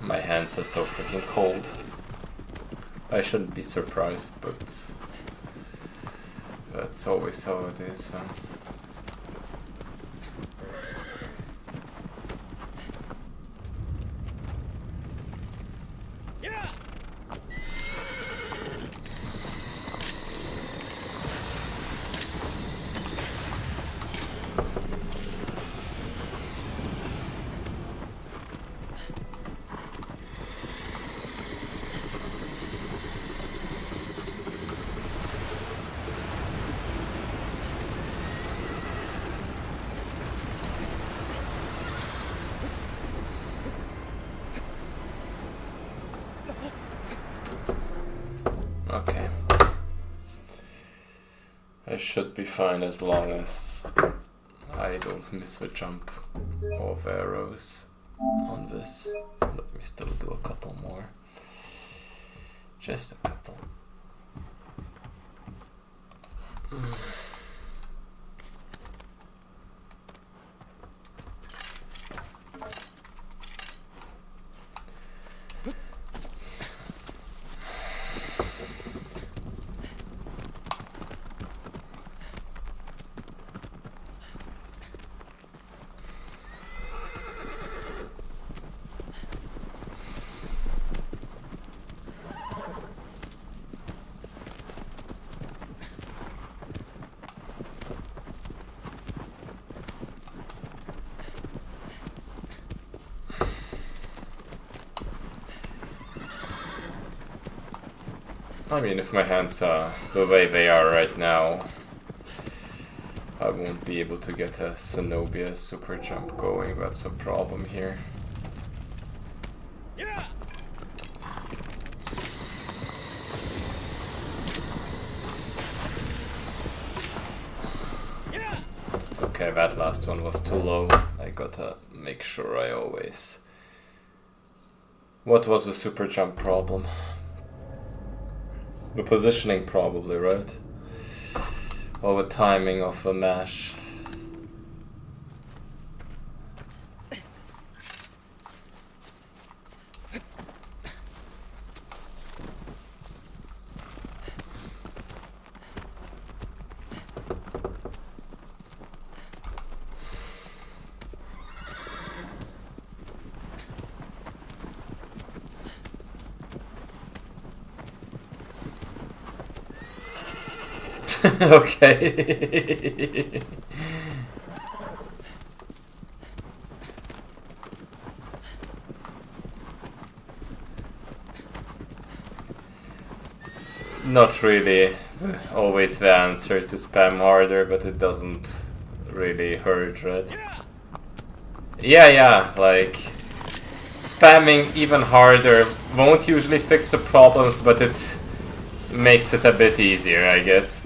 My hands are so freaking cold. I shouldn't be surprised, but that's always how it is. So. Okay. I should be fine as long as I don't miss a jump of arrows on this. Let me still do a couple more. Just a couple. I mean, if my hands are the way they are right now, I won't be able to get a Zenobia super jump going. That's a problem here. Yeah. Okay, that last one was too low. I gotta make sure I always... What was the super jump problem? The positioning probably, right? Or the timing of the mash. Okay. Not really always the answer to spam harder, but it doesn't really hurt, right? Yeah, like spamming even harder won't usually fix the problems, but it makes it a bit easier, I guess.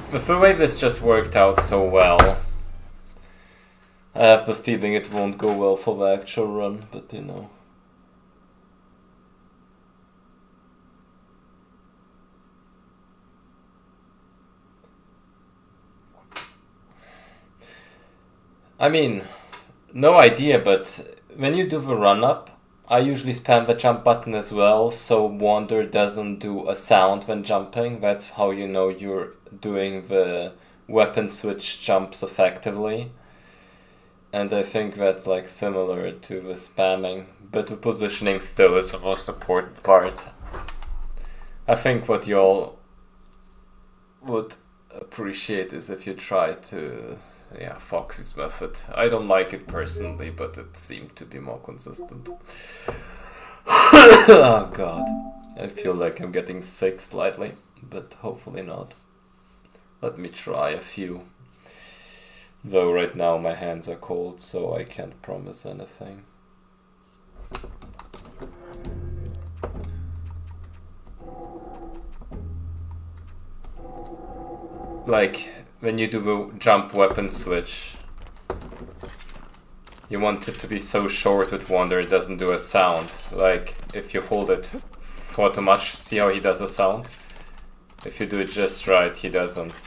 With the way this just worked out so well, I have the feeling it won't go well for the actual run, but you know. I mean, no idea, but when you do the run-up, I usually spam the jump button as well, so Wander doesn't do a sound when jumping. That's how you know you're doing the weapon switch jumps effectively. And I think that's like similar to the spamming, but the positioning still is the most important part. I think what y'all would appreciate is if you try to, yeah, Foxy's method. I don't like it personally, but it seemed to be more consistent. Oh god, I feel like I'm getting sick slightly, but hopefully not. Let me try a few. Though right now my hands are cold, so I can't promise anything. Like, when you do the jump weapon switch, you want it to be so short with Wander it doesn't do a sound. Like, if you hold it for too much, see how he does a sound? If you do it just right, he doesn't.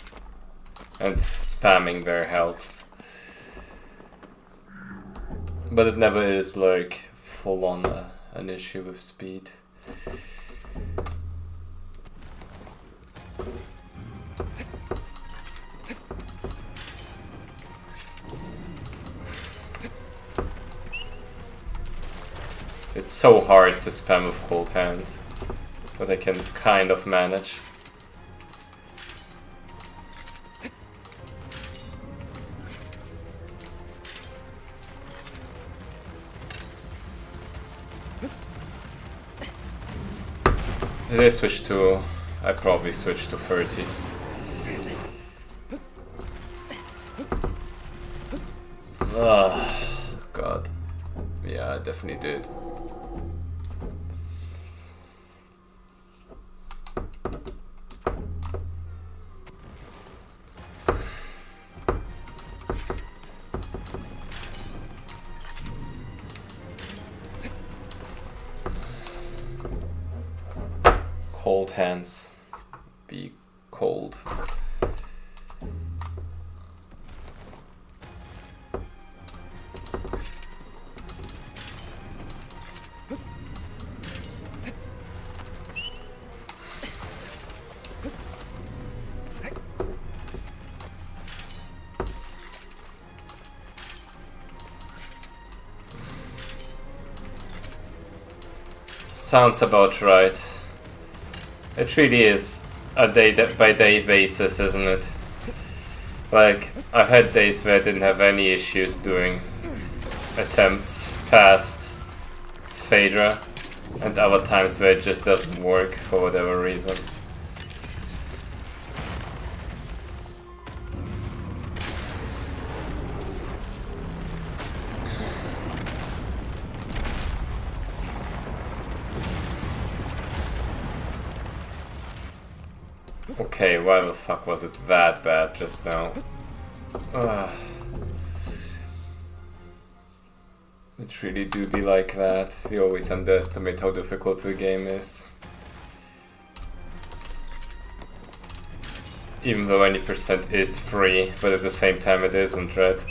And spamming there helps. But it never is like full on an issue with speed. It's so hard to spam with cold hands, but I can kind of manage. Did I switch to... I probably switched to 30. Ah, god. Yeah, I definitely did. Cold hands. Be cold. Sounds about right. It really is a day-by-day basis, isn't it? Like, I've had days where I didn't have any issues doing attempts past Phaedra, and other times where it just doesn't work for whatever reason. Okay, why the fuck was it that bad just now? It really do be like that. We always underestimate how difficult the game is. Even though any percent is free, but at the same time it isn't, right?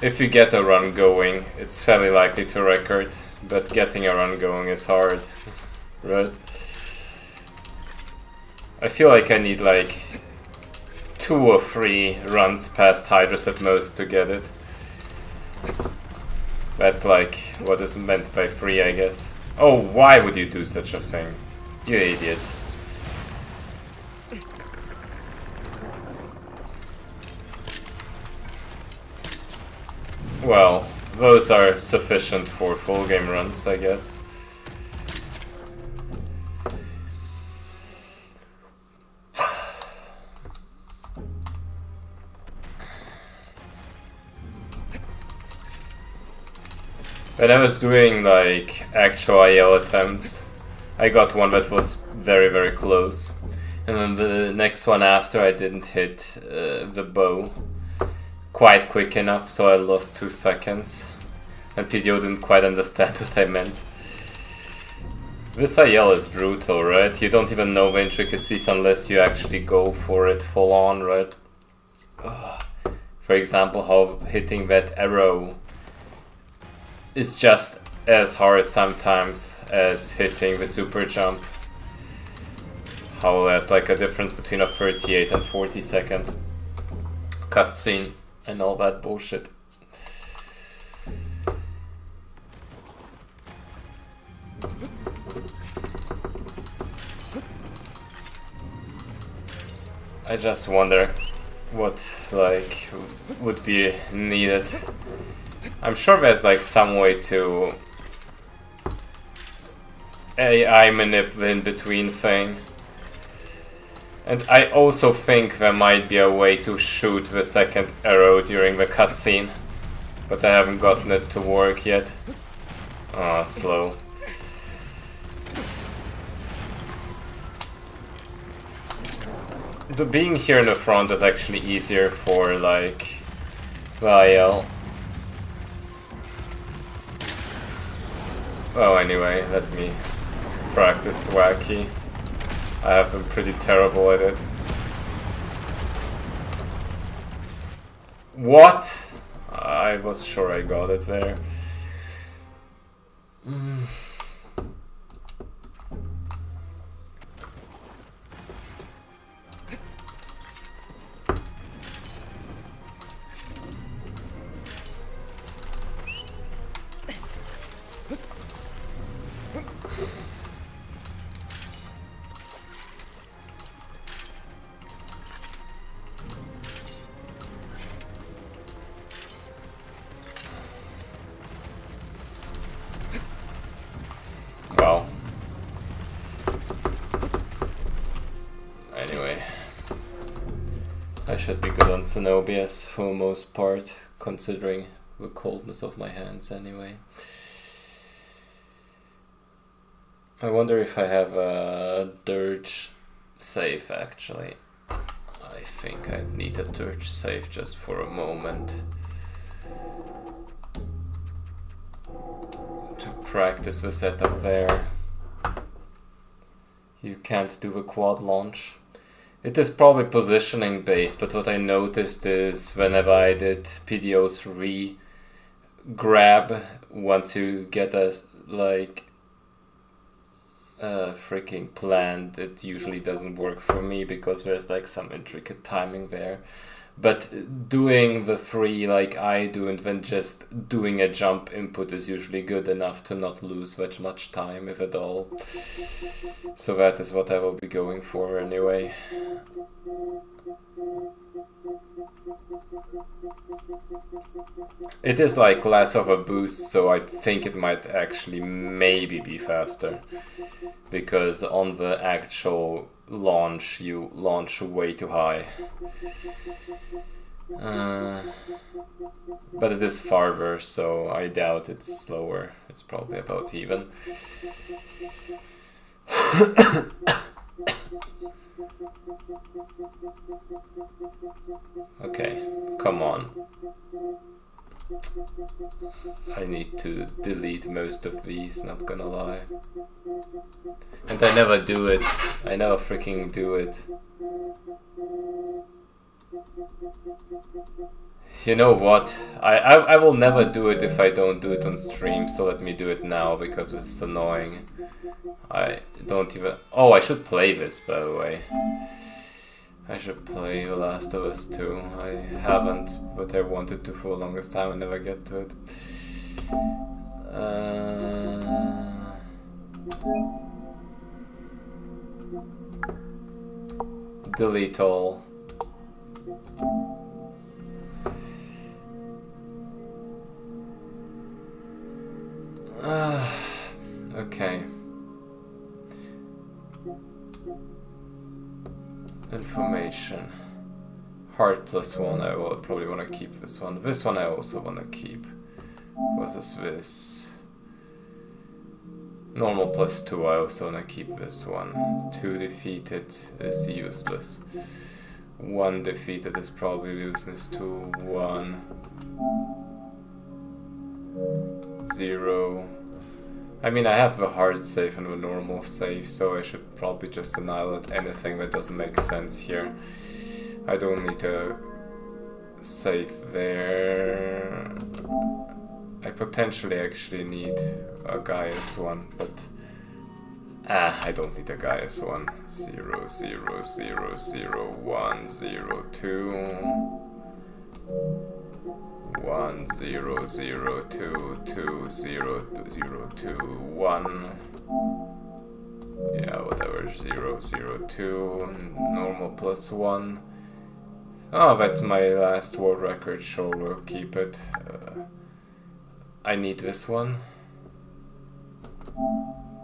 If you get a run going, it's fairly likely to record, but getting a run going is hard, right? I feel like I need like 2 or 3 runs past Hydras at most to get it. That's like what is meant by free, I guess. Oh, why would you do such a thing? You idiot. Well, those are sufficient for full game runs, I guess. When I was doing like actual IL attempts, I got one that was very, very close. And then the next one after I didn't hit the bow quite quick enough, so I lost 2 seconds. And PDO didn't quite understand what I meant. This IL is brutal, right? You don't even know the intricacies unless you actually go for it full on, right? Ugh. For example, how hitting that arrow is just as hard sometimes as hitting the super jump. How there's like a difference between a 38 and 40-second cutscene and all that bullshit. I just wonder what like would be needed. I'm sure there's like some way to AI manip the in-between thing. And I also think there might be a way to shoot the second arrow during the cutscene, but I haven't gotten it to work yet. Ah, slow. Being here in the front is actually easier for like Vial. Well, anyway, let me practice Wacky. I have been pretty terrible at it. What? I was sure I got it there. Well. Anyway. I should be good on Cenobius for the most part, considering the coldness of my hands anyway. I wonder if I have a dirge save actually. I think I need a dirge save just for a moment. To practice the setup there. You can't do the quad launch. It is probably positioning based, but what I noticed is whenever I did PDO3 grab, once you get a freaking planned, it usually doesn't work for me because there's like some intricate timing there. But doing the free like I do and then just doing a jump input is usually good enough to not lose that much time, if at all. So that is what I will be going for anyway. It is like less of a boost, so I think it might actually maybe be faster. Because on the actual launch, you launch way too high. But it is farther, so I doubt it's slower. It's probably about even. Okay, come on. I need to delete most of these, not gonna lie. And I never do it. I never freaking do it. You know what? I will never do it if I don't do it on stream, so let me do it now because this is annoying. I don't even... Oh, I should play this, by the way. I should play The Last of Us 2. I haven't, but I wanted to for the longest time. I never get to it. Delete all. Okay. Information. Heart +1, I will probably want to keep this one. This one I also want to keep. What is this? Normal +2, I also want to keep this one. 2 defeated is useless. 1 defeated is probably useless too. 1. 0. I mean, I have the hard save and the normal save, so I should probably just annihilate anything that doesn't make sense here. I don't need to save there. I potentially actually need a Gaius one, but I don't need a Gaius one. 0, 0, 0, 0, 1, 0, 2. 1, 0, 0, 2, 2, 0, 0, 2, 1. Yeah, whatever. 0, 0, 2. Normal plus 1. Oh, that's my last world record. Sure, we'll keep it. I need this one.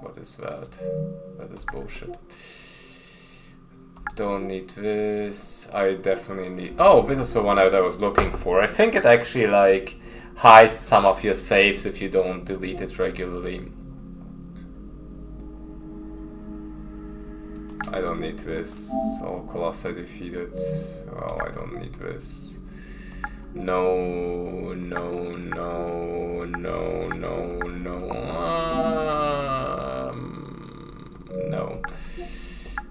What is that? That is bullshit. Don't need this. I definitely need... Oh, this is the one that I was looking for. I think it actually like hides some of your saves if you don't delete it regularly. I don't need this. All Colossi defeated. Well, I don't need this. No, no, no, no, no, no. No.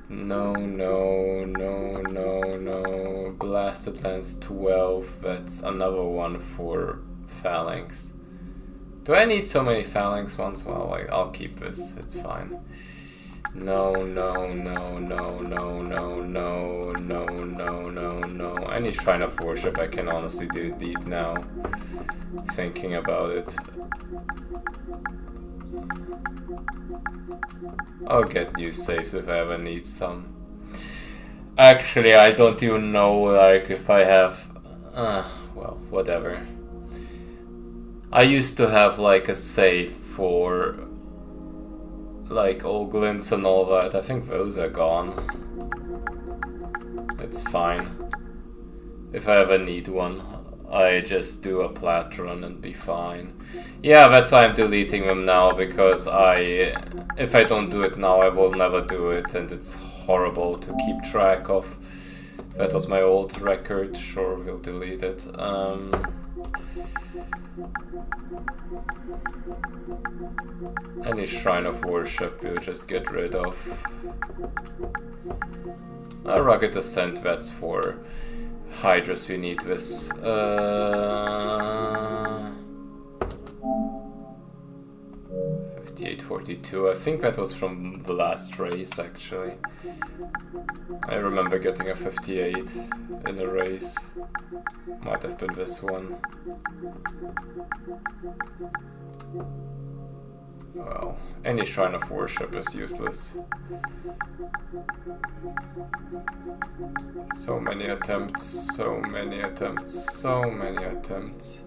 No, no, no, no, no. Blasted Lance 12. That's another one for Phalanx. Do I need so many Phalanx ones? Well, like, I'll keep this. It's fine. No, no, no, no, no, no, no, no, no, no, no. Any Shrine of Worship I can honestly delete now. Thinking about it. I'll get new saves if I ever need some. Actually, I don't even know, like, if I have... well, whatever. I used to have, like, a save for... like, all glints and all that. I think those are gone. It's fine. If I ever need one, I just do a plat run and be fine. Yeah, that's why I'm deleting them now, because if I don't do it now, I will never do it, and it's horrible to keep track of. That was my old record. Sure, we'll delete it. Any Shrine of Worship we'll just get rid of. A Rugged Ascent, that's for Hydras, we need this. 5842, I think that was from the last race actually. I remember getting a 58 in a race. Might have been this one. Well, any Shrine of Worship is useless. So many attempts, so many attempts, so many attempts.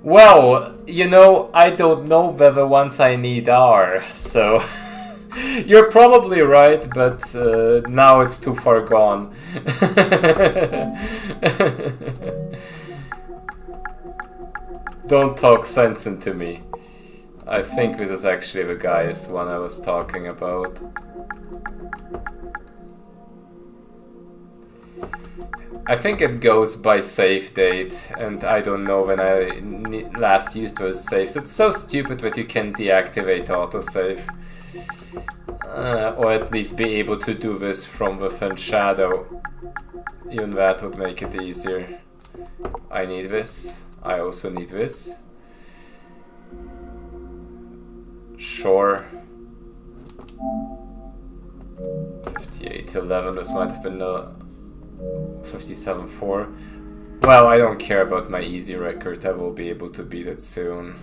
Well, you know, I don't know where the ones I need are, so... You're probably right, but now it's too far gone. Don't talk sense into me. I think this is actually the Gaius one I was talking about. I think it goes by save date, and I don't know when I last used those saves. It's so stupid that you can deactivate autosave. Or at least be able to do this from within Shadow. Even that would make it easier. I need this. I also need this. Sure. 5811, this might have been the 57.4. Well, I don't care about my easy record, I will be able to beat it soon.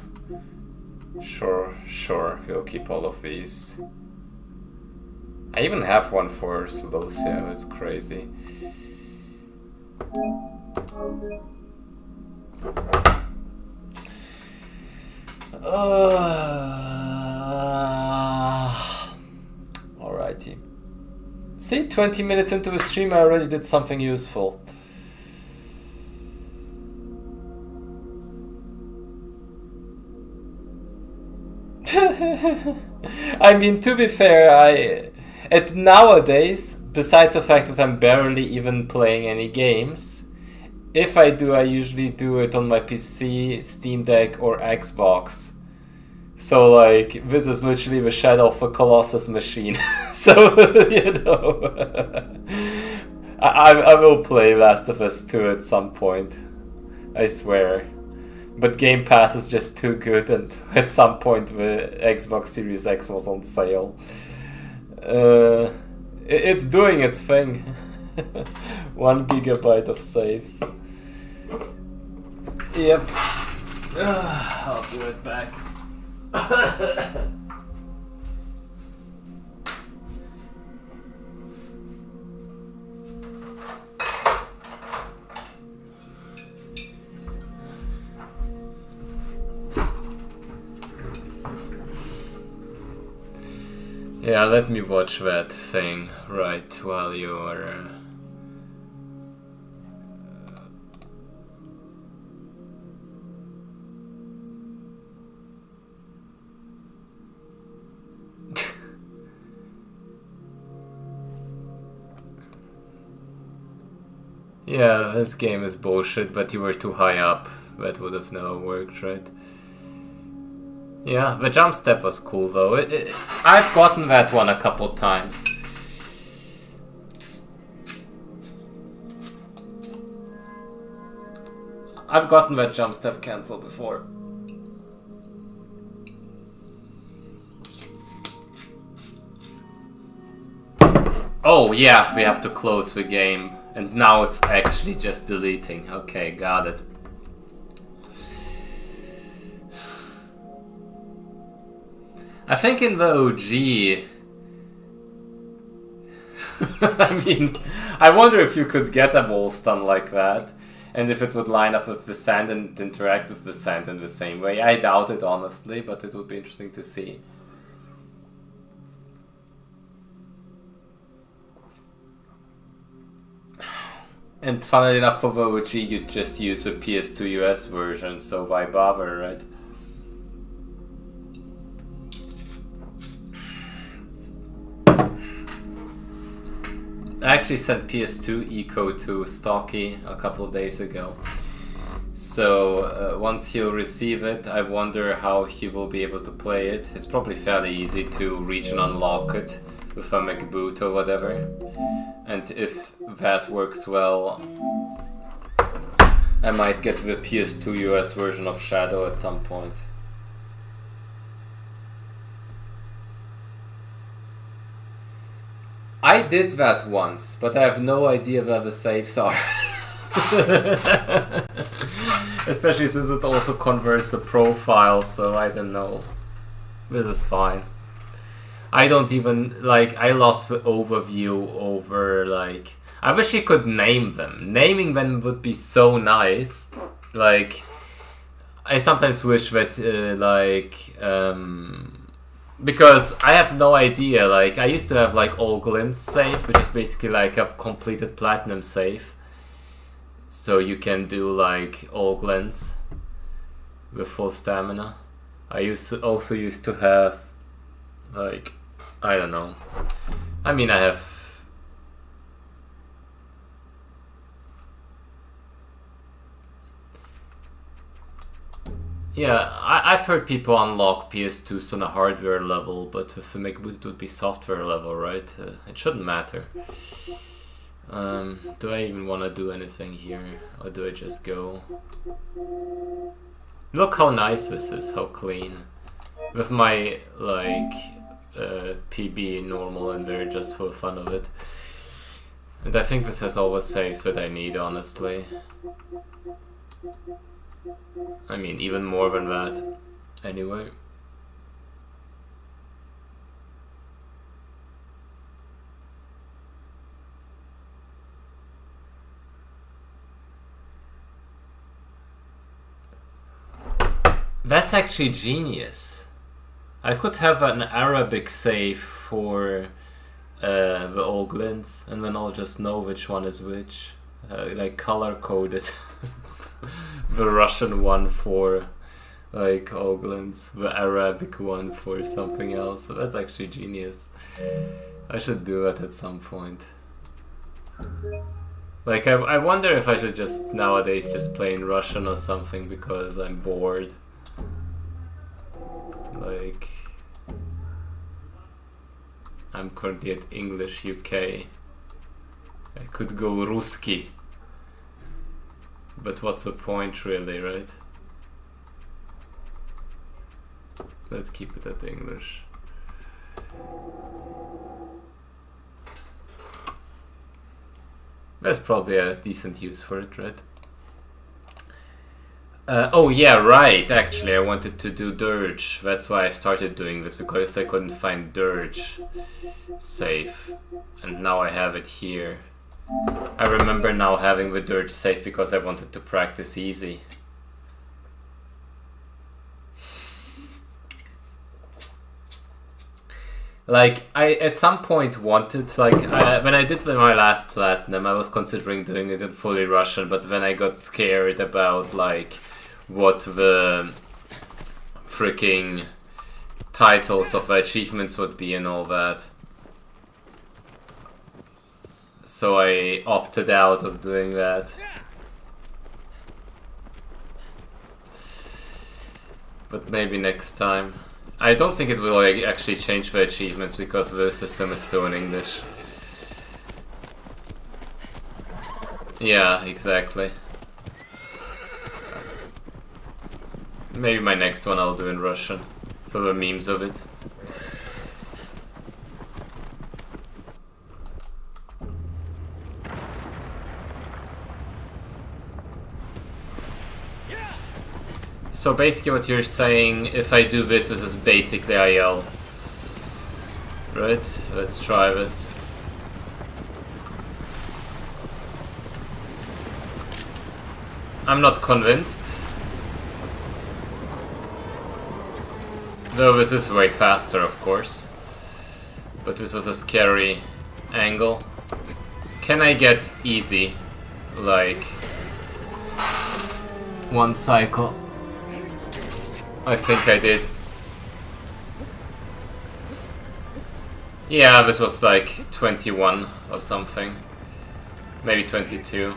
Sure, we'll keep all of these. I even have one for Celosia, that's crazy. Alrighty. See, 20 minutes into the stream I already did something useful. I mean, to be fair, nowadays, besides the fact that I'm barely even playing any games, if I do, I usually do it on my PC, Steam Deck, or Xbox. So like this is literally the shadow of a Colossus machine. So you know, I will play Last of Us 2 at some point. I swear. But Game Pass is just too good, and at some point the Xbox Series X was on sale. It's doing its thing. 1 gigabyte of saves. Yep. I'll be right back. Yeah, let me watch that thing right while you're... Yeah, this game is bullshit, but you were too high up. That would have never worked, right? Yeah, the jump step was cool though. I've gotten that one a couple times. I've gotten that jump step cancelled before. Oh yeah, we have to close the game. And now it's actually just deleting. Okay, got it. I think in the OG... I mean, I wonder if you could get a wall stun like that. And if it would line up with the sand and interact with the sand in the same way. I doubt it, honestly, but it would be interesting to see. And funnily enough, for the OG, you just use the PS2 US version, so why bother, right? I actually sent PS2 Eco to Stocky a couple days ago. So once he'll receive it, I wonder how he will be able to play it. It's probably fairly easy to reach and unlock it with a MacBoot or whatever. And if that works well, I might get the PS2 US version of Shadow at some point. I did that once, but I have no idea where the saves are. Especially since it also converts the profile, so I don't know. This is fine. I don't even, like, I lost the overview over, like... I wish you could name them. Naming them would be so nice. Like, I sometimes wish that, because I have no idea, like, I used to have, like, all glints save, which is basically, like, a completed platinum save. So you can do, like, all glints with full stamina. I also used to have, like... I don't know. I mean, I have... Yeah, I've heard people unlock PS2s on a hardware level, but with the MacBoot it would be software level, right? It shouldn't matter. Do I even want to do anything here? Or do I just go? Look how nice this is, how clean. With my, like... PB normal in there just for the fun of it. And I think this has all the saves that I need, honestly. I mean, even more than that. Anyway. That's actually genius. I could have an Arabic save for the all glints, and then I'll just know which one is which. Like color coded. The Russian one for like all glints, the Arabic one for something else. So that's actually genius. I should do that at some point. Like I wonder if I should just nowadays just play in Russian or something because I'm bored. like... I'm currently at English UK. I could go Ruski. But what's the point really, right? Let's keep it at English. There's probably a decent use for it, right? Oh yeah, right, actually I wanted to do Dirge. That's why I started doing this, because I couldn't find Dirge safe. And now I have it here. I remember now having the Dirge safe because I wanted to practice easy. Like, I at some point wanted, like, when I did my last Platinum, I was considering doing it in fully Russian, but then I got scared about, like, what the freaking titles of the achievements would be and all that. So I opted out of doing that. But maybe next time. I don't think it will actually change the achievements because the system is still in English. Yeah, exactly. Maybe my next one I'll do in Russian for the memes of it. So basically what you're saying, if I do this, this is basically IL. Right? Let's try this. I'm not convinced. Though this is way faster, of course. But this was a scary angle. Can I get easy? Like... one cycle? I think I did. Yeah, this was like 21 or something. Maybe 22.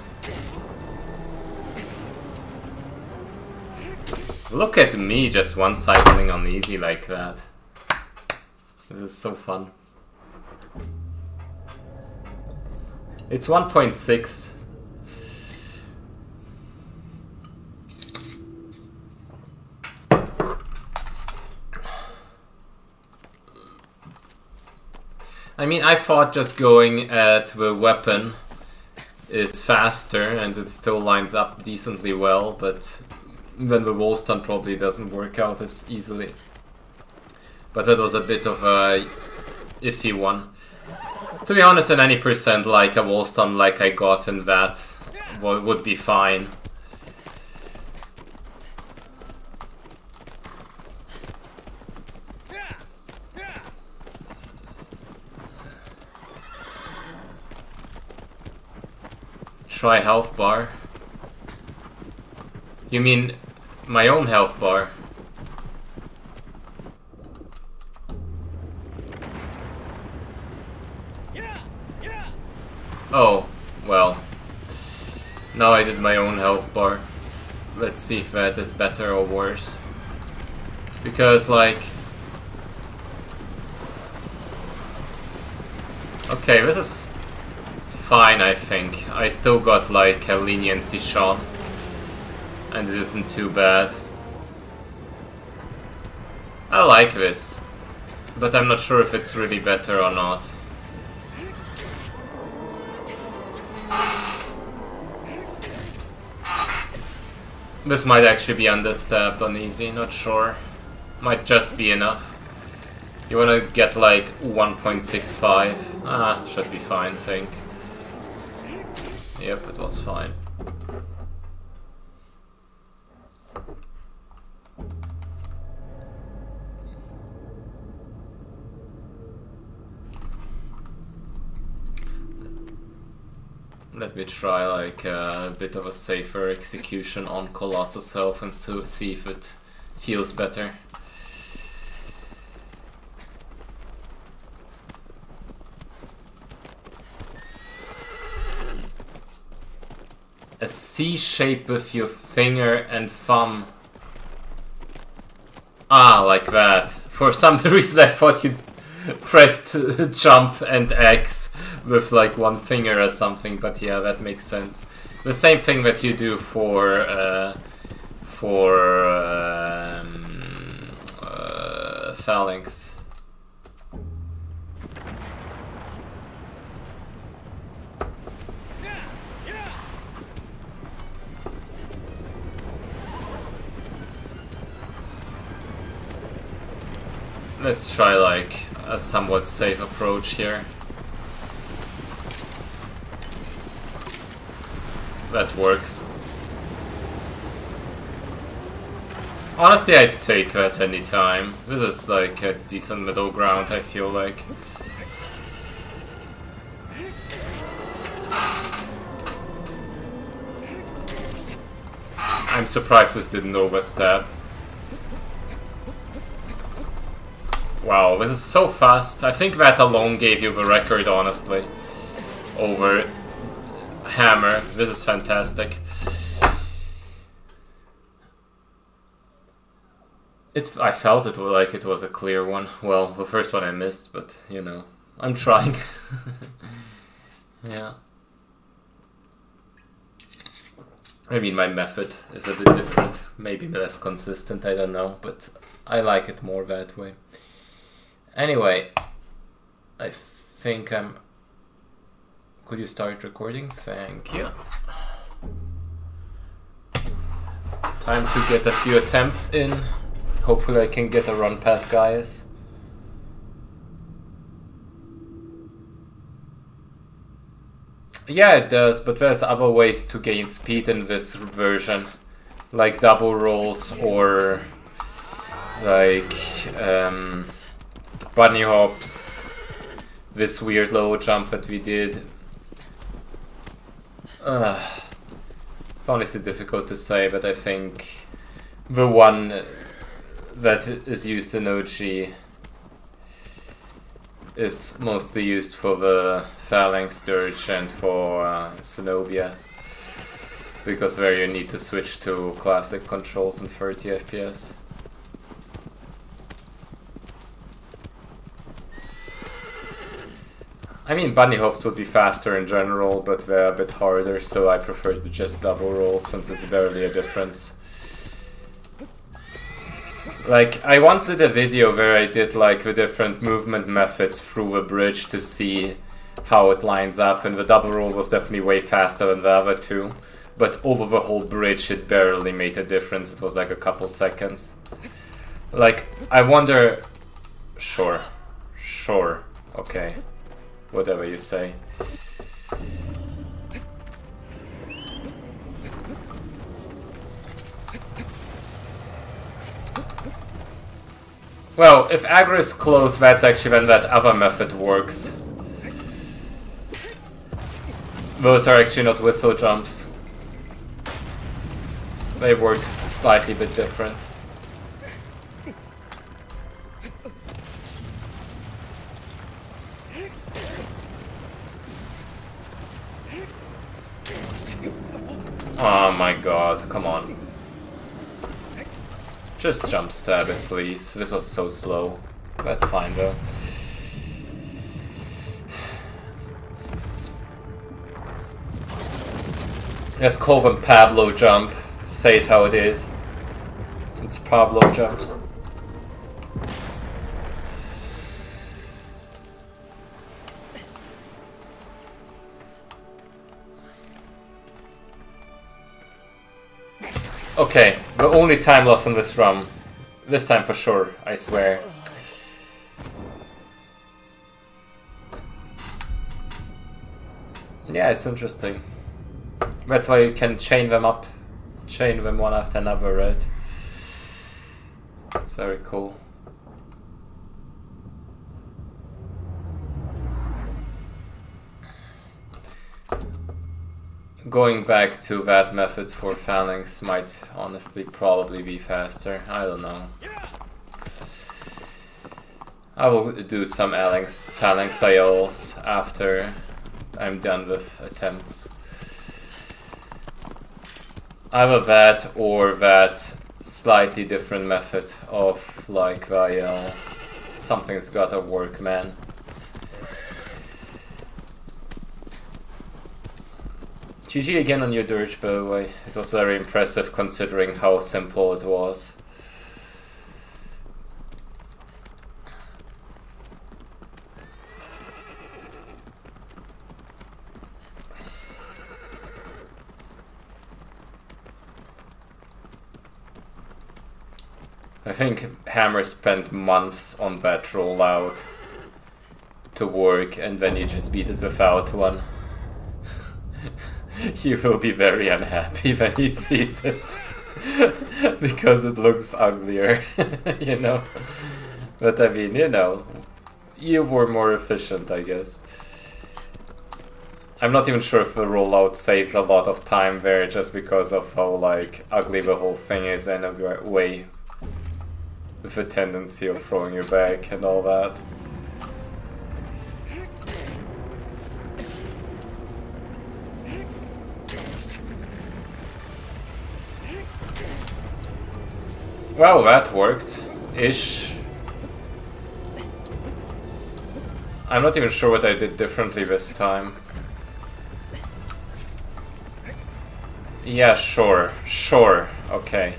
Look at me just one cycling on easy like that. This is so fun. It's 1.6. I mean, I thought just going at the weapon is faster and it still lines up decently well, but then the wall stun probably doesn't work out as easily. But that was a bit of a iffy one. To be honest, in any percent, like a wall stun like I got in that would be fine. Try health bar. You mean my own health bar? Oh, well. Now I did my own health bar. Let's see if that is better or worse. Because, like... okay, this is fine, I think. I still got, like, a leniency shot. And it isn't too bad. I like this. But I'm not sure if it's really better or not. This might actually be understabbed on easy, not sure. Might just be enough. You wanna get like 1.65. Ah, should be fine, I think. Yep, it was fine. Let me try like a bit of a safer execution on Colossus health and see if it feels better. A C shape with your finger and thumb. Ah, like that. For some reason I thought you pressed jump and X with like one finger or something, but yeah, that makes sense. The same thing that you do for phalanx. Let's try like a somewhat safe approach here. That works. Honestly, I'd take that any time. This is like a decent middle ground, I feel like. I'm surprised this didn't overstab. Wow, this is so fast. I think that alone gave you the record, honestly. Over hammer. This is fantastic. I felt it like it was a clear one. Well, the first one I missed, but you know, I'm trying. Yeah. I mean, my method is a bit different. Maybe less consistent, I don't know, but I like it more that way. Anyway, I think I'm... Could you start recording? Thank you. Time to get a few attempts in. Hopefully I can get a run past Gaius. Yeah, it does, but there's other ways to gain speed in this version. Like double rolls or... like... bunny hops, this weird low jump that we did. It's honestly difficult to say, but I think the one that is used in OG is mostly used for the Phalanx Dirge and for Zenobia, because there you need to switch to classic controls in 30 FPS. I mean, bunny hops would be faster in general, but they're a bit harder, so I prefer to just double roll since it's barely a difference. Like, I once did a video where I did like the different movement methods through the bridge to see how it lines up, and the double roll was definitely way faster than the other two. But over the whole bridge it barely made a difference, it was like a couple seconds. Like, I wonder... Sure, okay. Whatever you say. Well, if aggro is close, that's actually when that other method works. Those are actually not whistle jumps. They work slightly bit different. Oh my god, come on. Just jump stab it, please. This was so slow. That's fine though. Let's call them Pablo jump. Say it how it is. It's Pablo jumps. Okay, the only time loss on this run. This time for sure, I swear. Yeah, it's interesting. That's why you can chain them up. Chain them one after another, right? It's very cool. Going back to that method for Phalanx might honestly probably be faster. I don't know. I will do some Phalanx IOs after I'm done with attempts. Either that or that slightly different method of like VL. Something's gotta work, man. GG again on your dirge, by the way. It was very impressive considering how simple it was. I think Hammer spent months on that rollout to work, and then you just beat it without one. He will be very unhappy when he sees it. Because it looks uglier, you know. But I mean, you know, you were more efficient, I guess. I'm not even sure if the rollout saves a lot of time there just because of how like ugly the whole thing is and a way with the tendency of throwing you back and all that. Well, that worked. Ish. I'm not even sure what I did differently this time. Yeah, sure. Sure. Okay.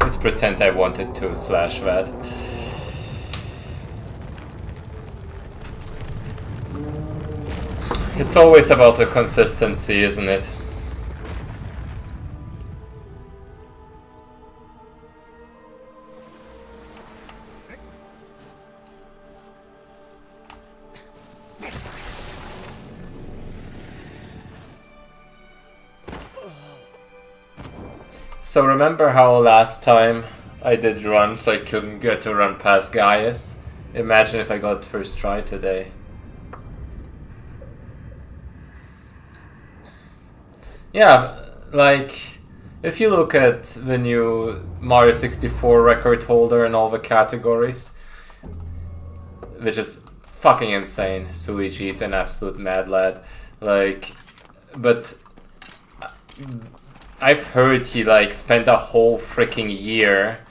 Let's pretend I wanted to slash that. It's always about the consistency, isn't it? So remember how last time I did runs I couldn't get to run past Gaius? Imagine if I got it first try today. Yeah, like, if you look at the new Mario 64 record holder in all the categories, which is fucking insane. Suiji's an absolute mad lad. Like, but I've heard he like spent a whole freaking year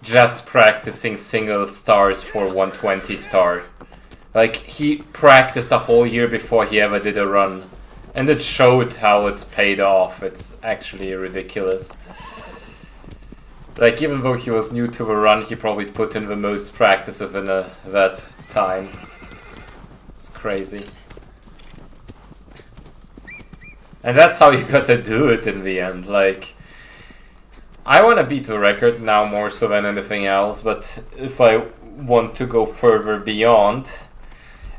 just practicing single stars for 120 star. Like, he practiced a whole year before he ever did a run. And it showed how it paid off. It's actually ridiculous. Like, even though he was new to the run, he probably put in the most practice within that time. It's crazy. And that's how you gotta do it in the end. Like, I wanna beat the record now more so than anything else, but if I want to go further beyond,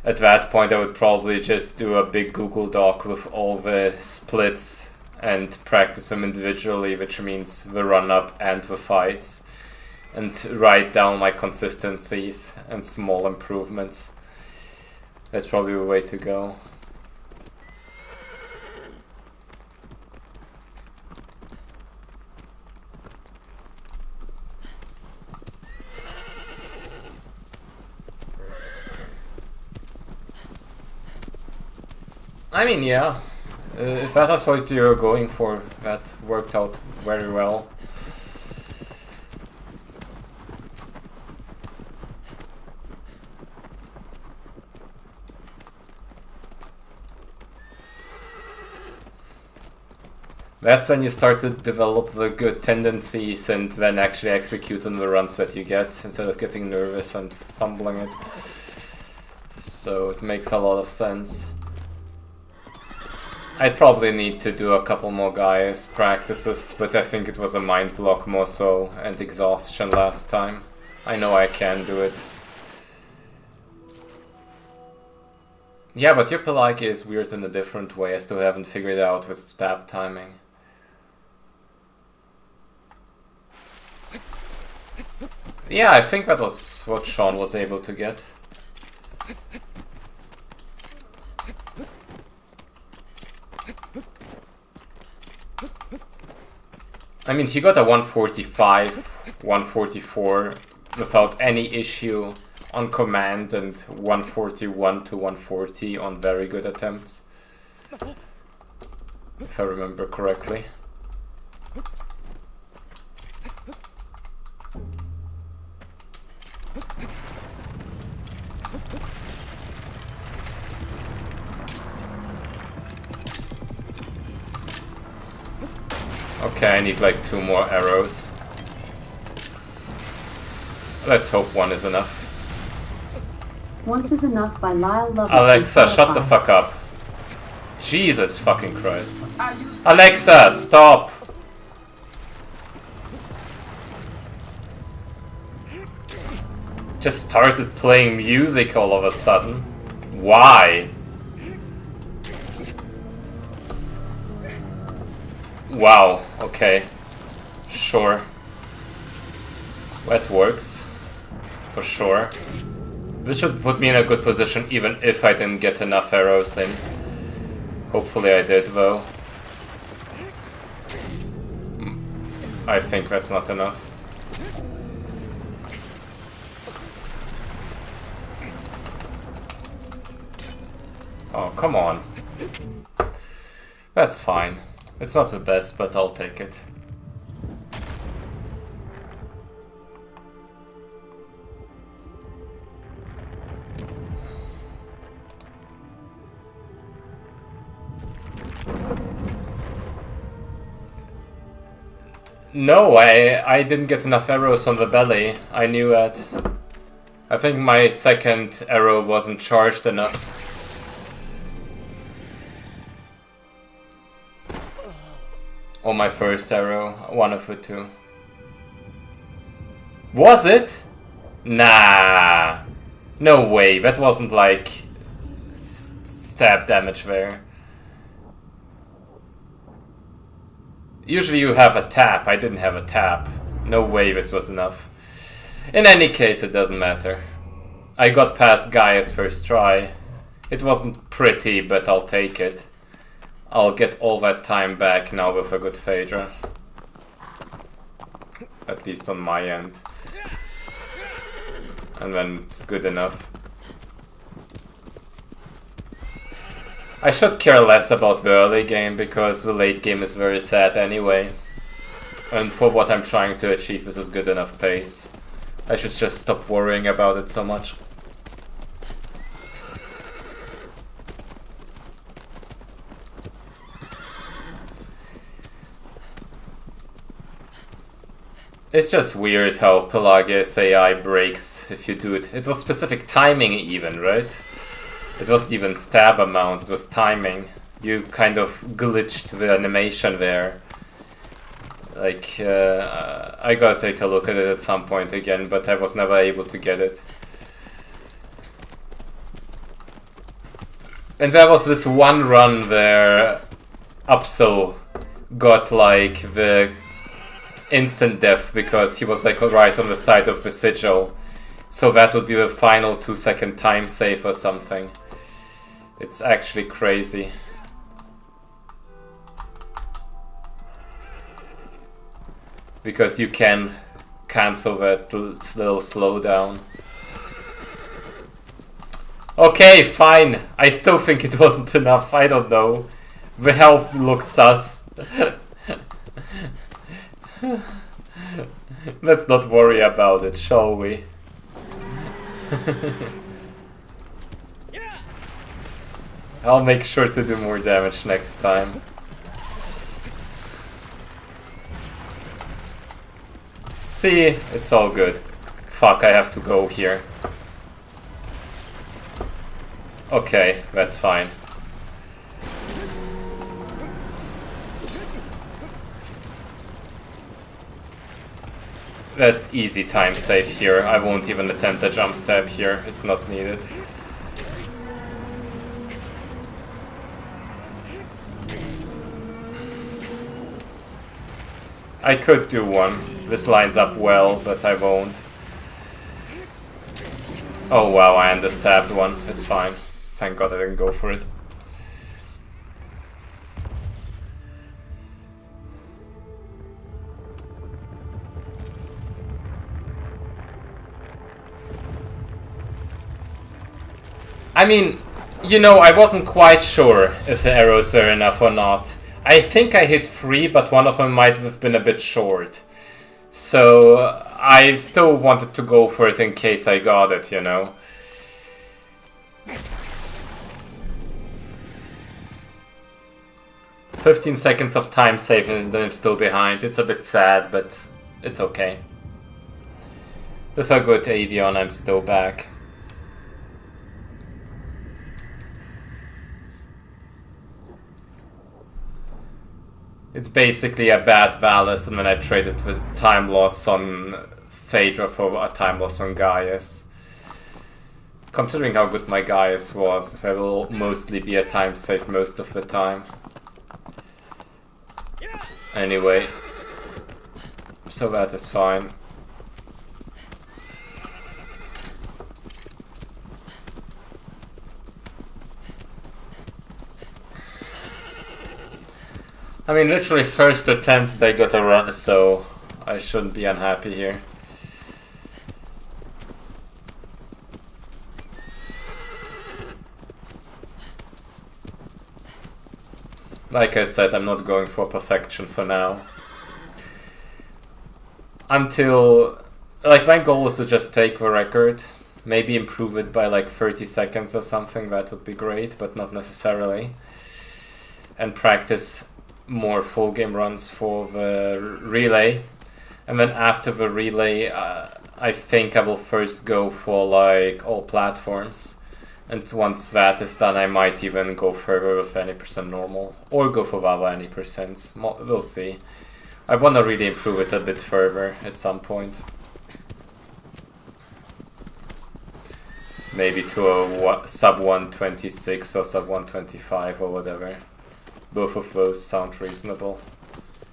at that point I would probably just do a big Google Doc with all the splits and practice them individually, which means the run-up and the fights, and write down my consistencies and small improvements. That's probably the way to go. I mean, yeah, if that is what you're going for, that worked out very well. That's when you start to develop the good tendencies and then actually execute on the runs that you get, instead of getting nervous and fumbling it. So it makes a lot of sense. I'd probably need to do a couple more Gaius practices, but I think it was a mind block more so, and exhaustion last time. I know I can do it. Yeah, but your Pelagi is weird in a different way. I still haven't figured it out with stab timing. Yeah, I think that was what Sean was able to get. I mean, he got a 145, 144 without any issue on command and 141 to 140 on very good attempts. If I remember correctly. Okay, I need like 2 more arrows. Let's hope 1 is enough. Once is enough by Lyle Love. Alexa, shut the fuck up. Jesus fucking Christ. Alexa, stop! Just started playing music all of a sudden. Why? Wow, okay. Sure. That works. For sure. This should put me in a good position even if I didn't get enough arrows in. Hopefully I did though. I think that's not enough. Oh, come on. That's fine. It's not the best, but I'll take it. No, I didn't get enough arrows on the belly. I knew that. I think my second arrow wasn't charged enough. Or my first arrow, one of the two. Was it? Nah. No way, that wasn't like stab damage there. Usually you have a tap, I didn't have a tap. No way this was enough. In any case, it doesn't matter. I got past Gaia's first try. It wasn't pretty, but I'll take it. I'll get all that time back now with a good Phaedra. At least on my end. And then it's good enough. I should care less about the early game because the late game is where it's at anyway. And for what I'm trying to achieve, this is good enough pace. I should just stop worrying about it so much. It's just weird how Pelagia's AI breaks if you do it. It was specific timing even, right? It wasn't even stab amount, it was timing. You kind of glitched the animation there. Like, I gotta take a look at it at some point again, but I was never able to get it. And there was this one run where Upso got like the instant death because he was like right on the side of the sigil. So that would be the final 2-second time save or something. It's actually crazy. Because you can cancel that little slowdown. Okay, fine. I still think it wasn't enough. I don't know. The health looked sus. Let's not worry about it, shall we? I'll make sure to do more damage next time. See, it's all good. Fuck, I have to go here. Okay, that's fine. That's easy time save here. I won't even attempt a jump stab here. It's not needed. I could do one. This lines up well, but I won't. Oh wow, I understabbed one. It's fine. Thank God I didn't go for it. I mean, you know, I wasn't quite sure if the arrows were enough or not. I think I hit 3, but one of them might have been a bit short. So I still wanted to go for it in case I got it, you know. "15 seconds of time save and then I'm still behind. It's a bit sad, but it's okay. With a good Avion, I'm still back. It's basically a bad Valis, and then I traded with time loss on Phaedra for a time loss on Gaius. Considering how good my Gaius was, I will mostly be a time save most of the time. Anyway, so that is fine. I mean, literally first attempt they got a run, so I shouldn't be unhappy here. Like I said, I'm not going for perfection for now. Until... like, my goal is to just take the record. Maybe improve it by like 30 seconds or something, that would be great, but not necessarily. And practice more full game runs for the relay. And then after the relay, I think I will first go for like all platforms. And once that is done, I might even go further with any percent normal. Or go for Vava any percent. We'll see. I want to really improve it a bit further at some point. Maybe to a sub 126 or sub 125 or whatever. Both of those sound reasonable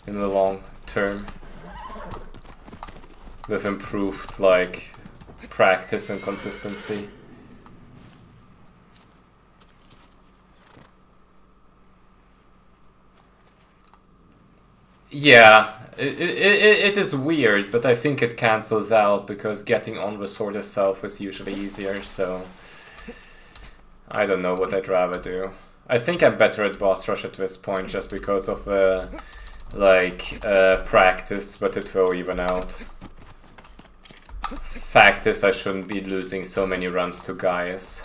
in the long term. With improved like practice and consistency. Yeah, it is weird, but I think it cancels out because getting on the sword itself is usually easier, so I don't know what I'd rather do. I think I'm better at boss rush at this point just because of practice, but it will even out. Fact is, I shouldn't be losing so many runs to Gaius.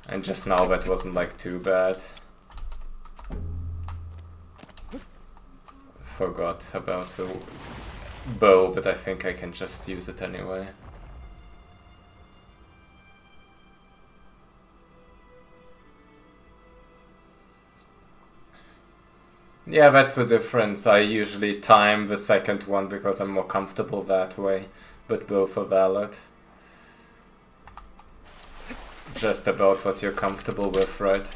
And just now that wasn't like too bad. Forgot about the bow, but I think I can just use it anyway. Yeah, that's the difference. I usually time the second one because I'm more comfortable that way, but both are valid. Just about what you're comfortable with, right?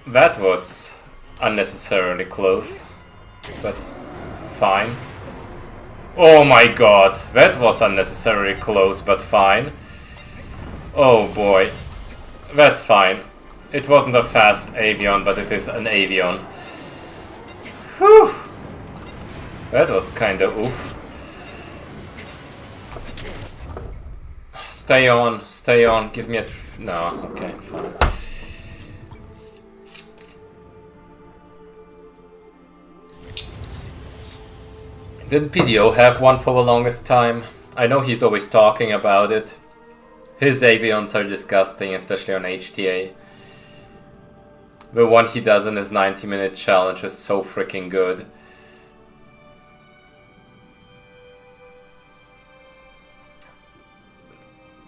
That was unnecessarily close, but fine. Oh my god, that was unnecessarily close, but fine. Oh boy, that's fine. It wasn't a fast Avion, but it is an Avion. Whew! That was kinda oof. Stay on, give me a no, okay, fine. Didn't PDO have one for the longest time? I know he's always talking about it. His Avions are disgusting, especially on HTA. The one he does in his 90-minute challenge is so freaking good.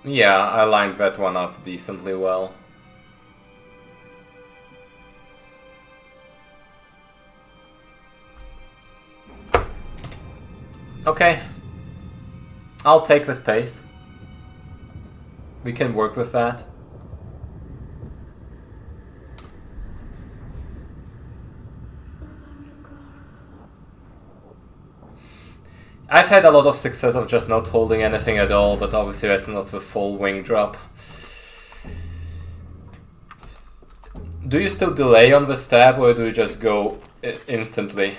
Yeah, I lined that one up decently well. Okay. I'll take the space. We can work with that. I've had a lot of success of just not holding anything at all, but obviously that's not the full wing drop. Do you still delay on the stab, or do you just go instantly?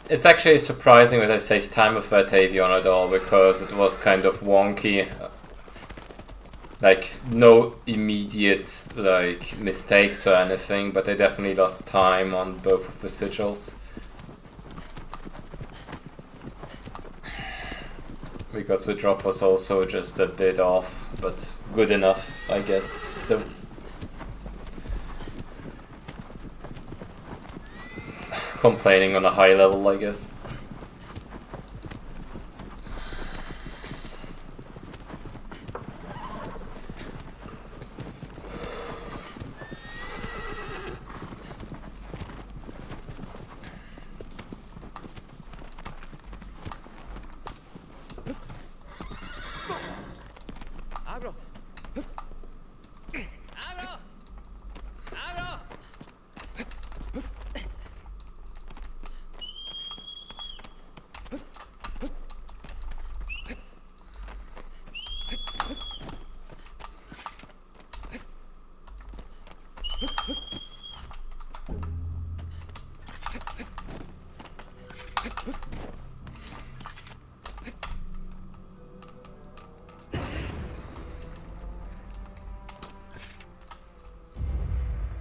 It's actually surprising that I saved time with that avion at all, because it was kind of wonky. Like, no immediate, like, mistakes or anything, but I definitely lost time on both of the sigils. Because the drop was also just a bit off, but good enough, I guess, still. Complaining on a high level, I guess.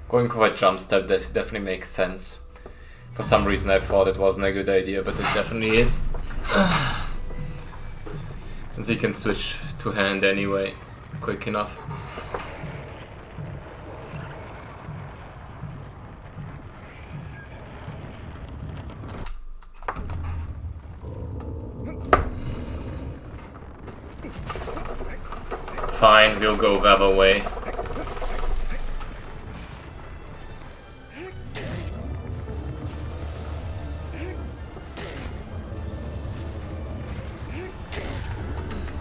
Going for a jump step definitely makes sense. For some reason I thought it wasn't a good idea, but it definitely is. Since you can switch to hand anyway, quick enough. Fine, we'll go the other way.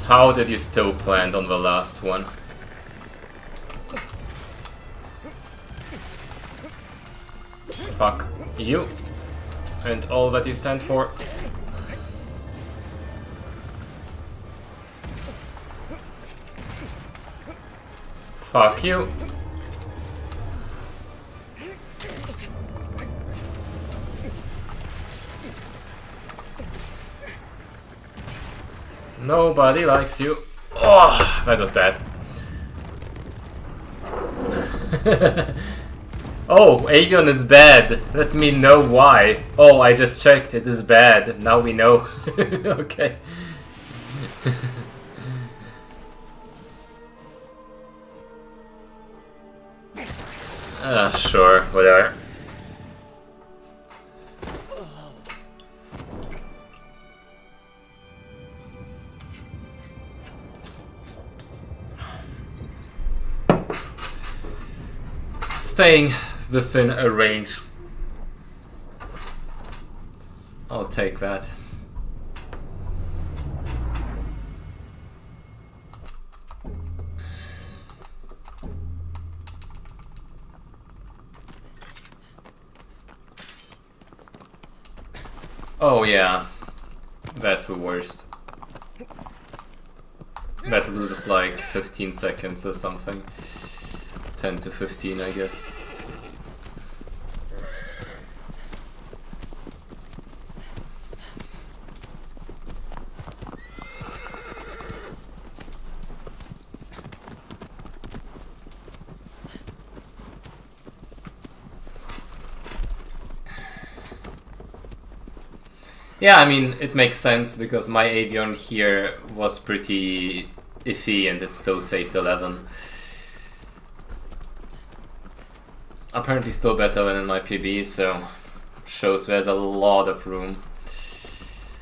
How did you still plant on the last one? Fuck you and all that you stand for. Fuck you. Nobody likes you. Oh, that was bad. Oh, Avion is bad. Let me know why. Oh, I just checked. It is bad. Now we know. Okay. Sure, whatever. staying within a range. I'll take that. Oh yeah, that's the worst. That loses like 15 seconds or something. 10 to 15, I guess. Yeah, I mean, it makes sense because my avion here was pretty iffy and it still saved 11. Apparently still better than in my PB, so shows there's a lot of room.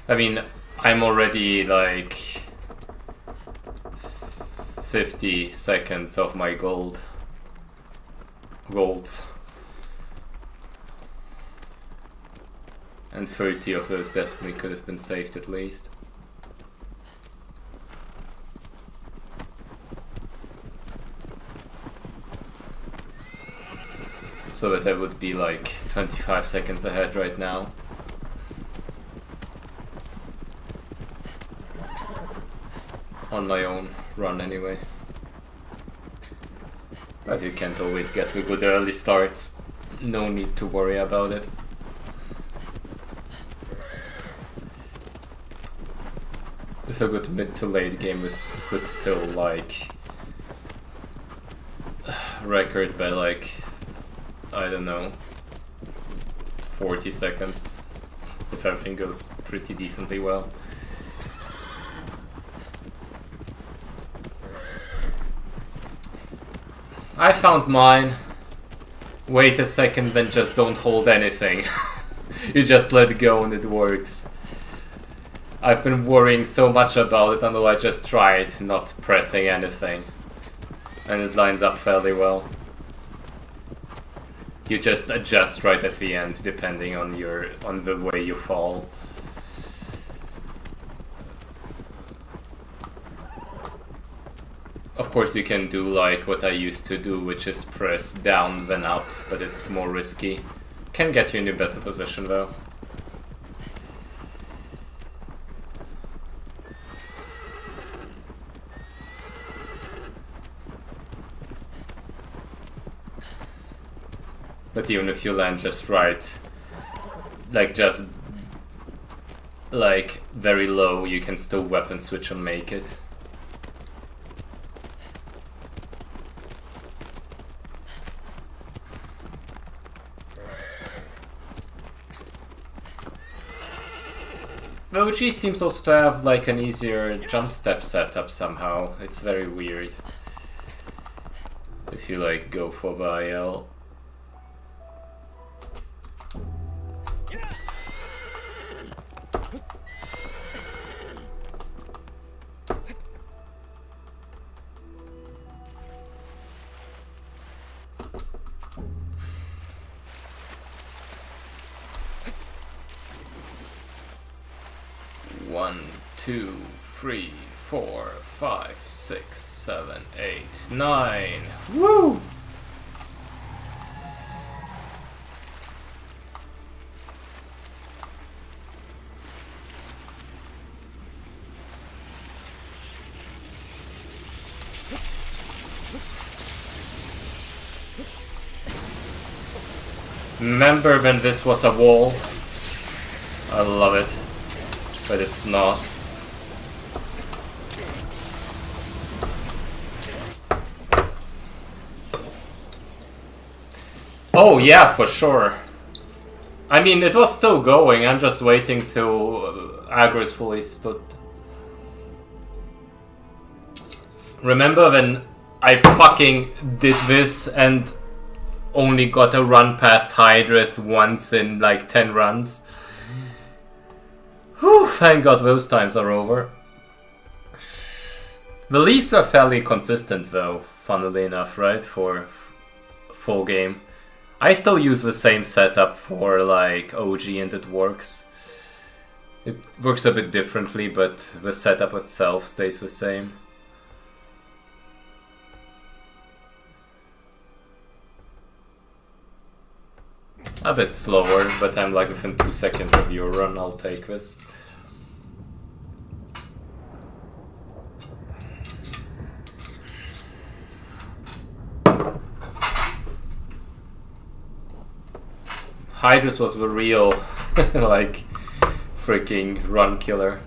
I mean, I'm already like 50 seconds of my golds. And 30 of those definitely could have been saved at least. So that I would be like 25 seconds ahead right now. On my own run anyway. But you can't always get the good early starts. No need to worry about it. If a good mid to late game could still like record by like, I don't know, 40 seconds if everything goes pretty decently well. I found mine. Wait a second, then just don't hold anything. You just let go and it works. I've been worrying so much about it until I just tried not pressing anything. And it lines up fairly well. You just adjust right at the end depending on the way you fall. Of course you can do like what I used to do, which is press down then up, but it's more risky. Can get you in a better position though. But even if you land just right, like just like very low, you can still weapon switch and make it. The OG seems also to have like an easier jump step setup somehow. It's very weird. If you like go for the IL. One, two, three, 4, 5, 6, 7, 8, 9. Woo! Remember when this was a wall? I love it. But it's not. Oh yeah, for sure. I mean, it was still going, I'm just waiting till aggro is fully stood. Remember when I fucking did this and only got a run past Hydras once in like 10 runs? Whew, thank God those times are over. The leaves were fairly consistent though, funnily enough, right? For full game. I still use the same setup for like OG and it works. It works a bit differently, but the setup itself stays the same. A bit slower, but I'm like within 2 seconds of your run, I'll take this. Hydrus was the real, like, freaking run killer.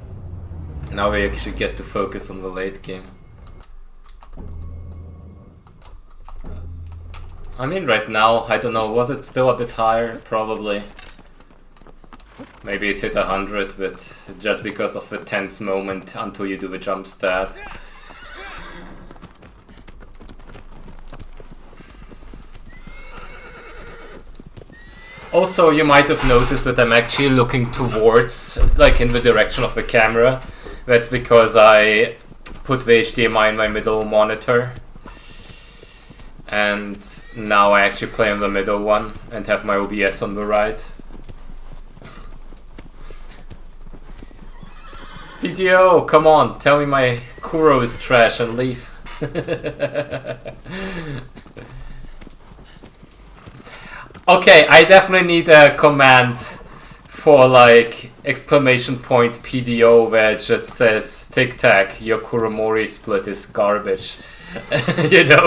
Now we actually get to focus on the late game. I mean, right now, I don't know, was it still a bit higher? Probably. Maybe it hit 100, but just because of the tense moment until you do the jump stab. Also, you might have noticed that I'm actually looking towards, like in the direction of the camera. That's because I put the HDMI in my middle monitor. And now I actually play on the middle one and have my OBS on the right. PTO, come on, tell me my Kuro is trash and leave. Okay, I definitely need a command for like exclamation point PDO where it just says tic tac, your Kuromori split is garbage. You know?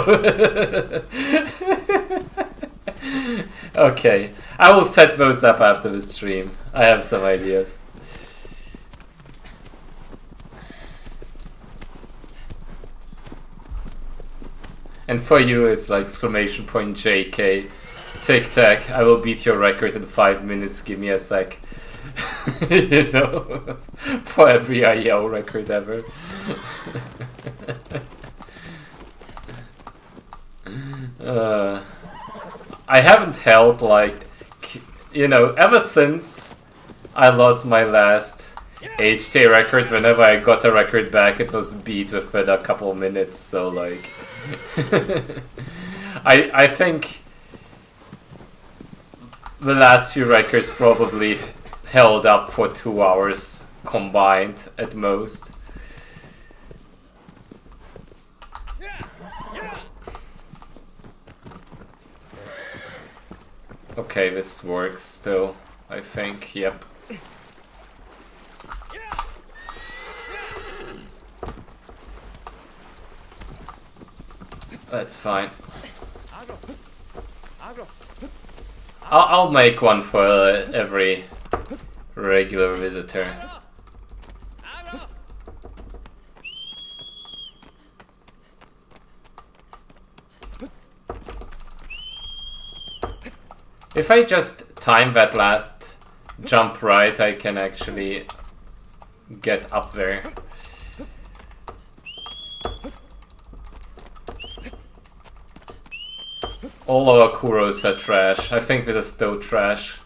Okay, I will set those up after the stream. I have some ideas. And for you, it's like exclamation point JK. Tic tac, I will beat your record in 5 minutes, give me a sec. You know? For every IEL record ever. I haven't held like, you know, ever since I lost my last HT record. Whenever I got a record back, it was beat within a couple minutes. So like, I think the last few records probably held up for 2 hours combined at most. Okay, this works still, I think, yep. That's fine. I'll make one for every regular visitor. If I just time that last jump right, I can actually get up there. All our Kuros are trash. I think this is still trash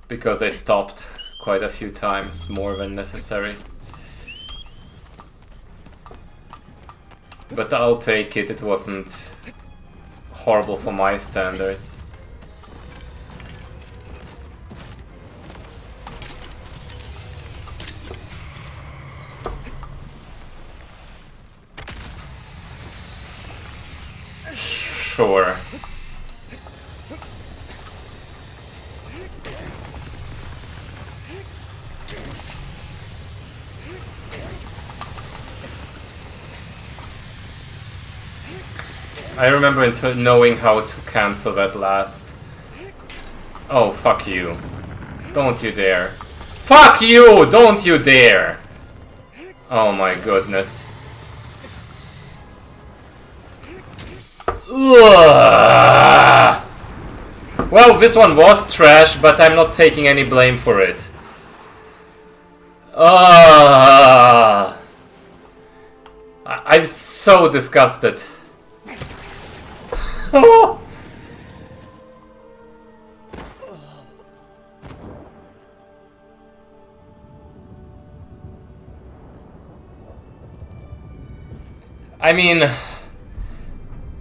because I stopped quite a few times, more than necessary. But I'll take it, it wasn't horrible for my standards. Sure. I remember knowing how to cancel that last. Oh, fuck you. Don't you dare. Fuck you! Don't you dare! Oh my goodness. Ugh. Well, this one was trash, but I'm not taking any blame for it. I'm so disgusted. I mean,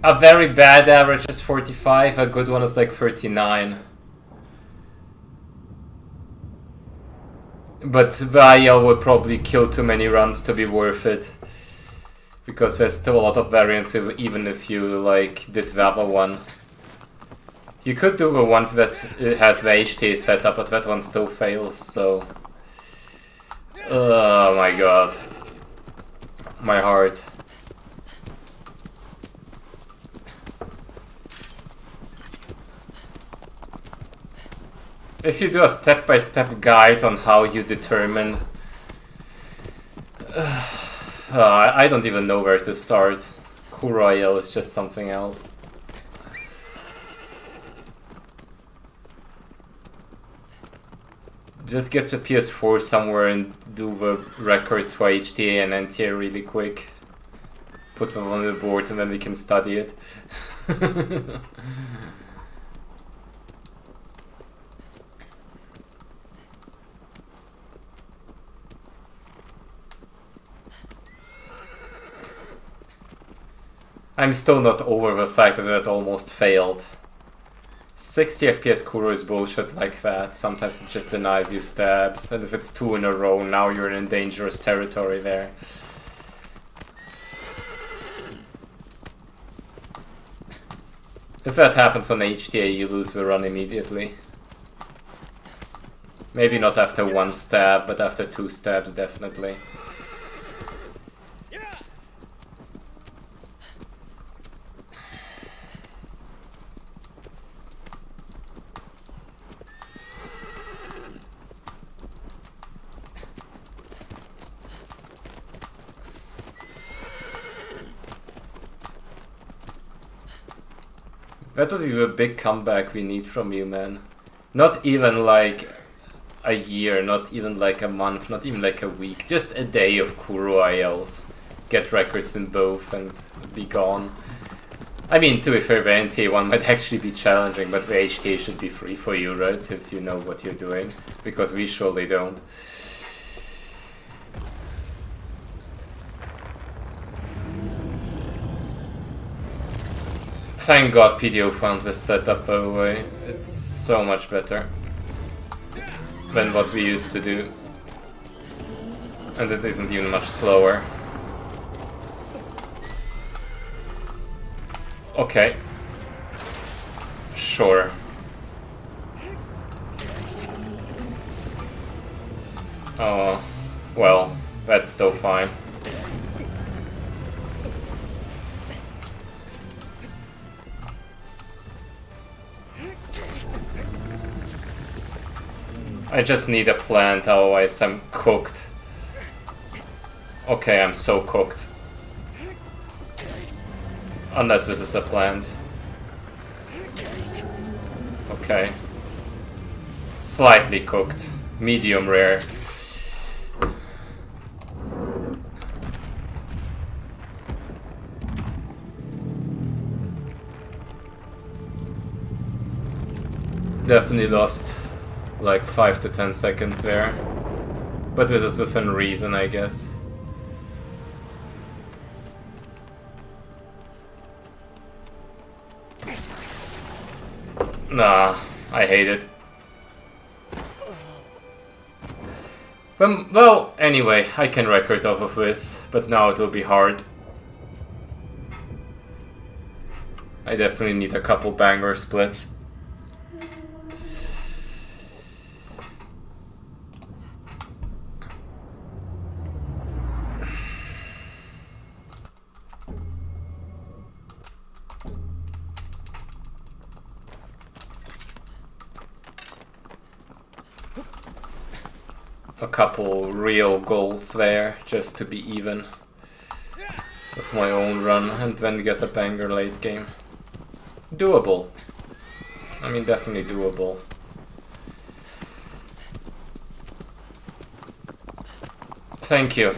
A very bad average is 45, a good one is like 39. But Vial would probably kill too many runs to be worth it. Because there's still a lot of variance even if you like did the other one. You could do the one that has the HTA setup, but that one still fails, so... Oh my god. My heart. If you do a step-by-step guide on how you determine... I don't even know where to start. Kuroil is just something else. Just get the PS4 somewhere and do the records for HTA and NTA really quick. Put them on the board and then we can study it. I'm still not over the fact that it almost failed. 60 FPS Kuro is bullshit like that. Sometimes it just denies you stabs, and if it's 2 in a row, now you're in dangerous territory there. If that happens on HTA, you lose the run immediately. Maybe not after 1 stab, but after 2 stabs definitely. That would be the big comeback we need from you, man. Not even like a year, not even like a month, not even like a week. Just a day of Kuro ILs. Get records in both and be gone. I mean, to be fair, the NTA one might actually be challenging, but the HTA should be free for you, right? If you know what you're doing. Because we surely don't. Thank God PTO found this setup, by the way. It's so much better than what we used to do. And it isn't even much slower. Okay. Sure. Oh, well, that's still fine. I just need a plant, otherwise I'm cooked. Okay, I'm so cooked. Unless this is a plant. Okay. Slightly cooked. Medium rare. Definitely lost like 5 to 10 seconds there. But this is within reason, I guess. Nah, I hate it. Well, anyway, I can record off of this, but now it will be hard. I definitely need a couple banger splits. A couple real goals there, just to be even with my own run, and then get a banger late game. Doable. I mean, definitely doable. Thank you.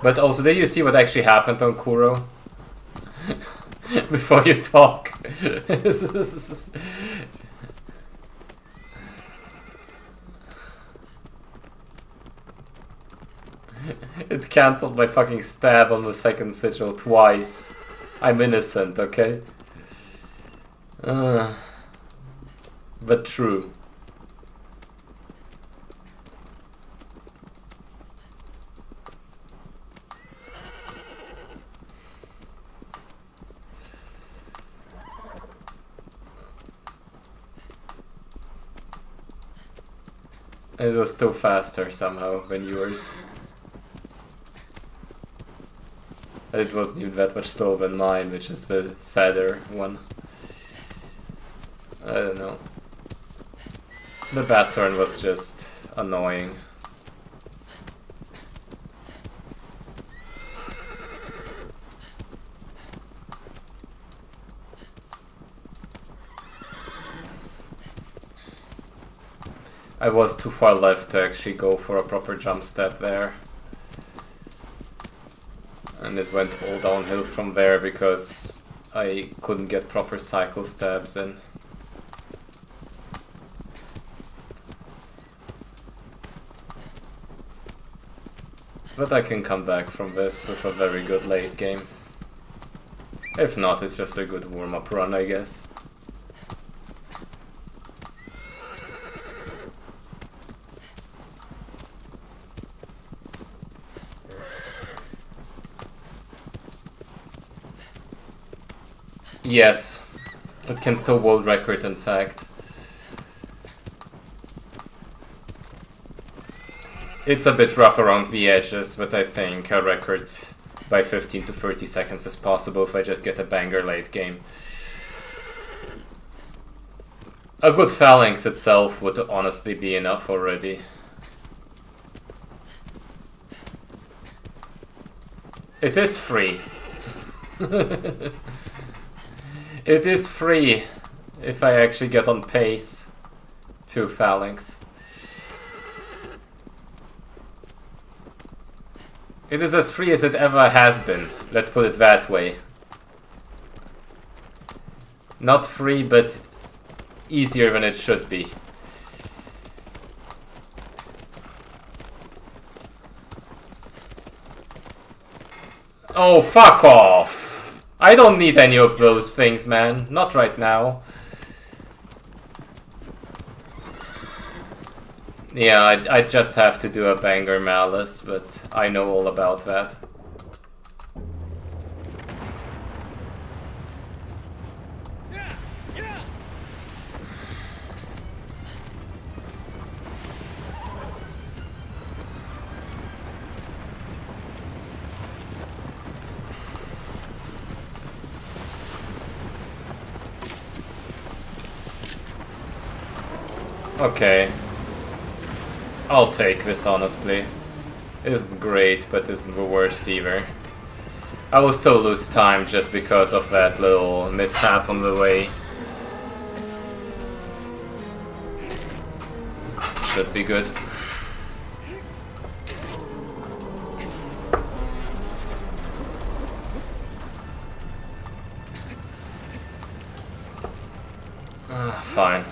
But also, did you see what actually happened on Kuro? Before you talk. It cancelled my fucking stab on the second sigil twice. I'm innocent, okay? But true. It was still faster somehow than yours. It wasn't even that much slower than mine, which is the sadder one. I don't know. The bass horn was just annoying. I was too far left to actually go for a proper jump step there. And it went all downhill from there because I couldn't get proper cycle stabs in. But I can come back from this with a very good late game. If not, it's just a good warm-up run, I guess. Yes, it can still world record, in fact. It's a bit rough around the edges, but I think a record by 15 to 30 seconds is possible if I just get a banger late game. A good phalanx itself would honestly be enough already. It is free. It is free if I actually get on pace to phalanx. It is as free as it ever has been, let's put it that way. Not free, but easier than it should be. Oh, fuck off! I don't need any of those things, man. Not right now. Yeah, I just have to do a banger malice, but I know all about that. Okay. I'll take this, honestly. It isn't great, but isn't the worst either. I will still lose time just because of that little mishap on the way. Should be good. Fine.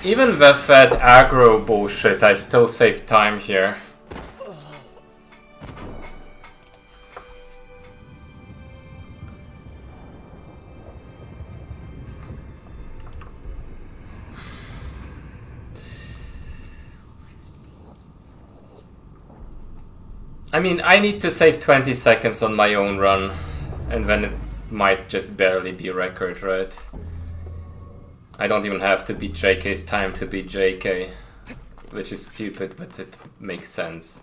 Even with that aggro bullshit, I still save time here. I mean, I need to save 20 seconds on my own run, and then it might just barely be record, right? I don't even have to beat JK's time to beat JK, which is stupid, but it makes sense.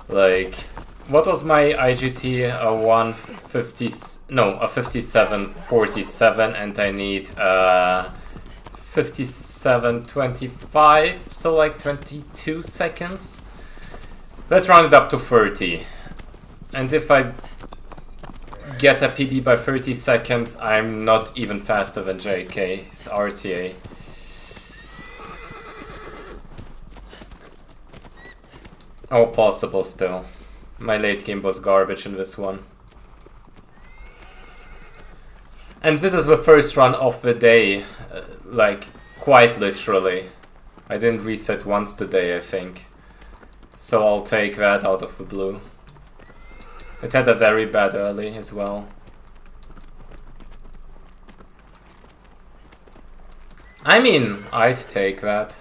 Like, what was my IGT? A 150, no, a 57.47, and I need 57.25, so like 22 seconds. Let's round it up to 30. And if I get a PB by 30 seconds, I'm not even faster than JK's RTA. Oh, possible still. My late game was garbage in this one. And this is the first run of the day, like, quite literally. I didn't reset once today, I think. So I'll take that out of the blue. It had a very bad early as well. I mean, I'd take that.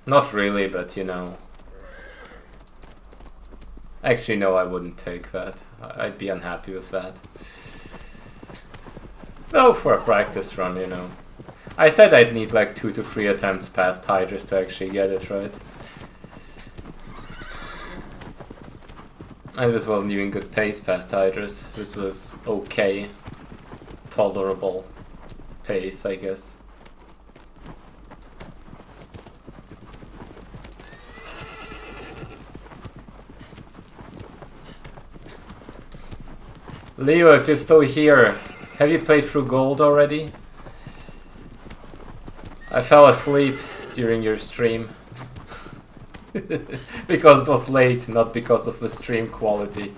Not really, but you know. Actually, no, I wouldn't take that. I'd be unhappy with that. Oh, for a practice run, you know. I said I'd need like 2 to 3 attempts past Hydras to actually get it right. And this wasn't even good pace past Hydras. This was okay. Tolerable pace, I guess. Leo, if you're still here, have you played through Gold already? I fell asleep during your stream. Because it was late, not because of the stream quality.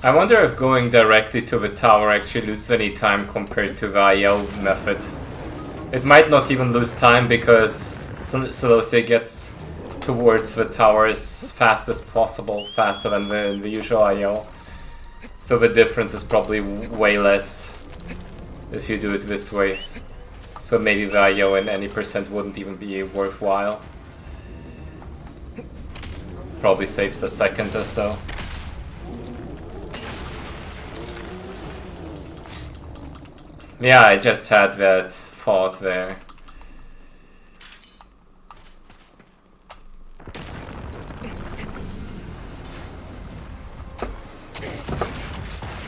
I wonder if going directly to the tower actually loses any time compared to the IL method. It might not even lose time because Seleucia gets towards the tower as fast as possible, faster than the usual IL. So the difference is probably way less if you do it this way. So maybe the IL in any percent wouldn't even be worthwhile. Probably saves a second or so. Yeah, I just had that thought there.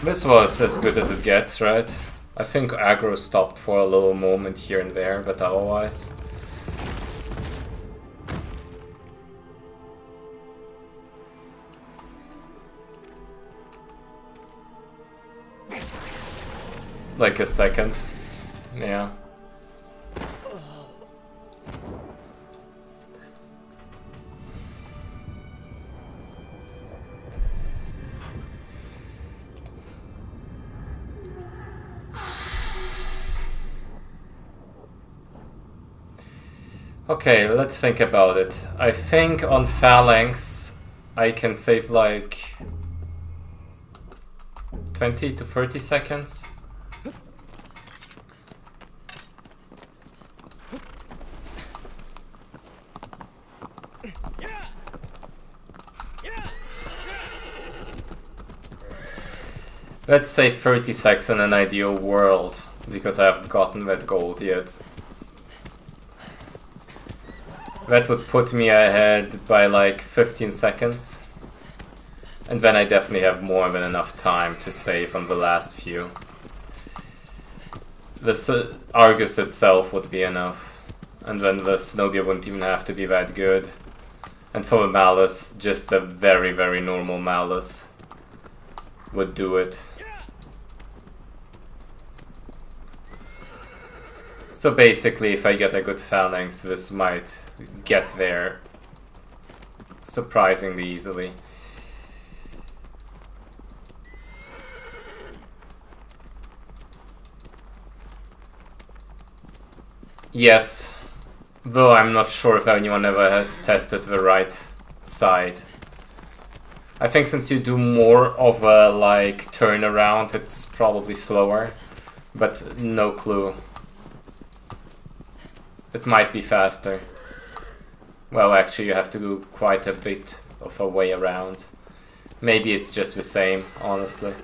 This was as good as it gets, right? I think aggro stopped for a little moment here and there, but otherwise... like a second. Yeah. Okay, let's think about it. I think on Phalanx I can save like 20 to 30 seconds. Let's say 30 seconds in an ideal world, because I haven't gotten that gold yet. That would put me ahead by like 15 seconds. And then I definitely have more than enough time to save on the last few. The Argus itself would be enough. And then the Snowbeer wouldn't even have to be that good. And for the Malice, just a very, very normal Malice would do it. So basically, if I get a good Phalanx, this might get there surprisingly easily. Yes, Though I'm not sure if anyone ever has tested the right side. I think since you do more of a like turnaround, it's probably slower, but no clue. It might be faster. Well, actually you have to do quite a bit of a way around. Maybe it's just the same, honestly.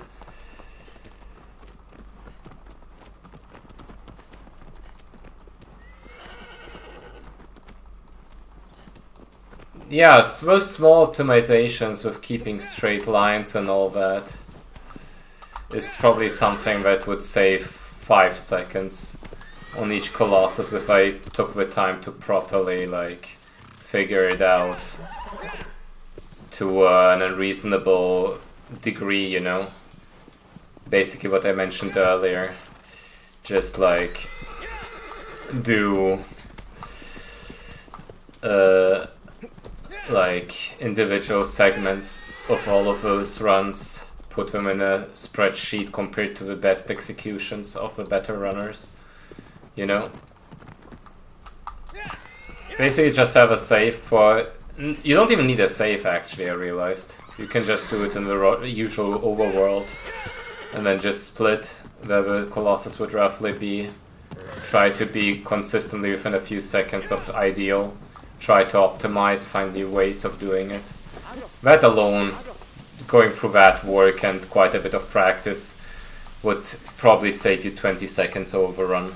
Yeah, those small optimizations with keeping straight lines and all that is probably something that would save 5 seconds on each Colossus if I took the time to properly like figure it out to an unreasonable degree, you know? Basically what I mentioned earlier. Just like do like individual segments of all of those runs, put them in a spreadsheet compared to the best executions of the better runners, you know? Basically just have a save for... You don't even need a save actually, I realized. You can just do it in the usual overworld and then just split where the Colossus would roughly be. Try to be consistently within a few seconds of ideal. Try to optimize, find new ways of doing it. That alone, going through that work and quite a bit of practice would probably save you 20 seconds overrun.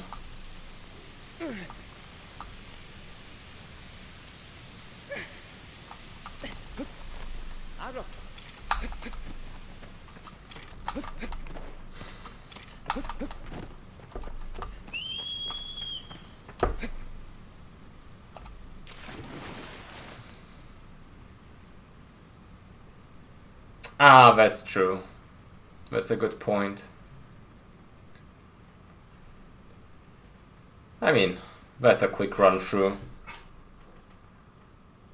Ah, that's true. That's a good point. I mean, that's a quick run through.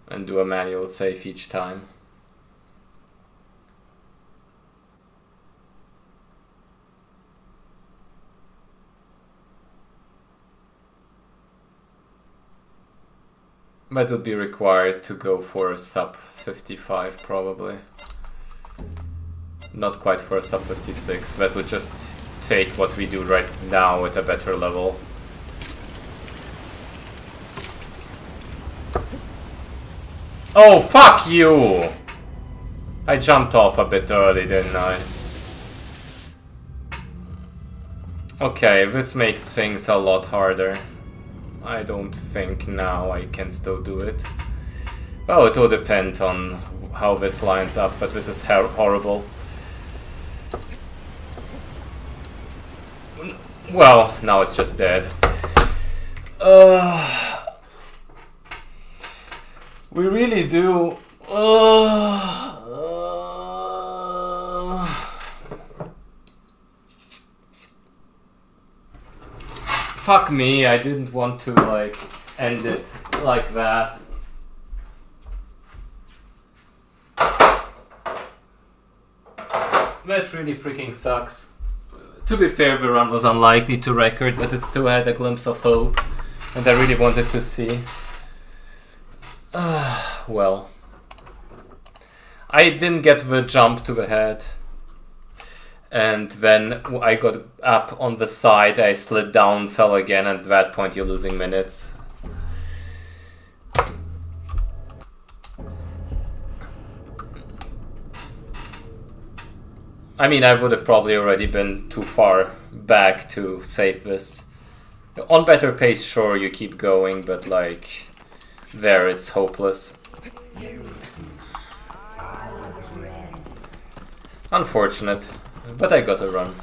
And do a manual save each time. That would be required to go for a sub 55 probably. Not quite for a sub 56, that would just take what we do right now at a better level. Oh, fuck you! I jumped off a bit early, didn't I? Okay, this makes things a lot harder. I don't think now I can still do it. Well, it will depend on how this lines up, but this is horrible. Well, now it's just dead. We really do. Fuck me, I didn't want to like end it like that. That really freaking sucks. To be fair, the run was unlikely to record, but it still had a glimpse of hope, and I really wanted to see. Well, I didn't get the jump to the head, and then I got up on the side, I slid down, fell again, and at that point you're losing minutes. I mean, I would have probably already been too far back to save this. On better pace, sure, you keep going, but like, there it's hopeless. Unfortunate, but I got a run.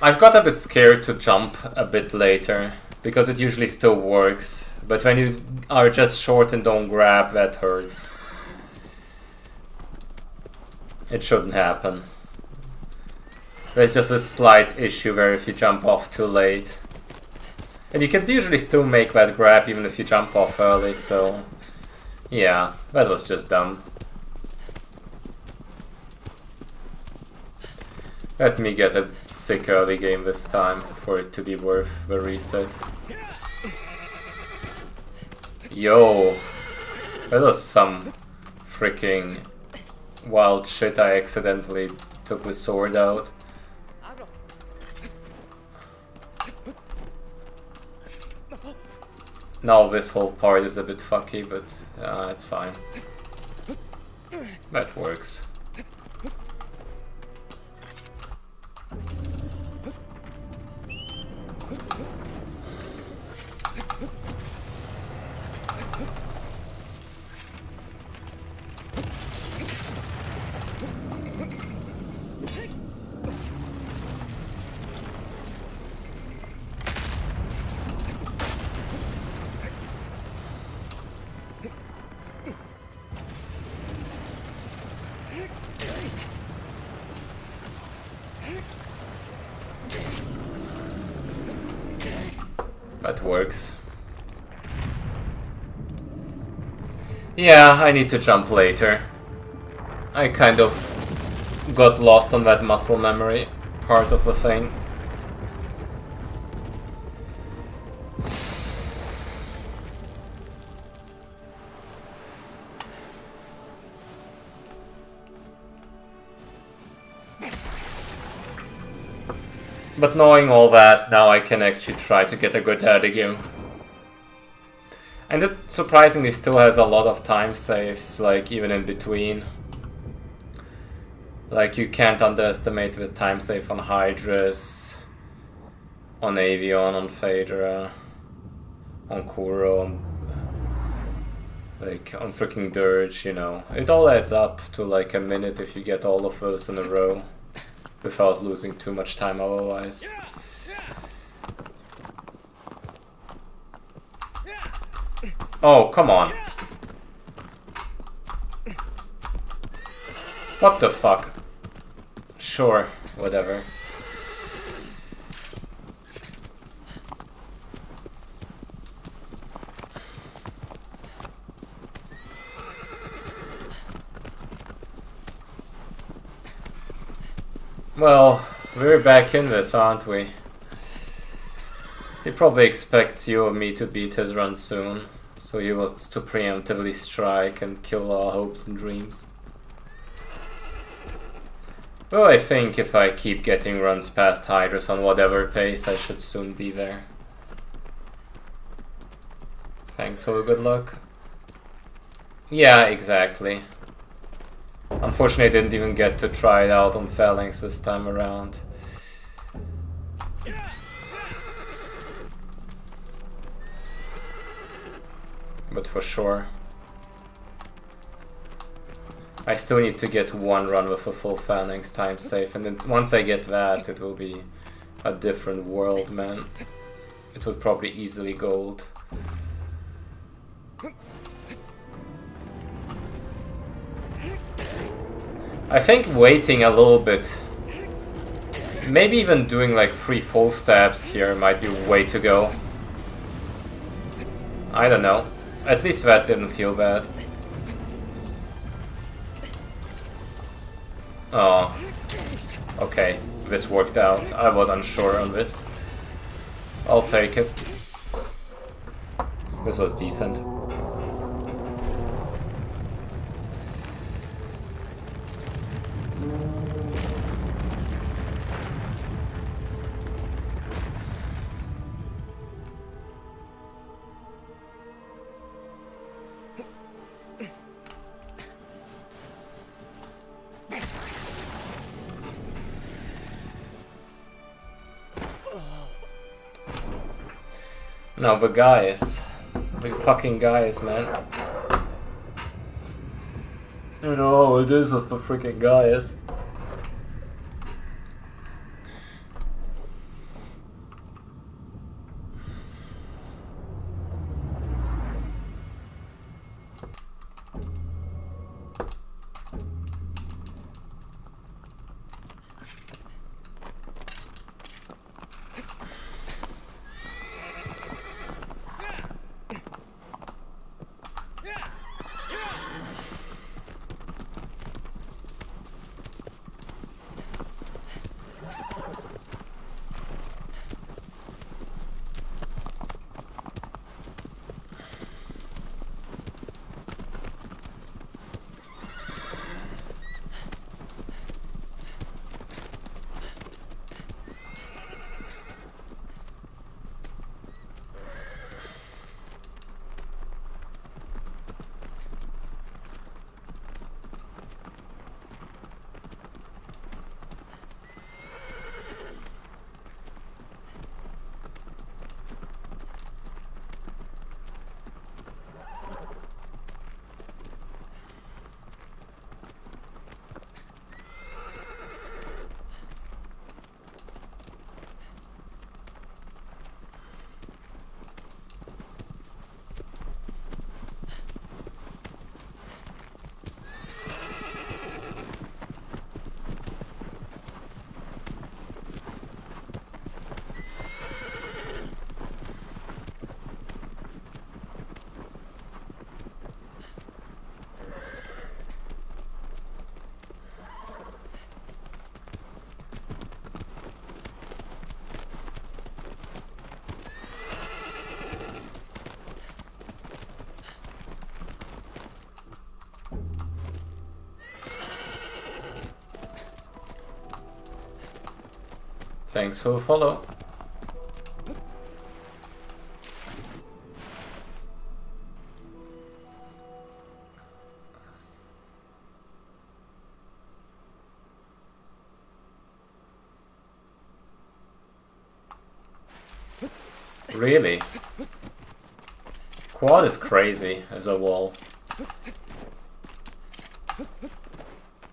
I've got a bit scared to jump a bit later, because it usually still works, but when you are just short and don't grab, that hurts. It shouldn't happen. There's just a slight issue where if you jump off too late. And you can usually still make that grab even if you jump off early, so... yeah, that was just dumb. Let me get a sick early game this time for it to be worth the reset. Yo, that was some freaking wild shit. I accidentally took the sword out. Now this whole part is a bit fucky, but it's fine. That works. That works. Yeah, I need to jump later. I kind of got lost on that muscle memory part of the thing. But knowing all that, now I can actually try to get a good early game. And it surprisingly still has a lot of time saves, like even in between. Like you can't underestimate the time save on Hydrus, on Avion, on Phaedra, on Kuro, like on freaking Dirge, you know. It all adds up to like a minute if you get all of those in a row, without losing too much time otherwise. Oh, come on. What the fuck? Sure, whatever. Well, we're back in this, aren't we? He probably expects you or me to beat his run soon, so he wants to preemptively strike and kill our hopes and dreams. Well, I think if I keep getting runs past Hydrus on whatever pace, I should soon be there. Thanks for the good luck. Yeah, exactly. Unfortunately, I didn't even get to try it out on Phalanx this time around. But for sure. I still need to get one run with a full Phalanx time save, and then once I get that, it will be a different world, man. It would probably easily gold. I think waiting a little bit, maybe even doing like 3 full stabs here might be the way to go. I don't know. At least that didn't feel bad. Oh, okay, this worked out. I was unsure on this. I'll take it. This was decent. No, the guys. The fucking guys, man. You know how it is with the freaking guys. Thanks for the follow. Really? Quad is crazy as a wall.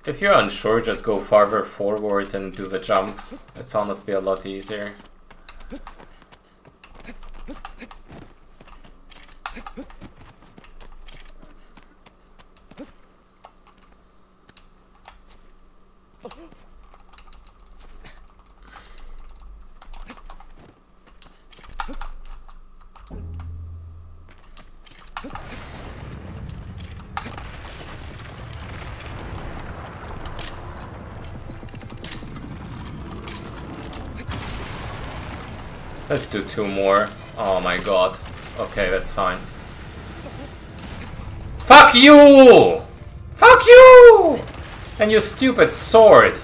If you're unsure, just go farther forward and do the jump. It's honestly a lot easier. Let's do 2 more. Oh my god. Okay, that's fine. Fuck you! Fuck you! And your stupid sword!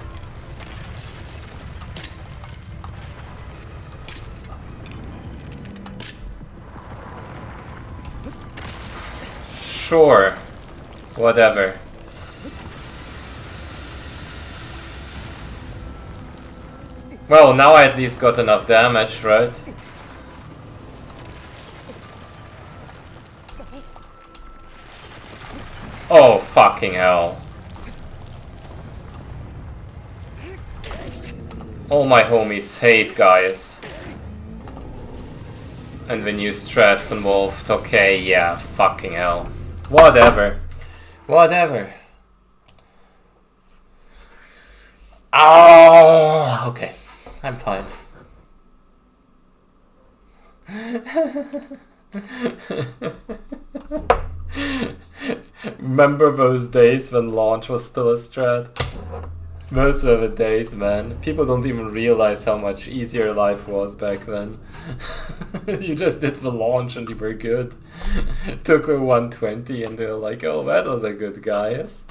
Sure. Whatever. Well, now I at least got enough damage, right? Oh, fucking hell. All my homies hate guys. And the new strats involved. Okay, yeah, fucking hell. Whatever. Whatever. Oh, okay. I'm fine. Remember those days when launch was still a strat? Those were the days, man. People don't even realize how much easier life was back then. You just did the launch and you were good. Took a 120 and they were like, oh, that was a good guys.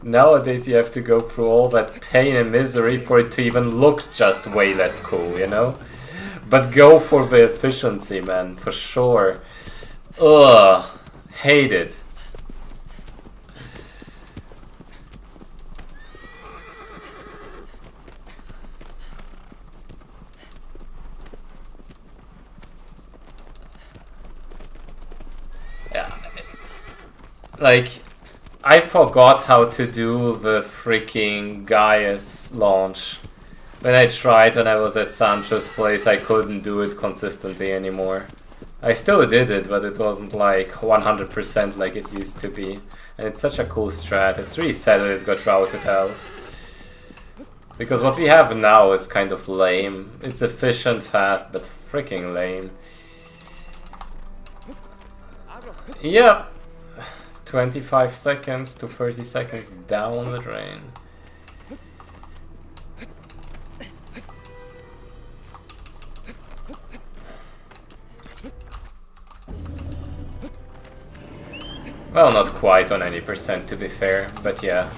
Nowadays you have to go through all that pain and misery for it to even look just way less cool, you know? But go for the efficiency, man, for sure. Ugh, hate it. Yeah, like... I forgot how to do the freaking Gaius launch. When I tried when I was at Sancho's place, I couldn't do it consistently anymore. I still did it, but it wasn't like 100% like it used to be. And it's such a cool strat. It's really sad that it got routed out. Because what we have now is kind of lame. It's efficient, fast, but freaking lame. Yeah. 25 seconds to 30 seconds down the drain. Well, not quite on any percent to be fair, but yeah.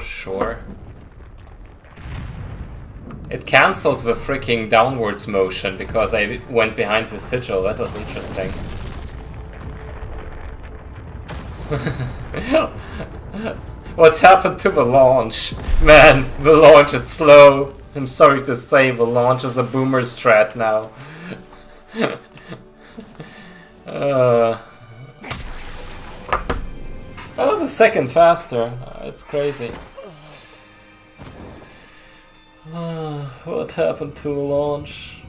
Sure. It cancelled the freaking downwards motion because I went behind the sigil. That was interesting. What happened to the launch? Man, the launch is slow. I'm sorry to say, the launch is a boomer strat now. That was a second faster. It's crazy. What happened to the launch?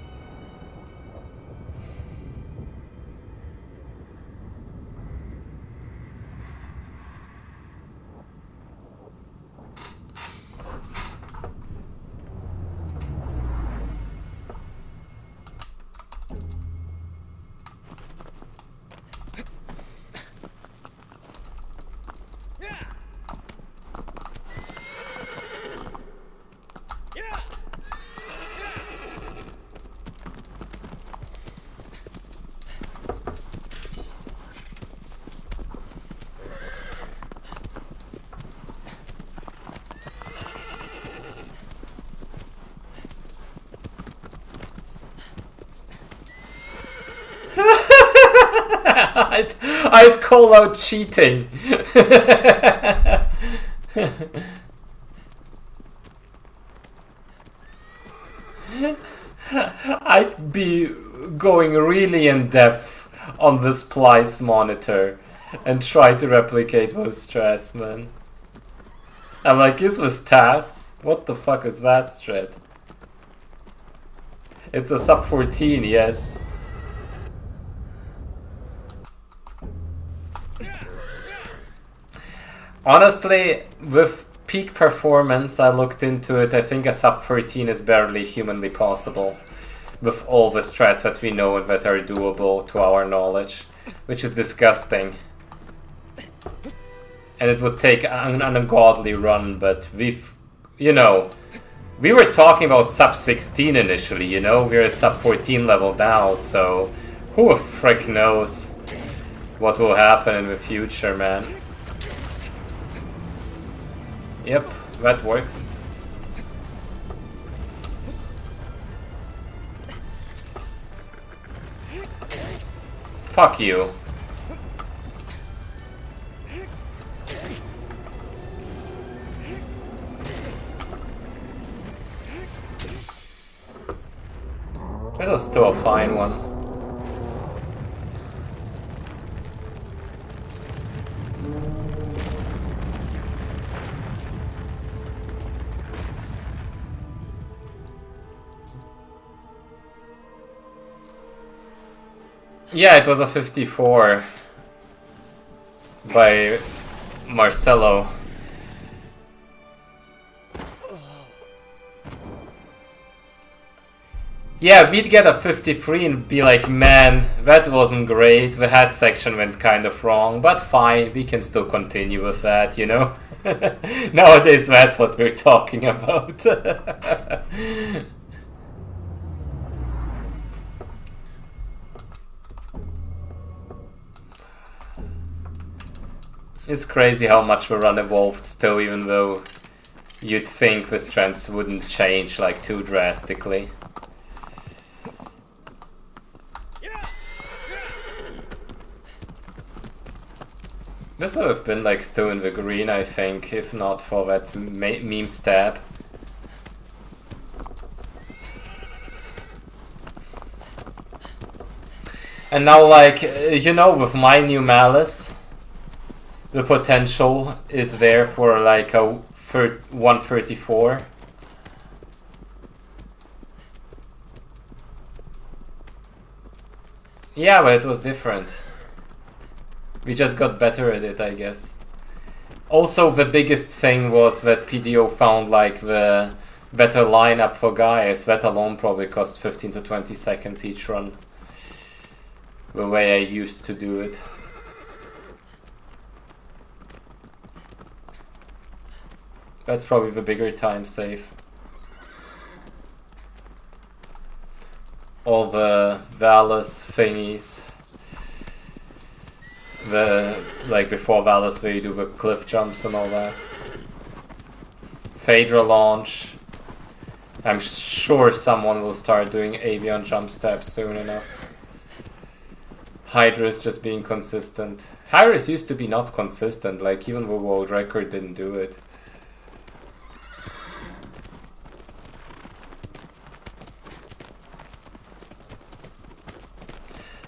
I'd call out cheating. I'd be going really in depth on the splice monitor and try to replicate those strats, man. I'm like, this was TAS? What the fuck is that strat? It's a sub 14, yes. Honestly, with peak performance, I looked into it, I think a sub 13 is barely humanly possible. With all the strats that we know and that are doable to our knowledge. Which is disgusting. And it would take an ungodly run, but we've... You know, we were talking about sub 16 initially, you know? We're at sub 14 level now, so... Who the frick knows what will happen in the future, man. Yep, that works. Fuck you. That was still a fine one. Yeah, it was a 54 by Marcelo. Yeah, we'd get a 53 and be like, man, that wasn't great. The head section went kind of wrong, but fine, we can still continue with that, you know? Nowadays, that's what we're talking about. It's crazy how much the run evolved still, even though you'd think the strengths wouldn't change like too drastically. This would have been like still in the green, I think, if not for that meme stab. And now, like, you know, with my new Malice, the potential is there for like a 134. Yeah, but it was different. We just got better at it, I guess. Also, the biggest thing was that PDO found like the better lineup for guys. That alone probably cost 15 to 20 seconds each run. The way I used to do it. That's probably the bigger time save. All the Valus thingies. The, like before Valus where you do the cliff jumps and all that. Phaedra launch. I'm sure someone will start doing avian jump steps soon enough. Hydra's just being consistent. Hydra's used to be not consistent, like even the world record didn't do it.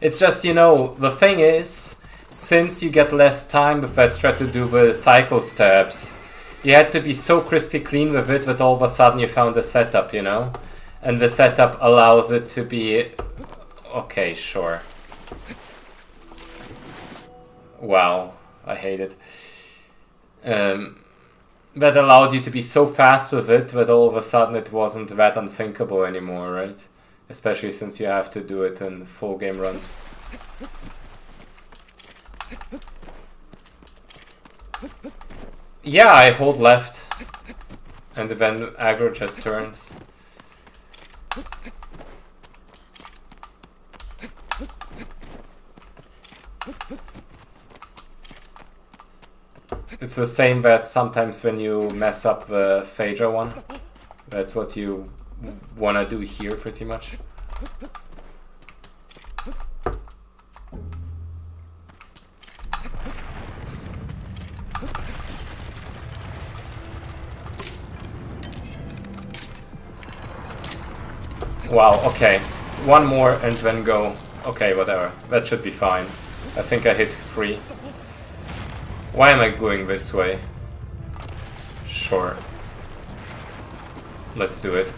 It's just, you know, the thing is, since you get less time with that strat to do the cycle steps, you had to be so crispy clean with it that all of a sudden you found a setup, you know? And the setup allows it to be... Okay, sure. Wow, I hate it. That allowed you to be so fast with it that all of a sudden it wasn't that unthinkable anymore, right? Especially since you have to do it in full game runs. Yeah, I hold left. And then aggro just turns. It's the same that sometimes when you mess up the Phaedra one, that's what you wanna do here pretty much. Wow, okay. One more and then go. Okay, whatever. That should be fine. I think I hit 3. Why am I going this way? Sure. Let's do it.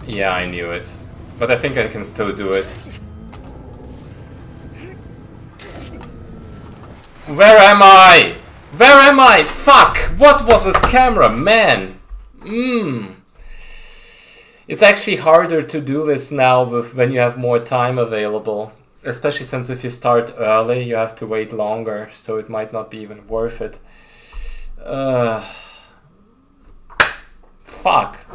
Yeah, I knew it. But I think I can still do it. Where am I? Where am I? Fuck! What was this camera, man? It's actually harder to do this now when you have more time available. Especially since if you start early, you have to wait longer, so it might not be even worth it. Fuck.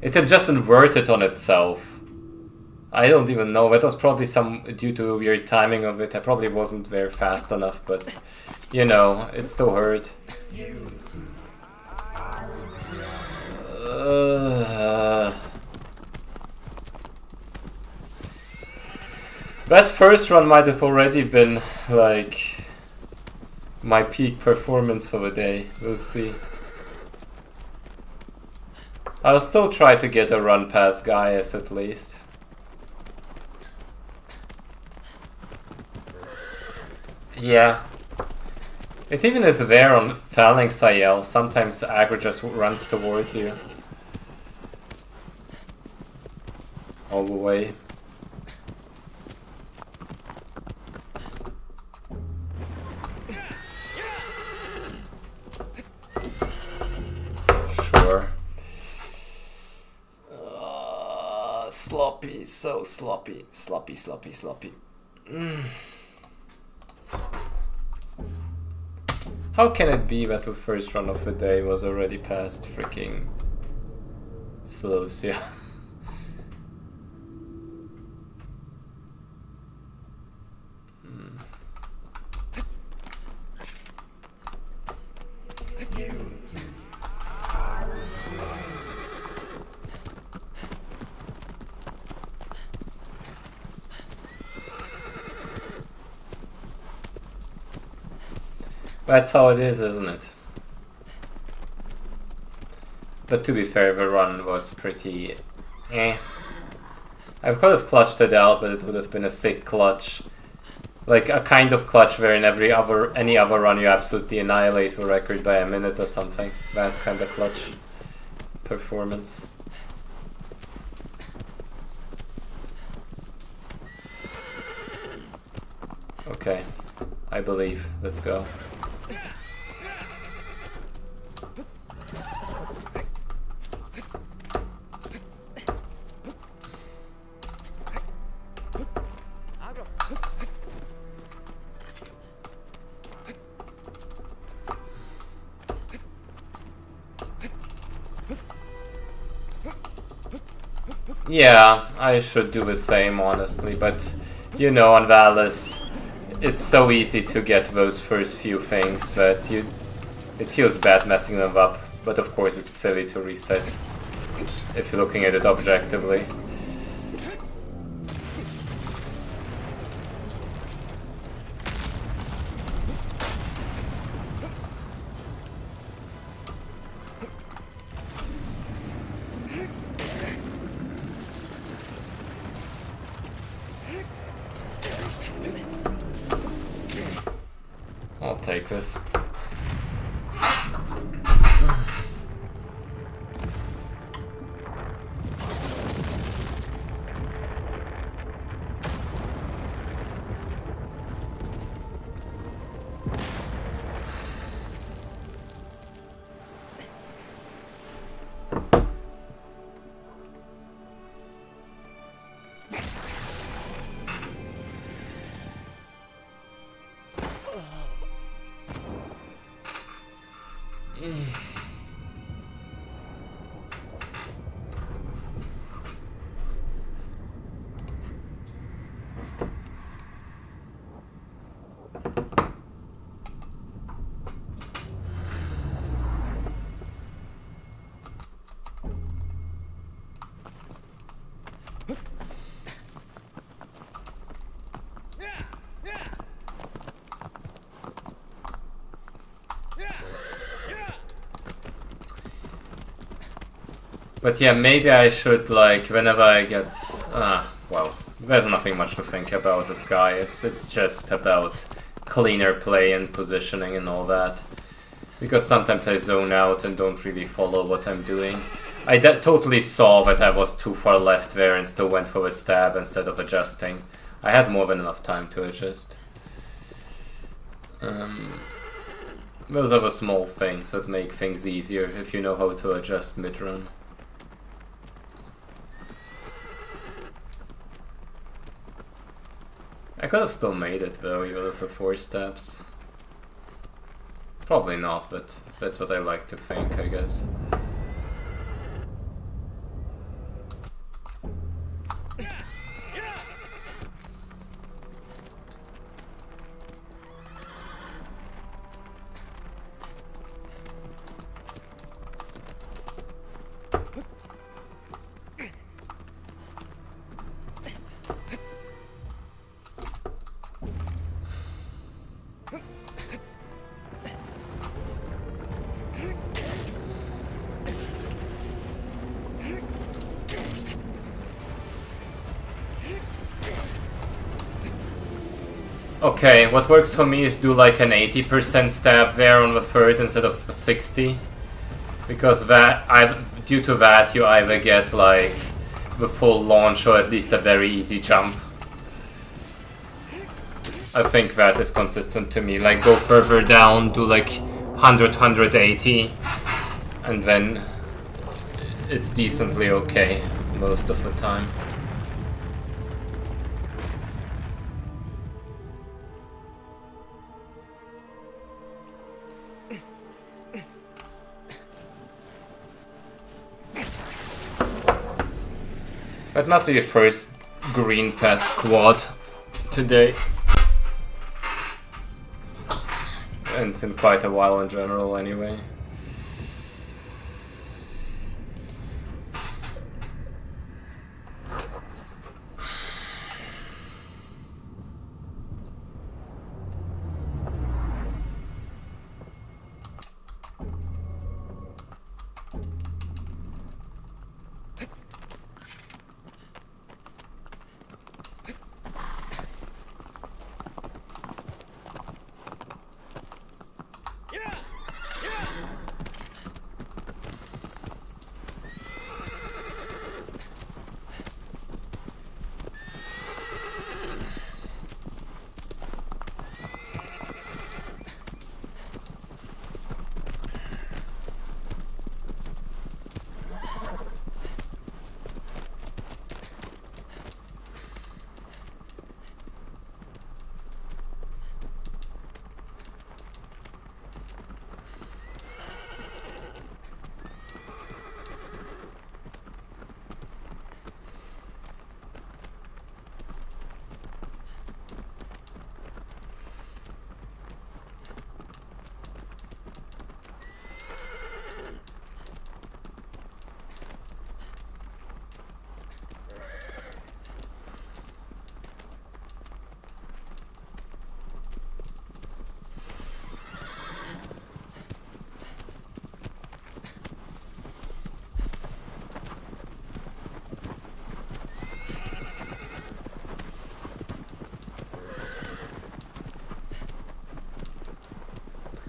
It had just inverted on itself. I don't even know. That was probably due to weird timing of it. I probably wasn't very fast enough, but you know, it still hurt. That first run might have already been like my peak performance for the day. We'll see. I'll still try to get a run past Gaius at least. Yeah. It even is there on Phalanx IL. Sometimes the aggro just runs towards you. All the way. Sure. Sloppy, so sloppy. Sloppy. How can it be that the first run of the day was already past freaking Celosia? That's how it is, isn't it? But to be fair, the run was pretty I could have clutched it out, but it would have been a sick clutch. Like a kind of clutch where in any other run you absolutely annihilate the record by a minute or something. That kind of clutch performance. Okay, I believe. Let's go. Yeah, I should do the same, honestly, but you know, on Valis, it's so easy to get those first few things that it feels bad messing them up, but of course it's silly to reset if you're looking at it objectively. I'll take this. But yeah, maybe I should, like, whenever I get... well, there's nothing much to think about with Guy. It's just about cleaner play and positioning and all that. Because sometimes I zone out and don't really follow what I'm doing. I totally saw that I was too far left there and still went for a stab instead of adjusting. I had more than enough time to adjust. Those are the small things that make things easier if you know how to adjust mid-run. I could have still made it though, even with the 4 steps. Probably not, but that's what I like to think, I guess. Okay, what works for me is do like an 80% stab there on the 3rd instead of 60. Because due to that you either get like the full launch or at least a very easy jump. I think that is consistent to me. Like go further down, do like 100, 180 and then it's decently okay most of the time. That must be the first green past quad today. And in quite a while in general anyway.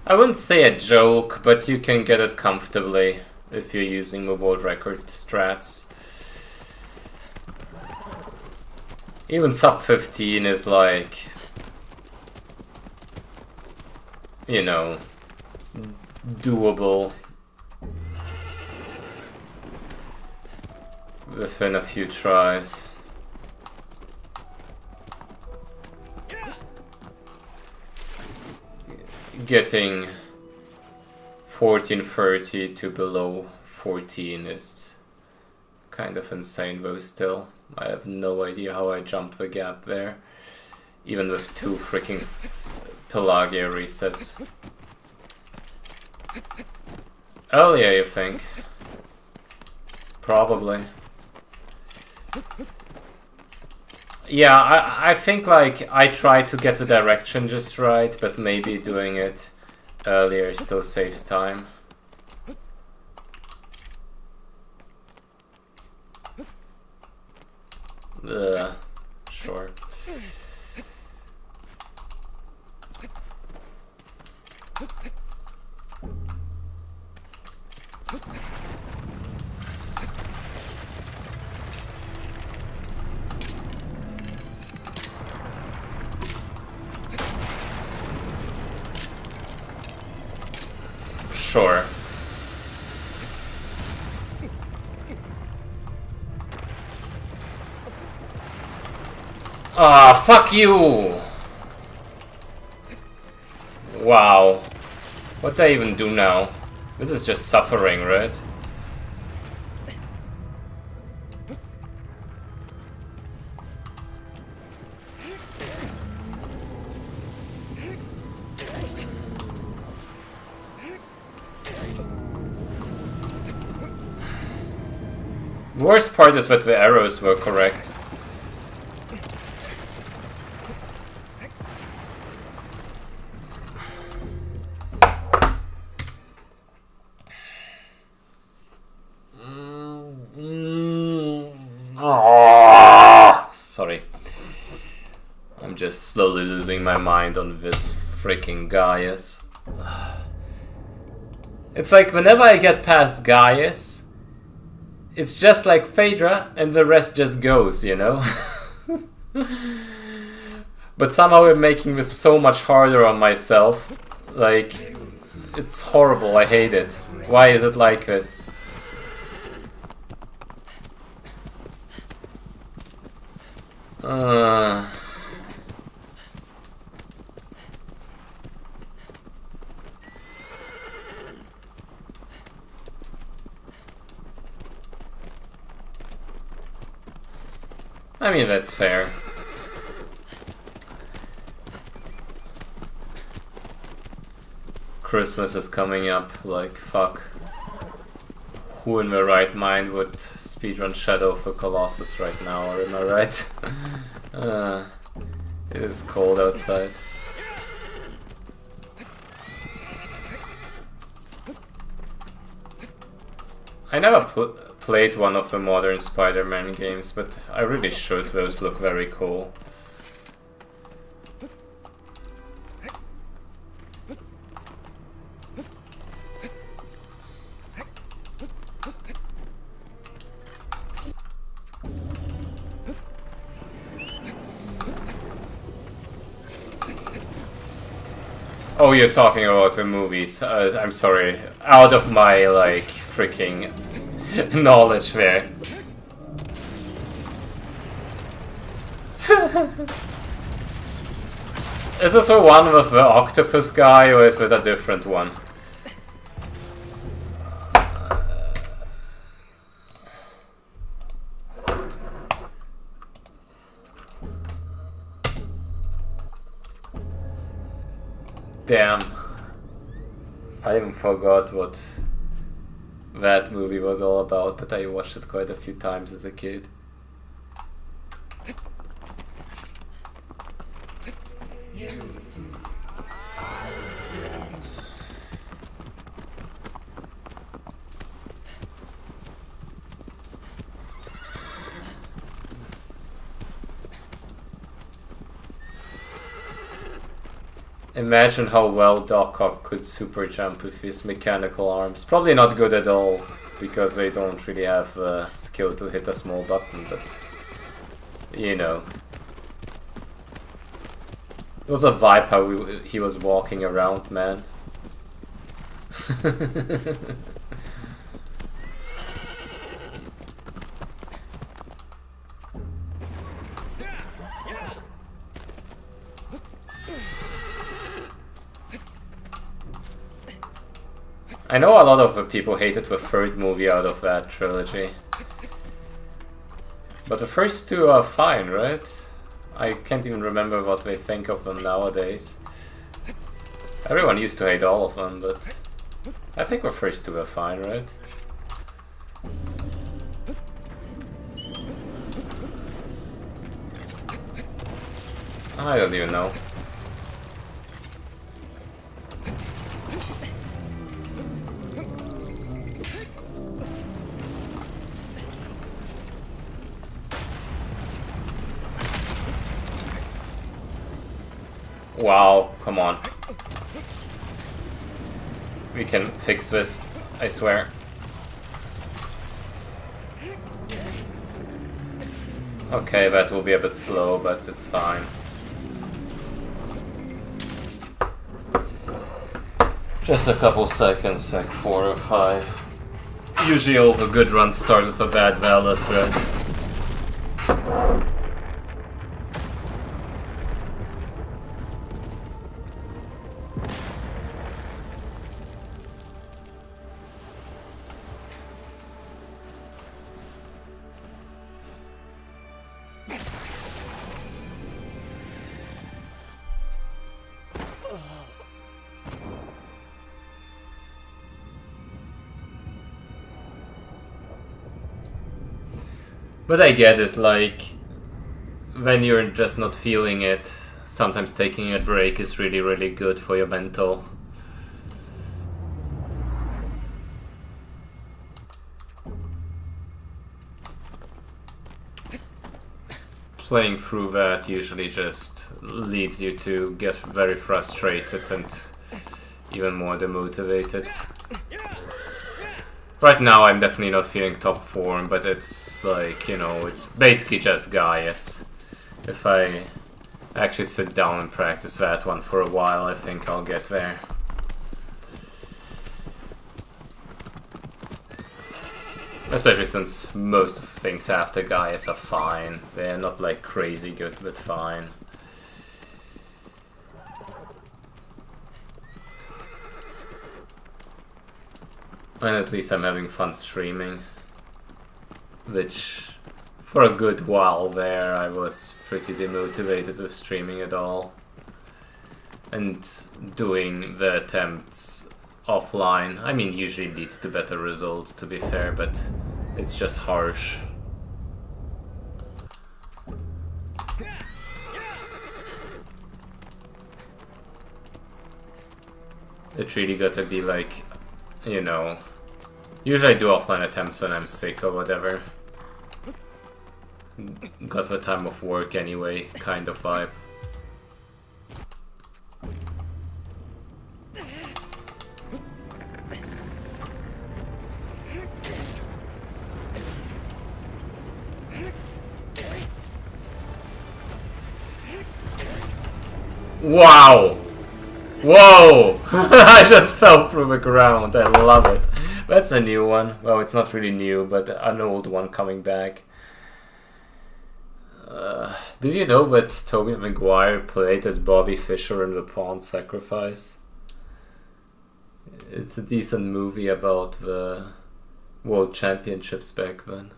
I wouldn't say a joke, but you can get it comfortably if you're using the world record strats. Even sub 15 is like, you know, doable within a few tries. Getting 1430 to below 14 is kind of insane though still. I have no idea how I jumped the gap there, even with 2 freaking Pelagia resets. Earlier, you think? Probably. Yeah, I think like I try to get the direction just right, but maybe doing it earlier still saves time. Sure. Sure. Ah, fuck you! Wow. What do I even do now? This is just suffering, right? The worst part is that the arrows were correct. Sorry. I'm just slowly losing my mind on this freaking Gaius. It's like whenever I get past Gaius, it's just like Phaedra and the rest just goes, you know? But somehow I'm making this so much harder on myself. Like, it's horrible, I hate it. Why is it like this? I mean, that's fair. Christmas is coming up, like, fuck. Who in their right mind would speedrun Shadow for Colossus right now, or am I right? It is cold outside. I never played one of the modern Spider-Man games, but I really should. Those look very cool. Oh, you're talking about the movies. I'm sorry. Out of my, like, freaking knowledge there. Is this the one with the octopus guy, or is it a different one? Damn. I even forgot what that movie was all about, but I watched it quite a few times as a kid. Imagine how well Doc Ock could super jump with his mechanical arms. Probably not good at all, because they don't really have skill to hit a small button, but you know. It was a vibe how he was walking around, man. I know a lot of the people hated the third movie out of that trilogy. But the first two are fine, right? I can't even remember what they think of them nowadays. Everyone used to hate all of them, but I think the first two are fine, right? I don't even know. Wow, come on. We can fix this, I swear. Okay, that will be a bit slow, but it's fine. Just a couple seconds, like 4 or 5. Usually all the good runs start with a bad Valis, right? But I get it, like, when you're just not feeling it, sometimes taking a break is really, really good for your mental. Playing through that usually just leads you to get very frustrated and even more demotivated. Right now I'm definitely not feeling top form, but it's like, you know, it's basically just Gaius. If I actually sit down and practice that one for a while, I think I'll get there. Especially since most of the things after Gaius are fine. They're not like crazy good, but fine. And at least I'm having fun streaming. Which, for a good while there, I was pretty demotivated with streaming at all. And doing the attempts offline, I mean, usually leads to better results, to be fair, but it's just harsh. It really gotta be like, you know, usually I do offline attempts when I'm sick or whatever. Got the time of work anyway, kind of vibe. Wow! Whoa! I just fell through the ground. I love it. That's a new one. Well, it's not really new, but an old one coming back. Did you know that Tobey Maguire played as Bobby Fischer in The Pawn Sacrifice? It's a decent movie about the World Championships back then.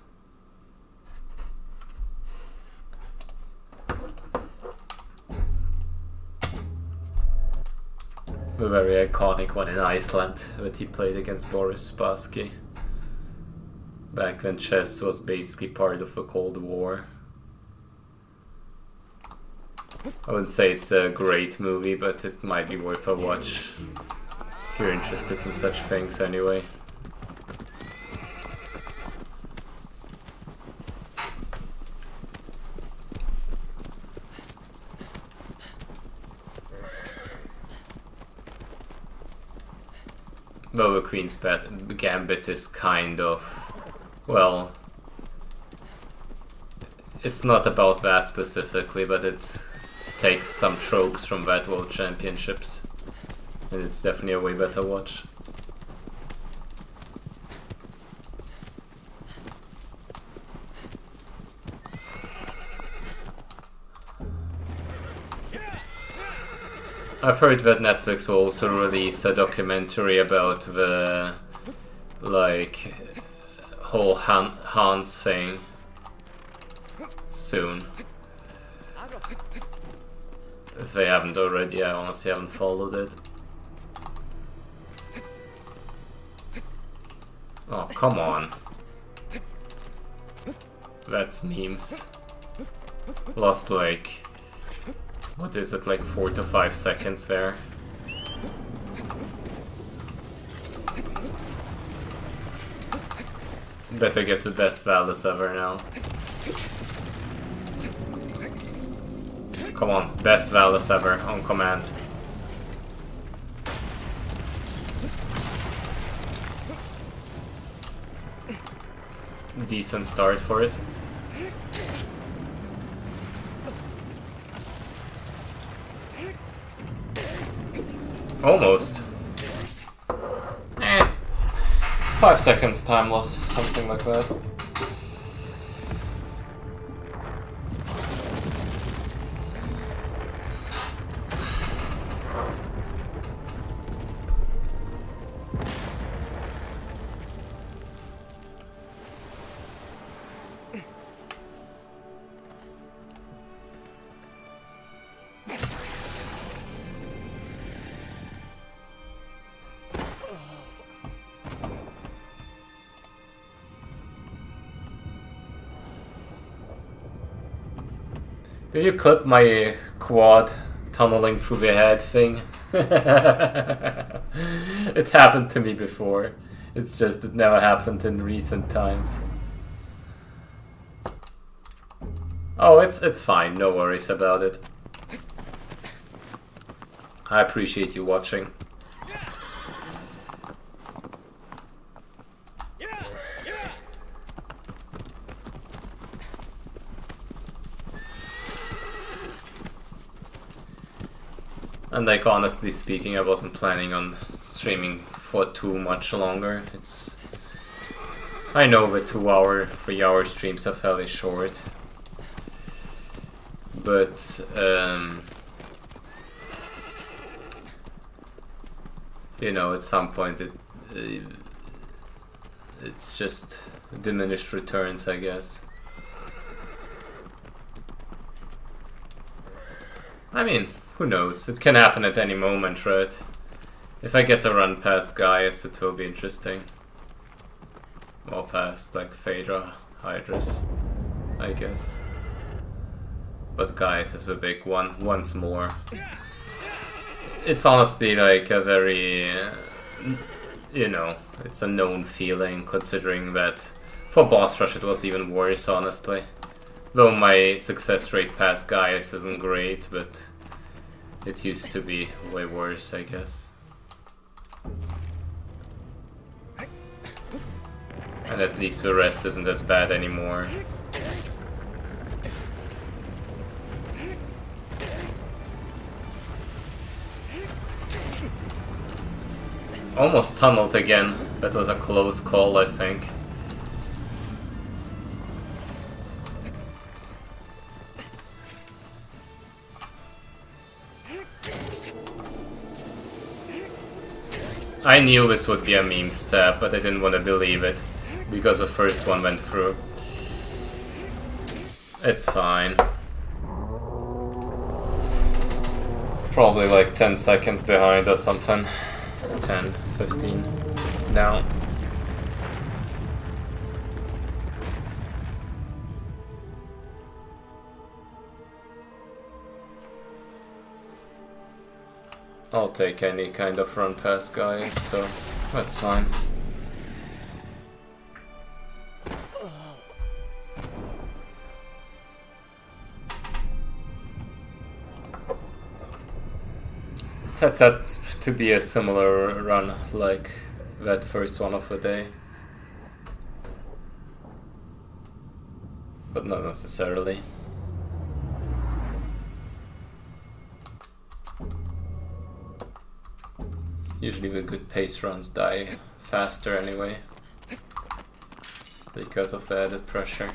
The very iconic one in Iceland that he played against Boris Spassky. Back when chess was basically part of the Cold War. I wouldn't say it's a great movie, but it might be worth a watch if you're interested in such things anyway. Though the Queen's Gambit is kind of, well, it's not about that specifically, but it takes some tropes from that World Championships, and it's definitely a way better watch. I've heard that Netflix will also release a documentary about the, like, whole Hans thing soon. If they haven't already, I honestly haven't followed it. Oh, come on. That's memes. Lost like, what is it, like 4 to 5 seconds there. Better get the best Valis ever now. Come on, best Valis ever on command. Decent start for it. Almost. 5 seconds time loss, something like that. Did you clip my quad tunneling through the head thing? It happened to me before. It's just it never happened in recent times. Oh, it's fine. No worries about it. I appreciate you watching. And like honestly speaking, I wasn't planning on streaming for too much longer. I know the 2-hour, 3-hour streams are fairly short, but you know, at some point it's just diminished returns, I guess. I mean, who knows? It can happen at any moment, right? If I get to run past Gaius, it will be interesting. Or past, like, Phaedra, Hydrus, I guess. But Gaius is the big one, once more. It's honestly, like, a very... you know, it's a known feeling, considering that for boss rush it was even worse, honestly. Though my success rate past Gaius isn't great, but... it used to be way worse, I guess. And at least the rest isn't as bad anymore. Almost tunneled again. That was a close call, I think. I knew this would be a meme stab, but I didn't want to believe it, because the first one went through. It's fine. Probably like 10 seconds behind or something. 10, 15 now. I'll take any kind of run past guy, so that's fine. Sets out to be a similar run like that first one of the day. But not necessarily. Usually the good pace runs die faster anyway, because of the added pressure.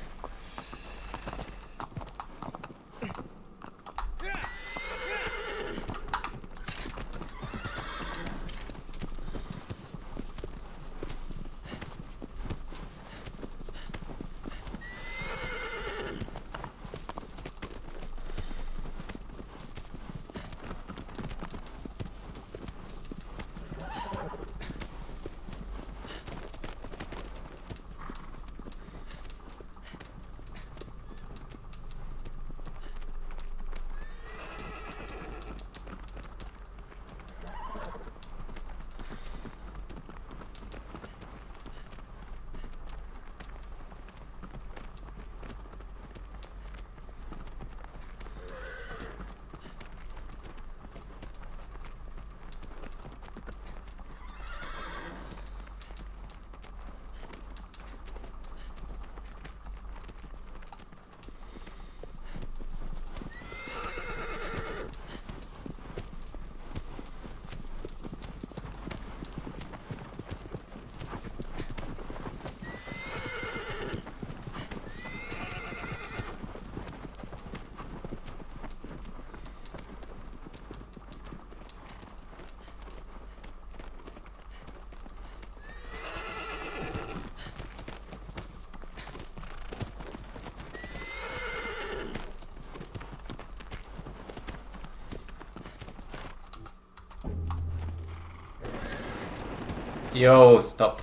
Yo, stop.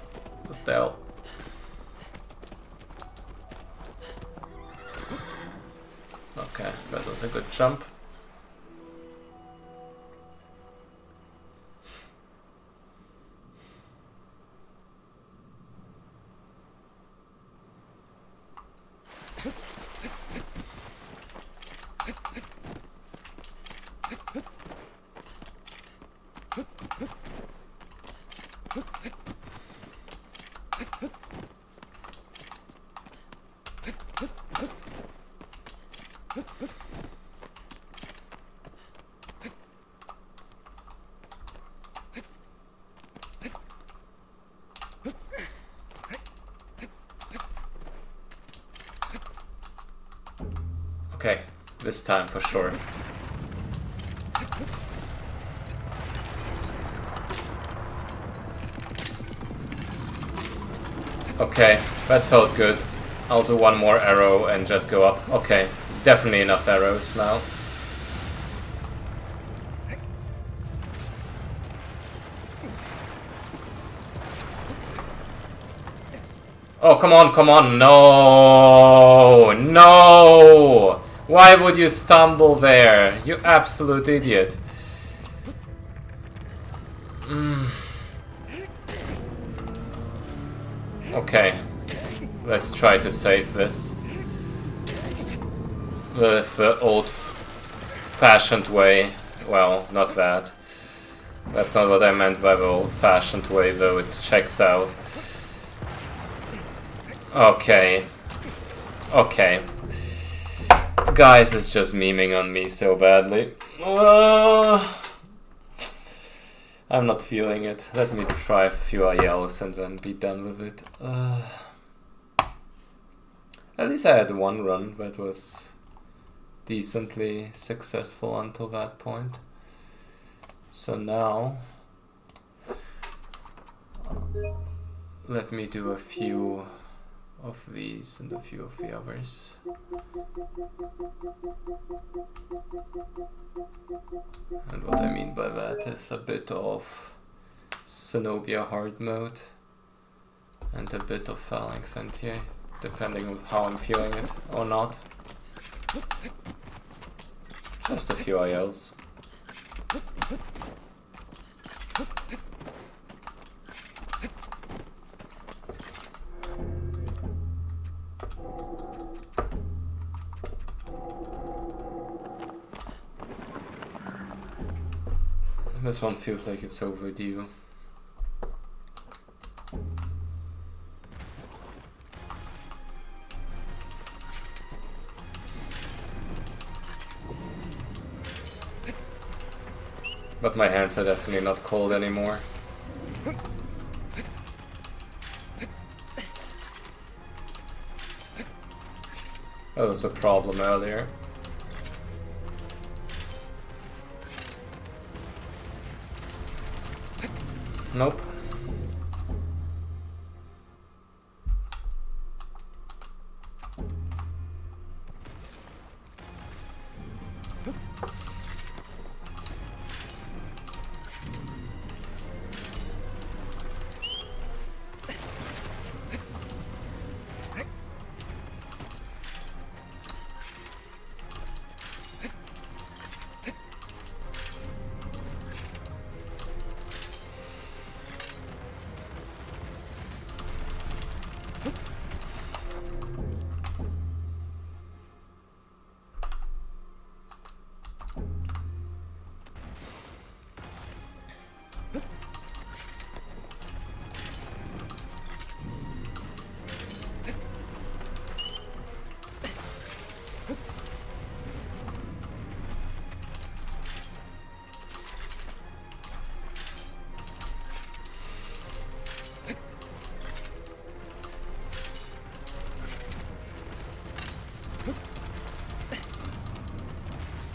What the hell? Okay, that was a good jump. Okay, this time for sure. Okay, that felt good. I'll do one more arrow and just go up. Okay, definitely enough arrows now. Oh, come on, come on. No! No! Why would you stumble there? You absolute idiot. Okay. Let's try to save this. With the old-fashioned way. Well, not that. That's not what I meant by the old-fashioned way, though it checks out. Okay. Okay. Guys is just memeing on me so badly. I'm not feeling it. Let me try a few ILs and then be done with it. At least I had one run that was decently successful until that point. So now let me do a few of these and a few of the others. And what I mean by that is a bit of Zenobia hard mode and a bit of Phalanx NTA, depending on how I'm feeling it or not. Just a few ILs. This one feels like it's overdue. But my hands are definitely not cold anymore. That was a problem earlier. Nope.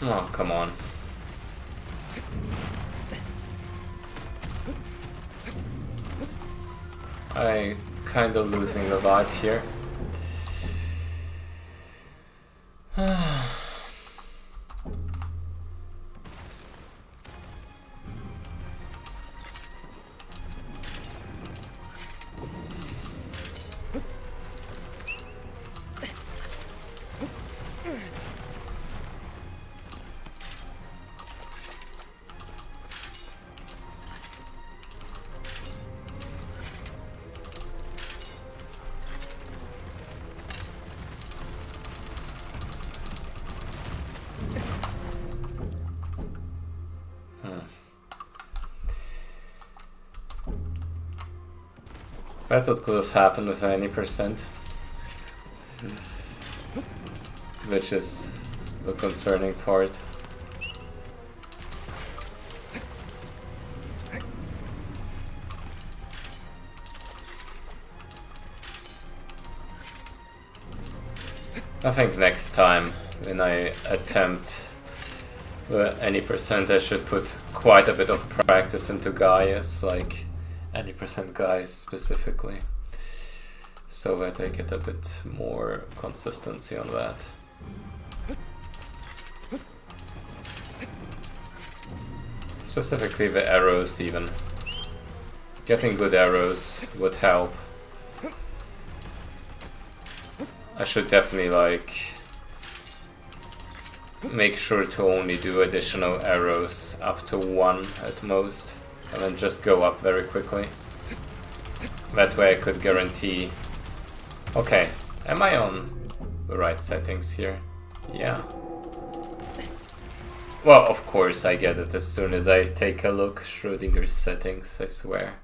Oh, come on. I kinda losing the vibe here. That's what could have happened with any percent. Which is the concerning part. I think next time when I attempt any percent I should put quite a bit of practice into Gaius, like any percent Gaius specifically, so that I get a bit more consistency on that. Specifically the arrows even. Getting good arrows would help. I should definitely like make sure to only do additional arrows up to 1 at most, and then just go up very quickly. That way I could guarantee... Okay, am I on the right settings here? Yeah. Well, of course I get it as soon as I take a look. Schrodinger's settings, I swear.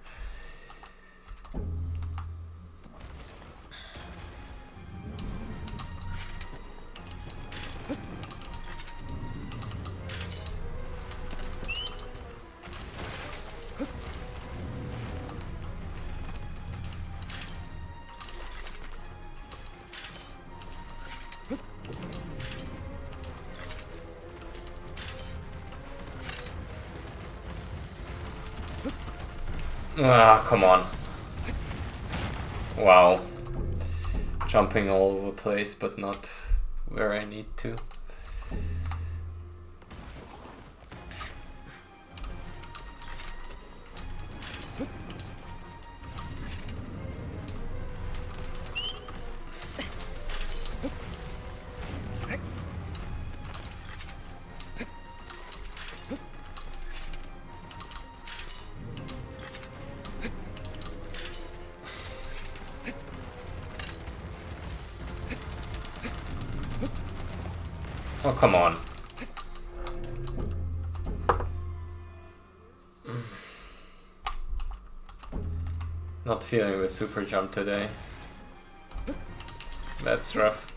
Ah, come on. Wow. Jumping all over the place, but not where I need to. Oh, come on. Not feeling the super jump today. That's rough.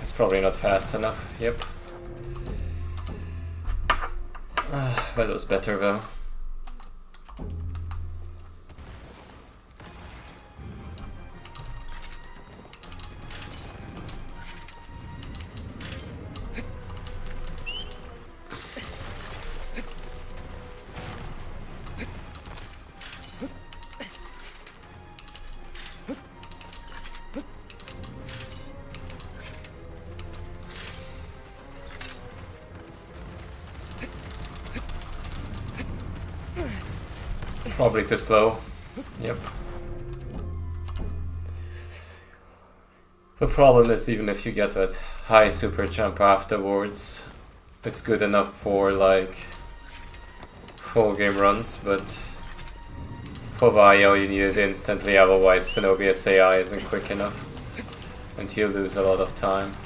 It's probably not fast enough. Yep. That was better though. Probably too slow. Yep. The problem is, even if you get that high super jump afterwards, it's good enough for like full game runs, but for Vio you need it instantly, otherwise Cenobia's AI isn't quick enough and you lose a lot of time.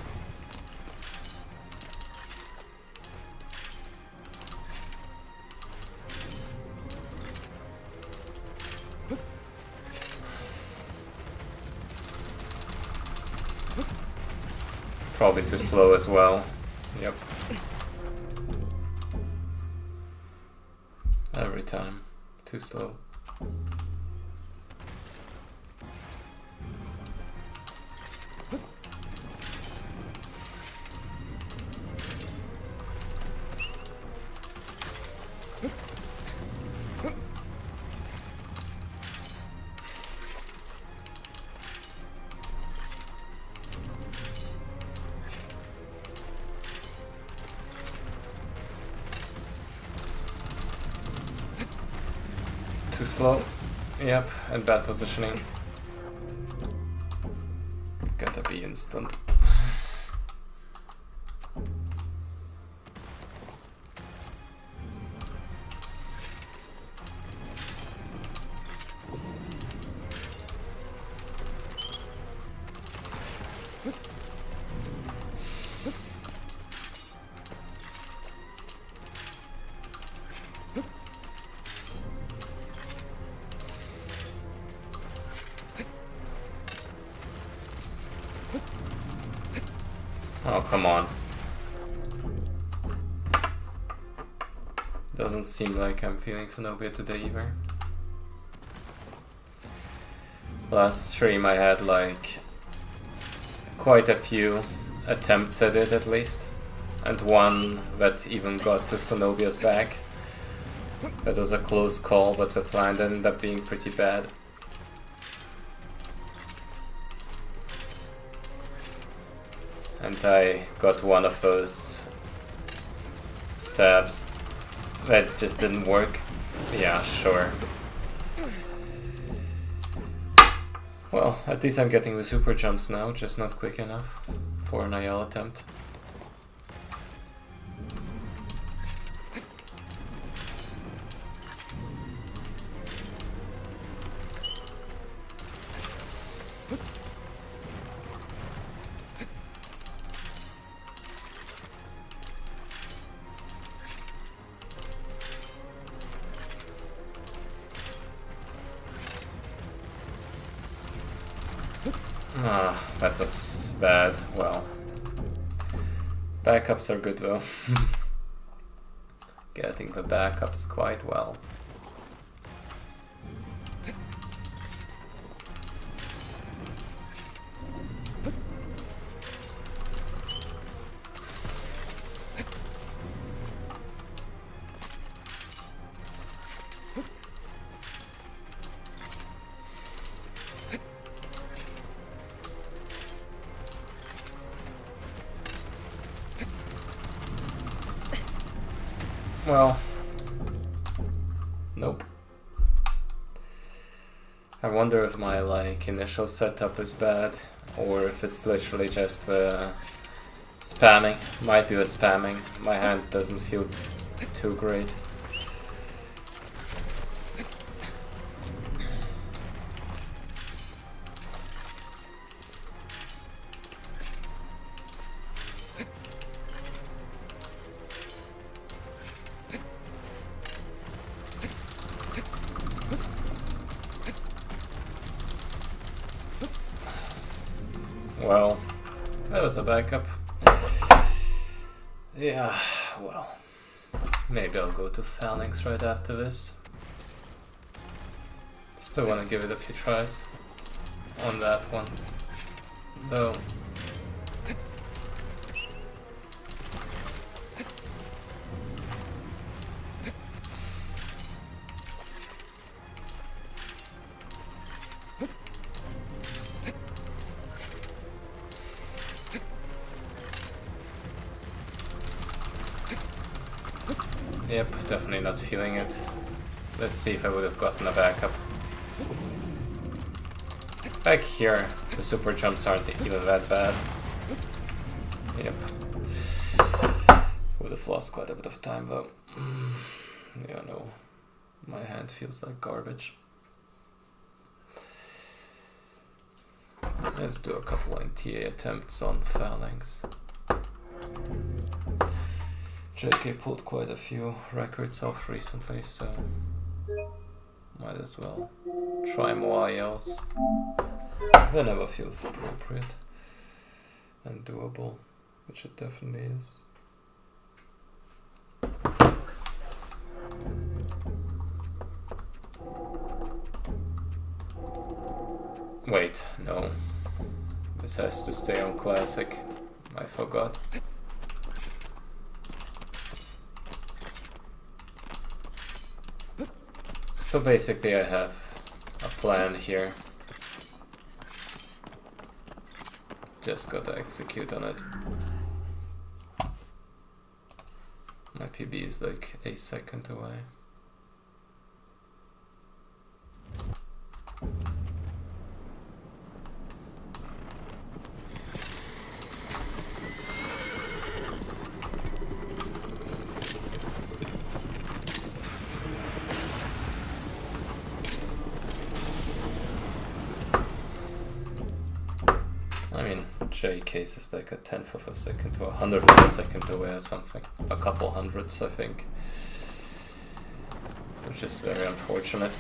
Probably too slow as well. Yep. Every time. Too slow. Too slow. Yep, and bad positioning. Gotta be instant. Oh, come on. Doesn't seem like I'm feeling Zenobia today either. Last stream I had like quite a few attempts at it at least. And one that even got to Zenobia's back. That was a close call, but the plan ended up being pretty bad. And I got one of those stabs that just didn't work. Yeah, sure. Well, at least I'm getting the super jumps now, just not quick enough for an IL attempt. Ah, that was bad. Well, backups are good though. Getting the backups quite well. Well, nope. I wonder if my like initial setup is bad or if it's literally just the spamming. Might be the spamming. My hand doesn't feel too great. Well, that was a backup. Yeah, well, maybe I'll go to Phalanx right after this. Still want to give it a few tries on that one, though. Yep, definitely not feeling it. Let's see if I would have gotten a backup. Back here, the super jumps aren't even that bad. Yep. Would have lost quite a bit of time though. Yeah, no. My hand feels like garbage. Let's do a couple NTA attempts on Phalanx. JK pulled quite a few records off recently, so might as well try more ILs. Whenever feels appropriate. and doable, which it definitely is. Wait, no. This has to stay on classic. I forgot. So basically I have a plan here. Just gotta execute on it. My PB is like a second away. I mean, J case is like a 10th of a second to 100th of a second away or something. A couple hundreds, I think. Which is very unfortunate.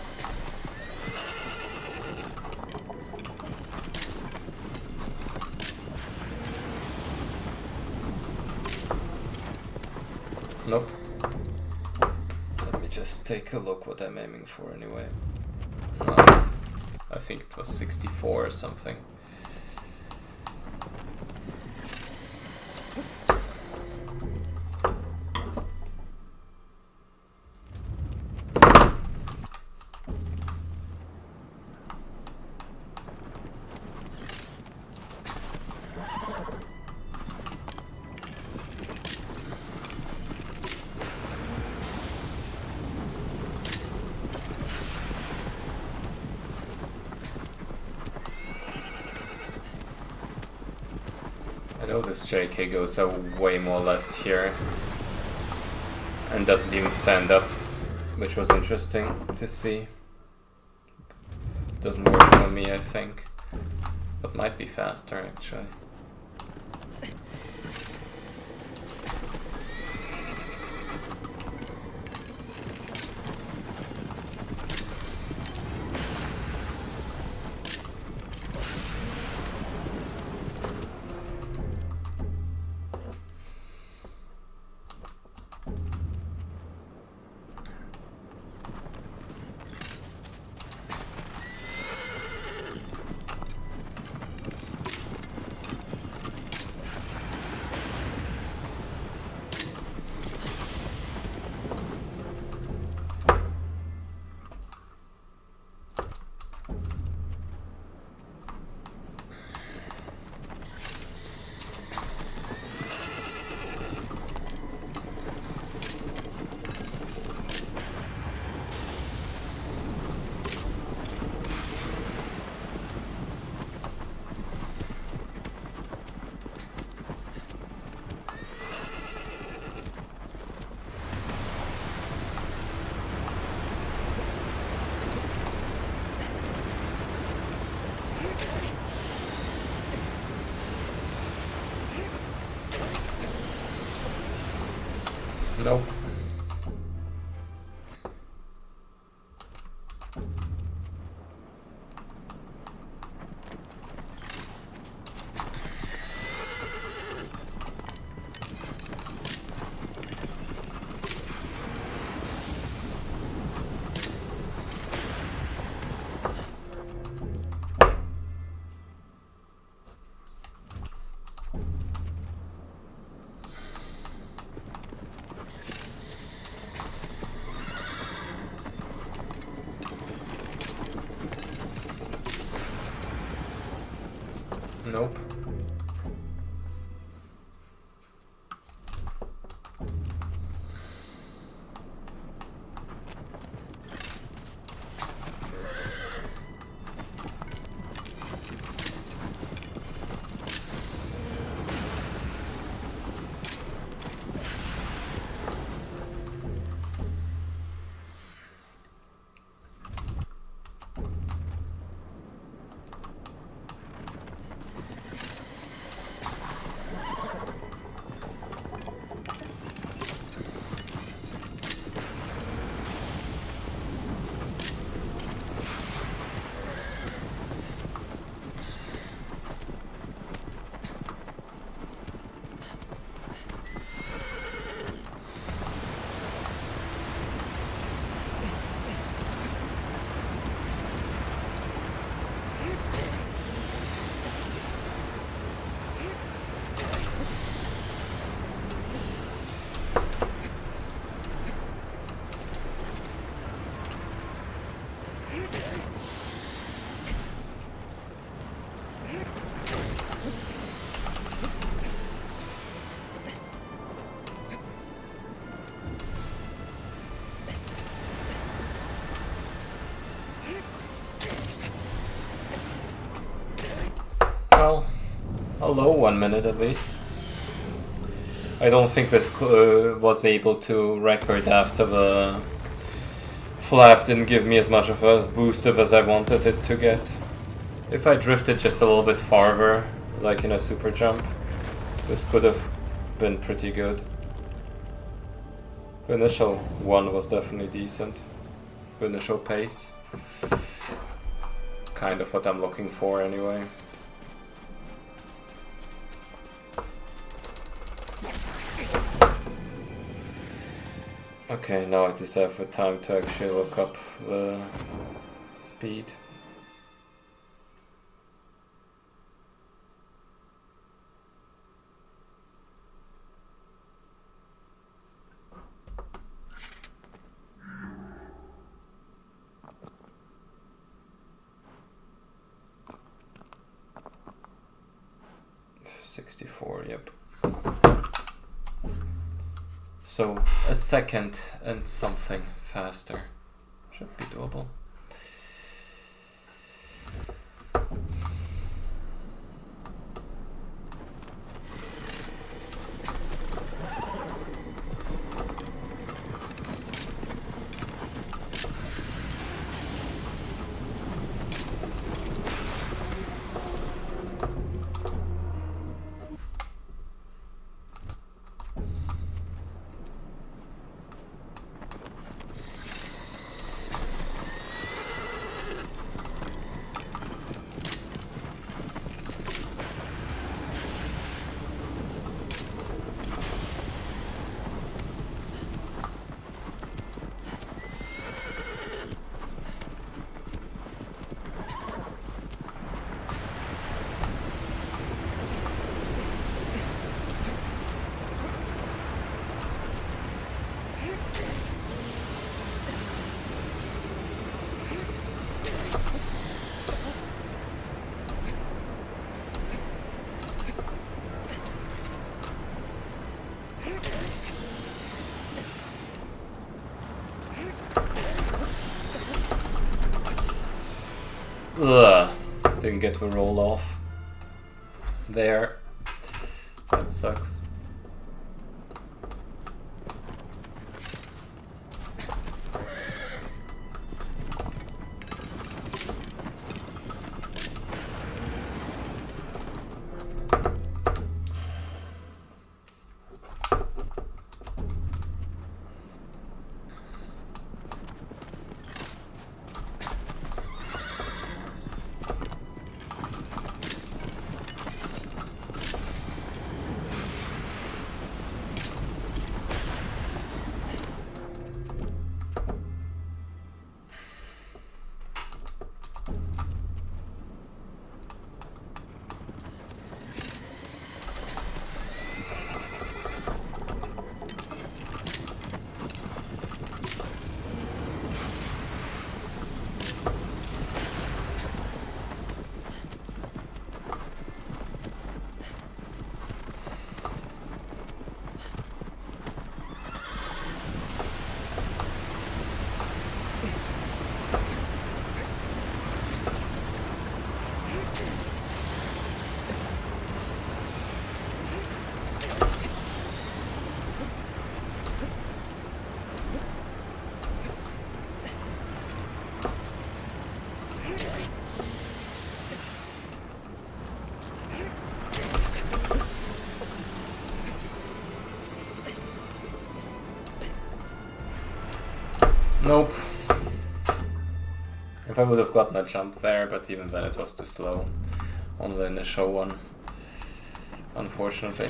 Nope. Let me just take a look what I'm aiming for anyway. No, I think it was 64 or something. I know this JK goes way more left here and doesn't even stand up, which was interesting to see. Doesn't work for me, I think, but might be faster actually. Nope. Hello, 1 minute at least. I don't think this was able to record after the flap didn't give me as much of a boost as I wanted it to get. If I drifted just a little bit farther, like in a super jump, this could have been pretty good. The initial one was definitely decent. The initial pace. Kind of what I'm looking for anyway. Okay, now I just have the time to actually look up the speed. .64, yep. So a second and something faster should be doable. Ugh, didn't get to roll off there. That sucks. Nope. If I would have gotten a jump there, but even then it was too slow on the initial one, unfortunately.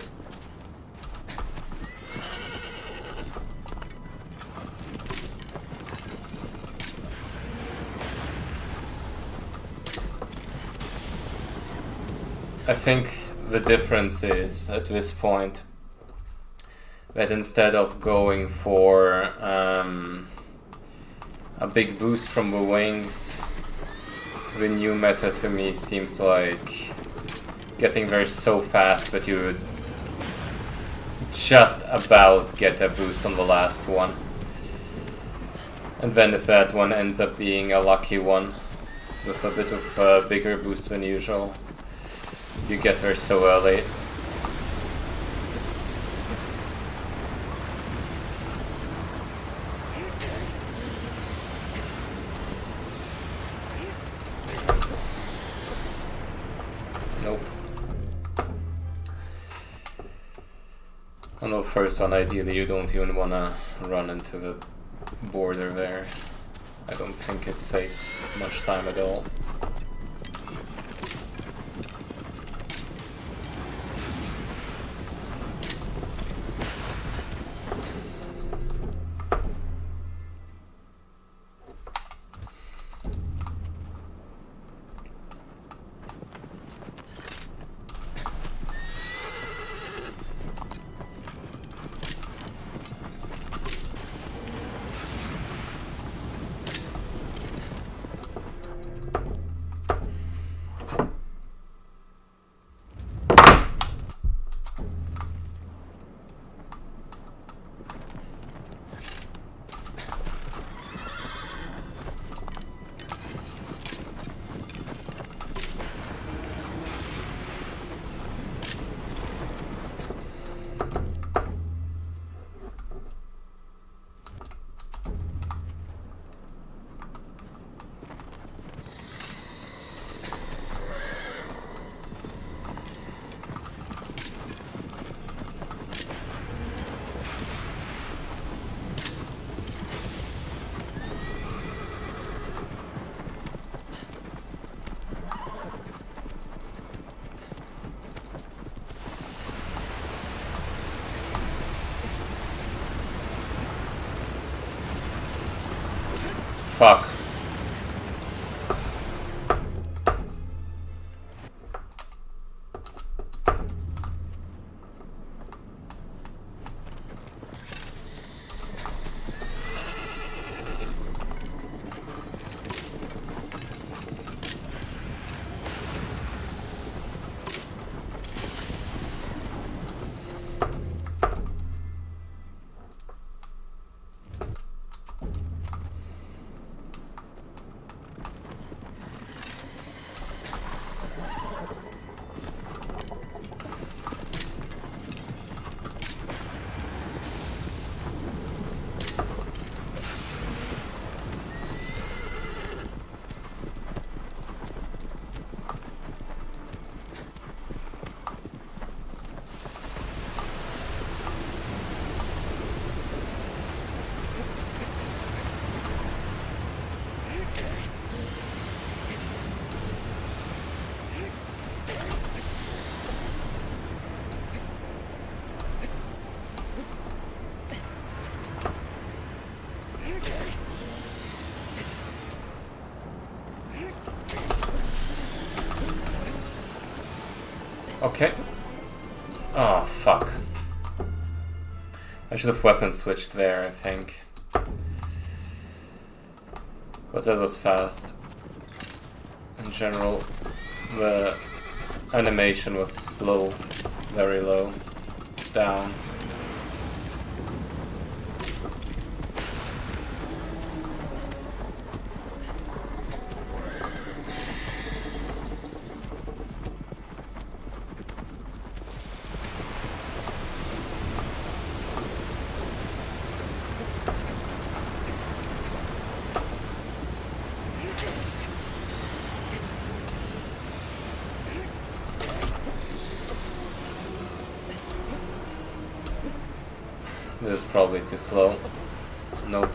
I think the difference is, at this point, that instead of going for a big boost from the wings, the new meta to me seems like getting there so fast that you would just about get a boost on the last one. And then if that one ends up being a lucky one with a bit of bigger boost than usual, You get there so early. Nope. On the first one, ideally you don't even want to run into the border there. I don't think it saves much time at all. Fuck. Okay. Oh, fuck. I should have weapon switched there, I think. But that was fast. In general, the animation was slow, very low, down. This is probably too slow. Nope.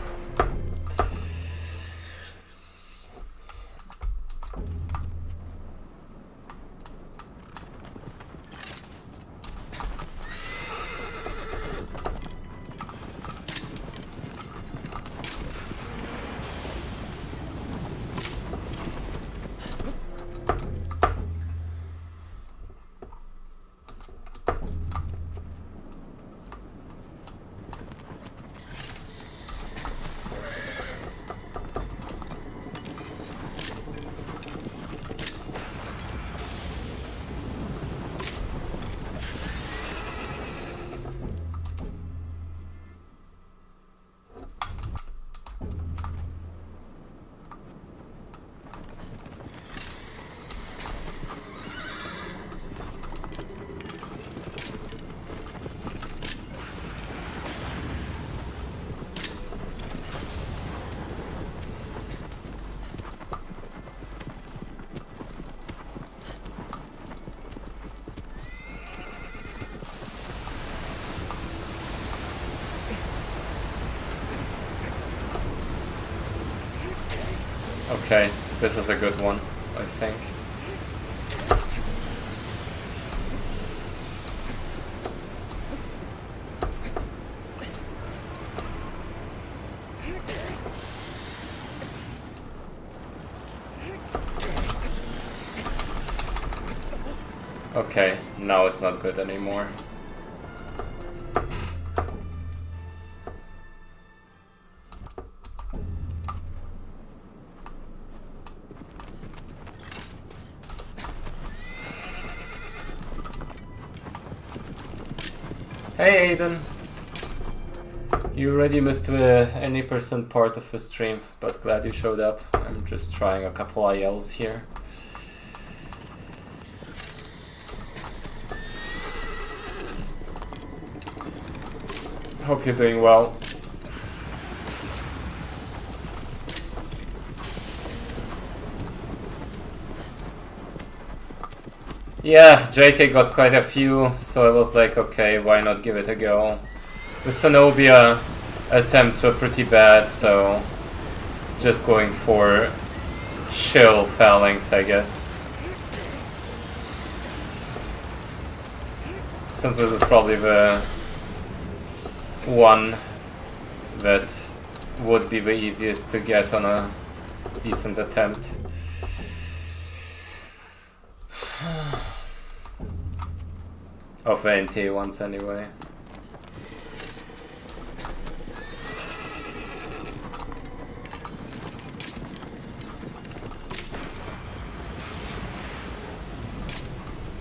Okay, this is a good one, I think. Okay, now it's not good anymore. Hey Aiden! You already missed the any percent part of the stream, but glad you showed up. I'm just trying a couple ILs here. Hope you're doing well. Yeah, JK got quite a few, so I was like, okay, why not give it a go? The Zenobia attempts were pretty bad, so just going for chill phalanx, I guess. Since this is probably the one that would be the easiest to get on a decent attempt. Of the NTA ones anyway.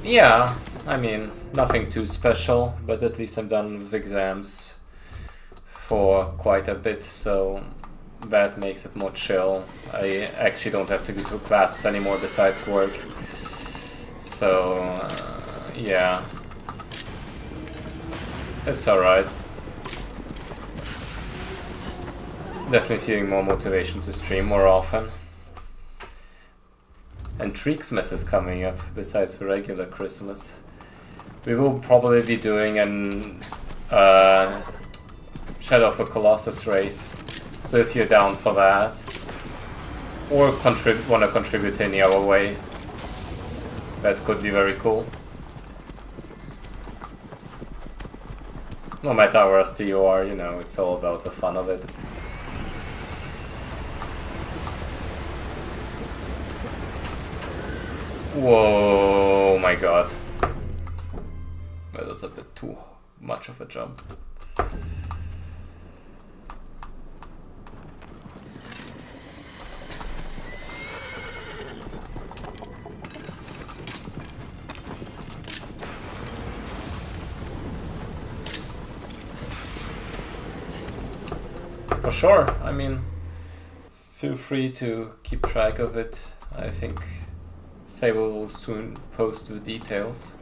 Yeah, I mean, nothing too special, but at least I'm done with exams for quite a bit, so that makes it more chill. I actually don't have to go to classes anymore besides work. So, yeah. It's alright. Definitely feeling more motivation to stream more often. And Treaksmas is coming up, besides the regular Christmas. We will probably be doing an Shadow of a Colossus race. So if you're down for that, or want to contribute any other way, that could be very cool. No matter how rusty you are, you know, it's all about the fun of it. Whoa, my god. That was a bit too much of a jump. For sure, I mean, feel free to keep track of it. I think Sable will soon post the details.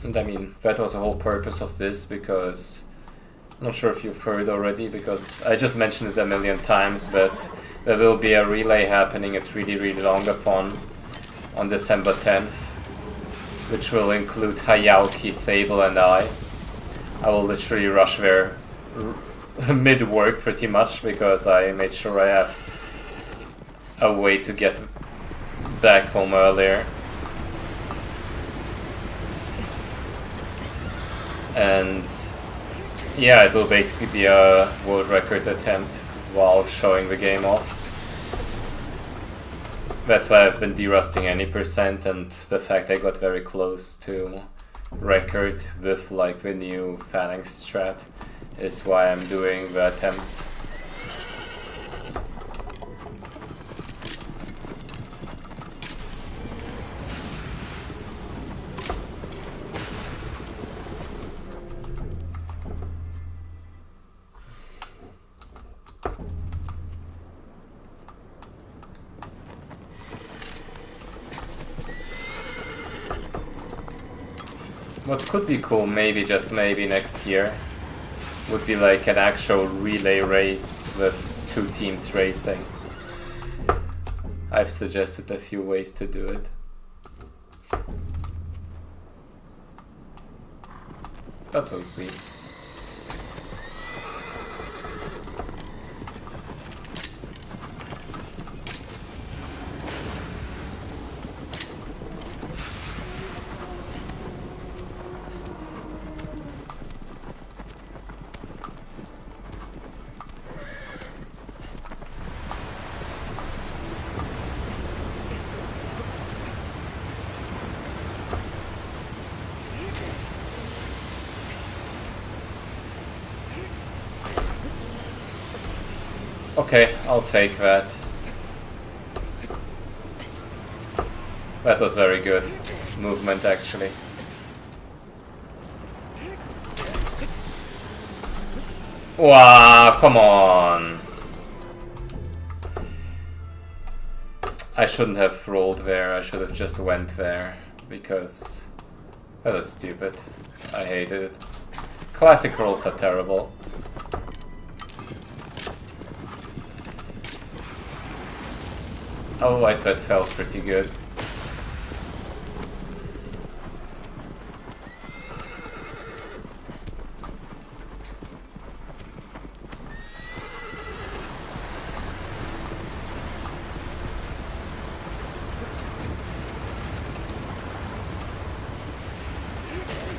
And I mean, that was the whole purpose of this, because I'm not sure if you've heard already, because I just mentioned it a million times, but there will be a relay happening at really Longathon on December 10th, which will include Hayauki, Sable, and I. I will literally rush there mid-work pretty much, because I made sure I have a way to get back home earlier. And yeah, it will basically be a world record attempt while showing the game off. That's why I've been derusting any percent, and the fact I got very close to record with like the new Phalanx strat is why I'm doing the attempts. What could be cool, maybe, just maybe next year, would be like an actual relay race with two teams racing. I've suggested a few ways to do it. But we'll see. Okay, I'll take that. That was very good movement, actually. Wow, come on! I shouldn't have rolled there, I should have just went there, because that was stupid. I hated it. Classic rolls are terrible. Otherwise that felt pretty good.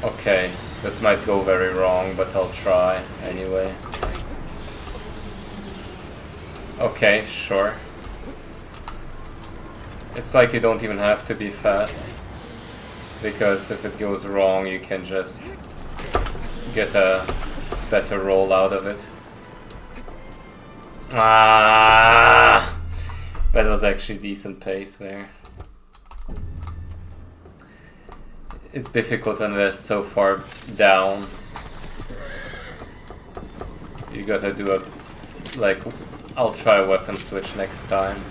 Okay, this might go very wrong, but I'll try anyway. Okay, sure. It's like you don't even have to be fast, because if it goes wrong you can just get a better roll out of it. Ah, that was actually decent pace there. It's difficult when they're so far down. You gotta do a, like, I'll try a weapon switch next time.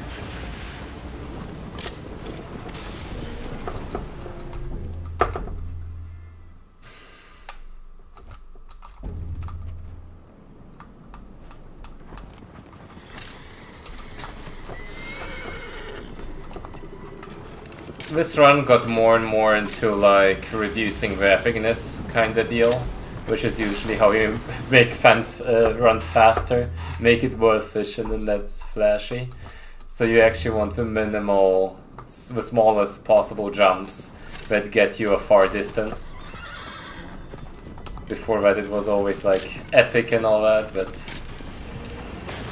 This run got more and more into like reducing the epicness kind of deal, which is usually how you make runs faster, make it more efficient and less flashy. So you actually want the smallest possible jumps that get you a far distance. Before that it was always like epic and all that, but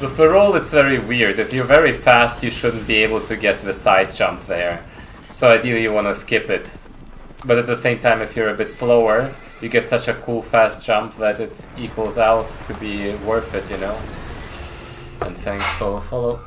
with the roll it's very weird. If you're very fast you shouldn't be able to get the side jump there. So ideally you want to skip it. But at the same time, if you're a bit slower, you get such a cool fast jump that it equals out to be worth it, you know? And thanks for the follow.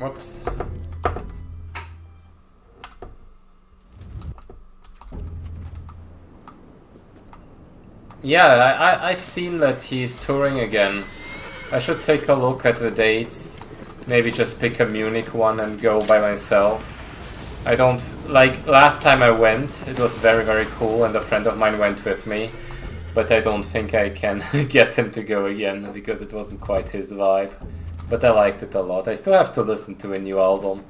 Whoops. Yeah, I've seen that he's touring again. I should take a look at the dates. Maybe just pick a Munich one and go by myself. I don't... Like, last time I went, it was very, very cool and a friend of mine went with me. But I don't think I can get him to go again because it wasn't quite his vibe. But I liked it a lot. I still have to listen to a new album.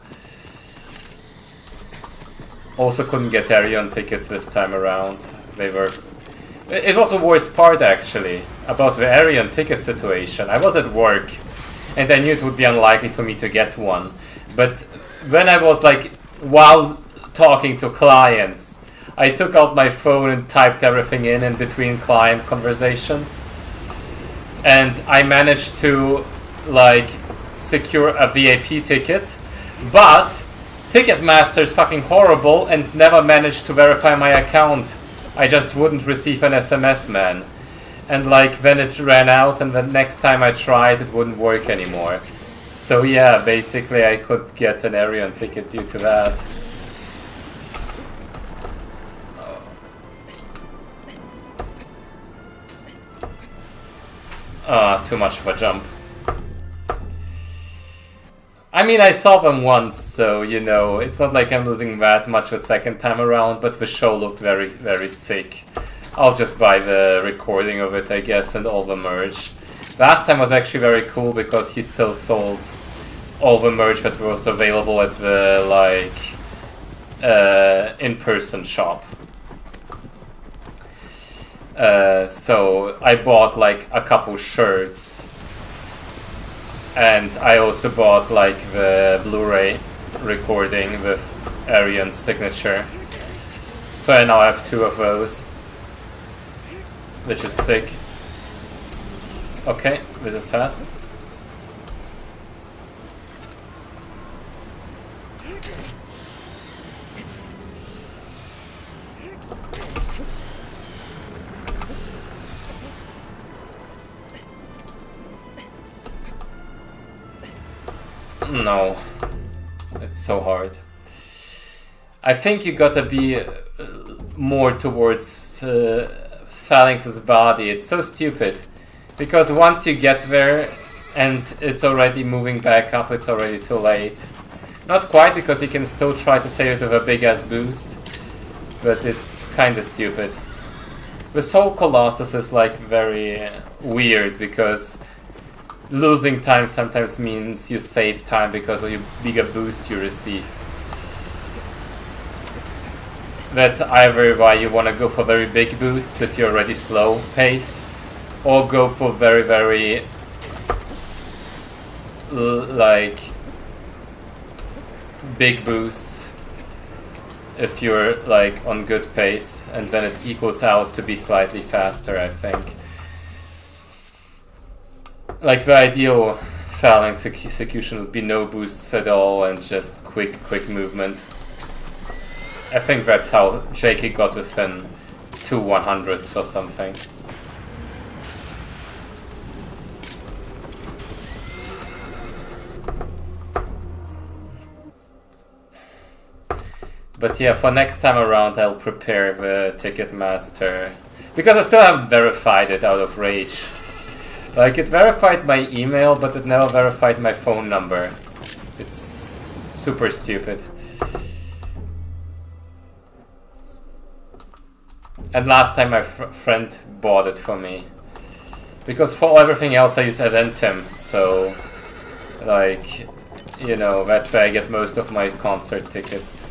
Also couldn't get Arion tickets this time around. They were... It was the worst part actually, about the Arion ticket situation. I was at work and I knew it would be unlikely for me to get one. But when I was like, while talking to clients, I took out my phone and typed everything in between client conversations. And I managed to like secure a VIP ticket, but Ticketmaster is fucking horrible and never managed to verify my account. I just wouldn't receive an SMS, man. And like then it ran out and the next time I tried it wouldn't work anymore. So yeah, basically I could get an Arion ticket due to that. Too much of a jump. I mean, I saw them once, so, you know, it's not like I'm losing that much the second time around, but the show looked very, very sick. I'll just buy the recording of it, I guess, and all the merch. Last time was actually very cool because he still sold all the merch that was available at the, like, in-person shop. So I bought like a couple shirts, and I also bought like the Blu-ray recording with Arion's signature. So I now have 2 of those, which is sick. Okay, this is fast. No, it's so hard. I think you gotta be more towards Phalanx's body. It's so stupid, because once you get there and it's already moving back up, it's already too late. Not quite, because you can still try to save it with a big ass boost, but it's kinda stupid. The Soul Colossus is like very weird, because losing time sometimes means you save time because of the bigger boost you receive. That's either why you want to go for very big boosts if you're already slow pace, or go for very, very like big boosts if you're like on good pace, and then it equals out to be slightly faster, I think. Like the ideal Phalanx execution would be no boosts at all and just quick movement. I think that's how Jakey got within 2 100ths or something. But yeah, for next time around I'll prepare the Ticketmaster, because I still haven't verified it out of rage. Like, it verified my email, but it never verified my phone number. It's super stupid. And last time my friend bought it for me. Because for everything else I use Eventim, so... like, you know, that's where I get most of my concert tickets.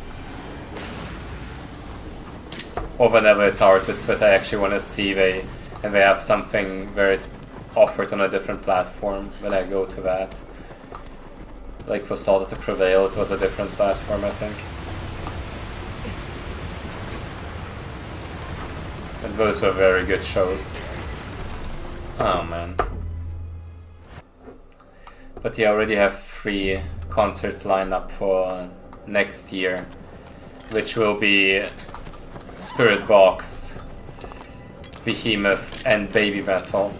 Or whenever it's artists that I actually want to see, and they have something where it's offered on a different platform, when I go to that. Like for Slaughter to Prevail, it was a different platform, I think. And those were very good shows. Oh man. But yeah, I already have 3 concerts lined up for next year, which will be Spirit Box, Behemoth, and Baby Metal.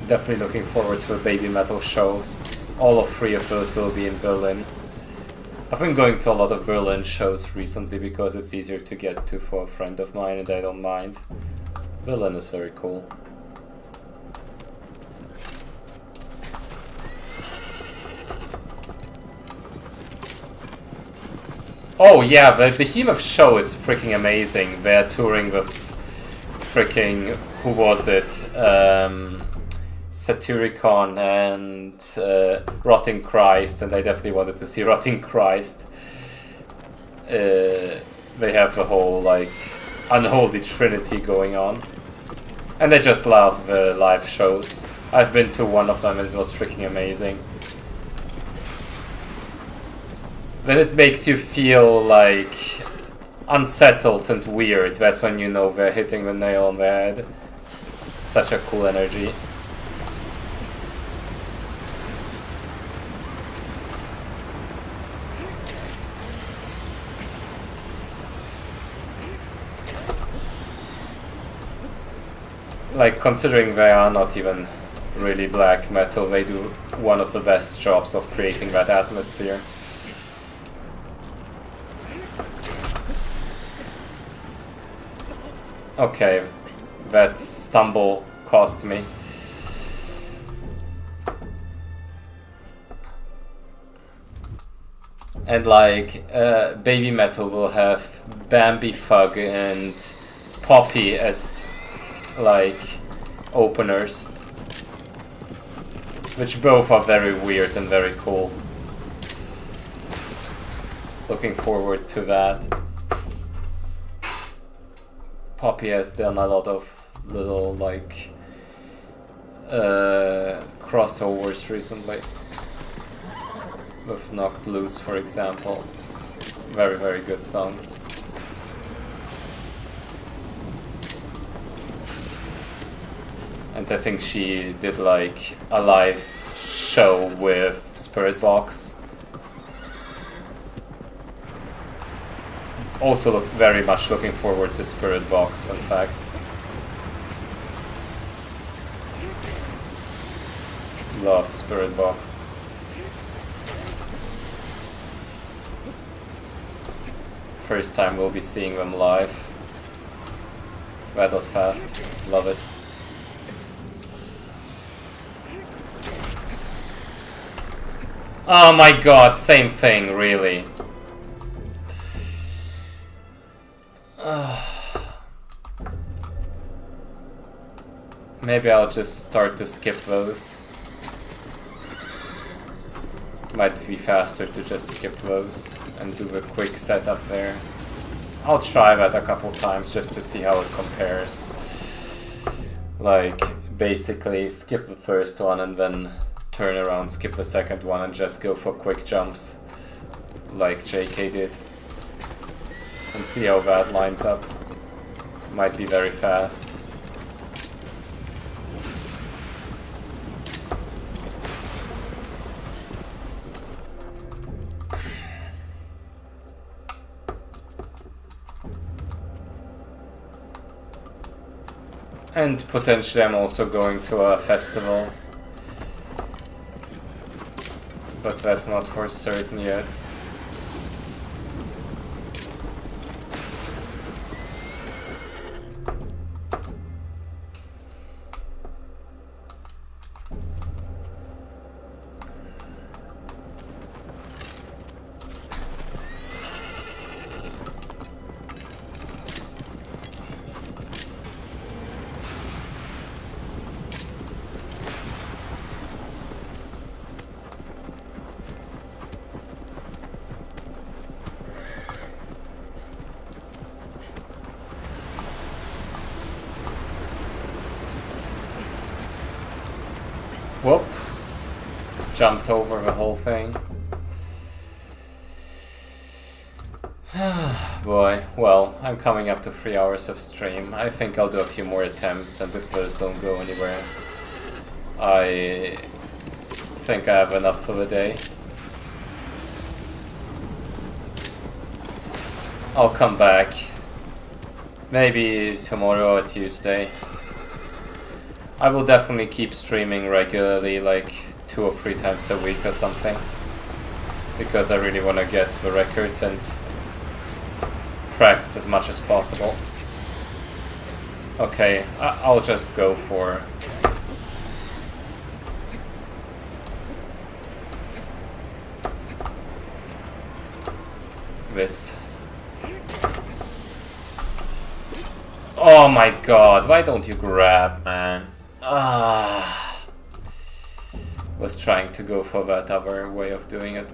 Definitely looking forward to the Baby Metal shows. All of 3 of those will be in Berlin. I've been going to a lot of Berlin shows recently because it's easier to get to for a friend of mine, and I don't mind. Berlin is very cool. Oh yeah, the Behemoth show is freaking amazing. They're touring with freaking... who was it? Satyricon and Rotting Christ, and I definitely wanted to see Rotting Christ. They have the whole, like, unholy trinity going on. And I just love the live shows. I've been to one of them and it was freaking amazing. Then it makes you feel, like, unsettled and weird. That's when you know they're hitting the nail on the head. It's such a cool energy. Like, considering they are not even really black metal, they do one of the best jobs of creating that atmosphere. Okay, that stumble cost me. And like, Baby Metal will have Bambi Fug and Poppy as like openers, which both are very weird and very cool. Looking forward to that. Poppy has done a lot of little like crossovers recently. With Knocked Loose, for example. Very, very good songs. And I think she did like a live show with Spirit Box. Also very much looking forward to Spirit Box, in fact. Love Spirit Box. First time we'll be seeing them live. That was fast. Love it. Oh my god, same thing, really. Maybe I'll just start to skip those. Might be faster to just skip those and do the quick setup there. I'll try that a couple times just to see how it compares. Like, basically skip the first one and then turn around, skip the second one and just go for quick jumps like JK did. And see how that lines up. Might be very fast. And potentially I'm also going to a festival. But that's not for certain yet. Whoops. Jumped over the whole thing. Boy, well, I'm coming up to 3 hours of stream. I think I'll do a few more attempts, and if those don't go anywhere, I think I have enough for the day. I'll come back. Maybe tomorrow or Tuesday. I will definitely keep streaming regularly, like 2 or 3 times a week or something. Because I really want to get the record and practice as much as possible. Okay, I'll just go for this. Oh my god, why don't you grab, man? Was trying to go for that other way of doing it.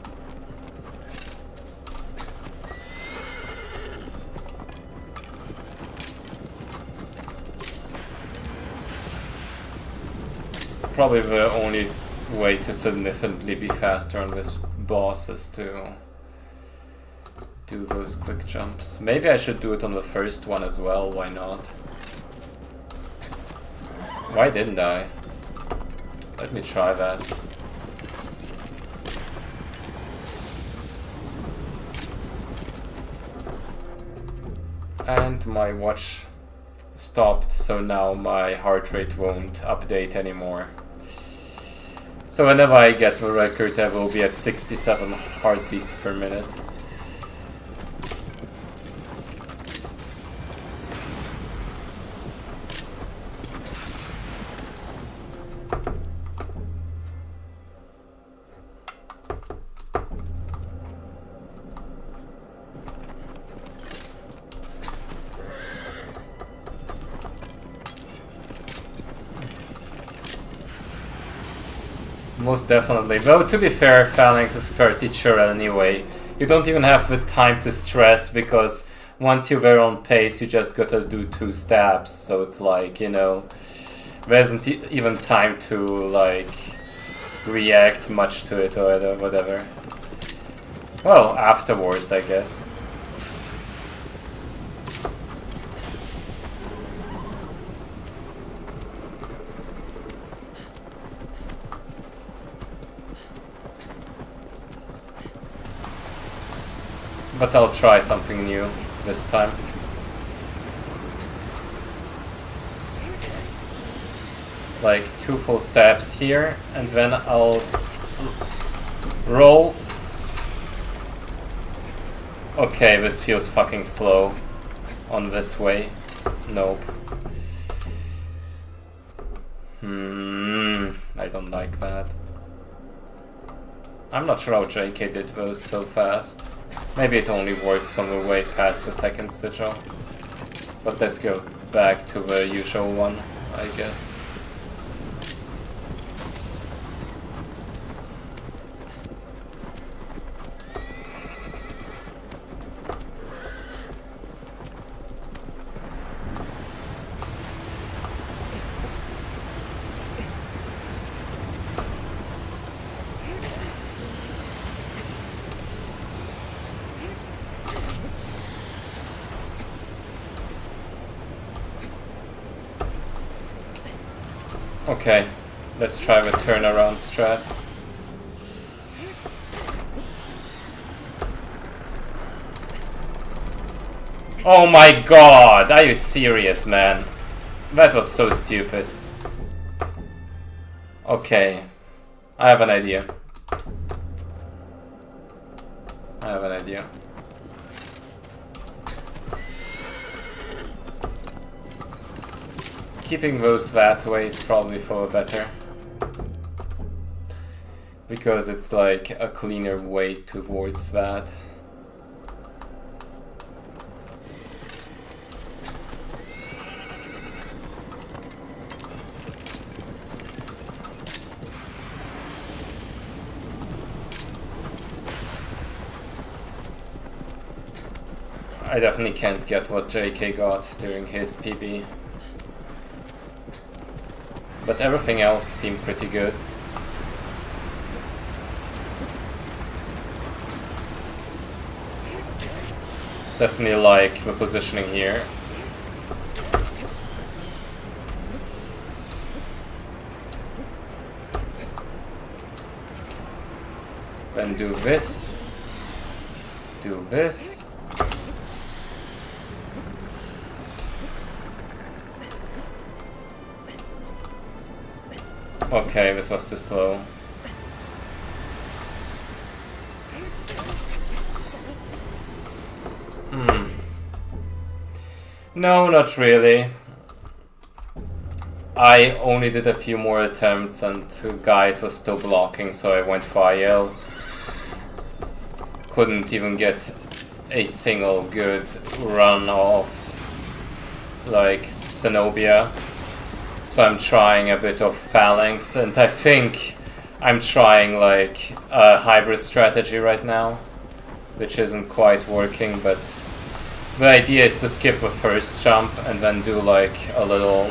Probably the only way to significantly be faster on this boss is to do those quick jumps. Maybe I should do it on the first one as well, why not? Why didn't I? Let me try that. And my watch stopped, so now my heart rate won't update anymore. So whenever I get the record, I will be at 67 heartbeats per minute. Most definitely. Though, to be fair, Phalanx is pretty chill anyway. You don't even have the time to stress, because once you're very on pace, you just gotta do 2 stabs. So it's like, you know, there isn't even time to, like, react much to it or whatever. Well, afterwards, I guess. But I'll try something new this time. Like 2 full stabs here, and then I'll roll. Okay, this feels fucking slow on this way. Nope. I don't like that. I'm not sure how JK did those so fast. Maybe it only works on the way past the second sigil. But let's go back to the usual one, I guess. Okay, let's try the turnaround strat. Oh my god, are you serious, man? That was so stupid. Okay, I have an idea. Keeping those that way is probably for the better. Because it's like a cleaner way towards that. I definitely can't get what JK got during his PB. But everything else seemed pretty good. Definitely like the positioning here. Then do this. Do this. Okay, this was too slow. No, not really. I only did a few more attempts and 2 guys were still blocking, so I went for ILs. Couldn't even get a single good run off, like, Zenobia. So I'm trying a bit of Phalanx, and I think I'm trying like a hybrid strategy right now, which isn't quite working, but the idea is to skip the first jump and then do like a little...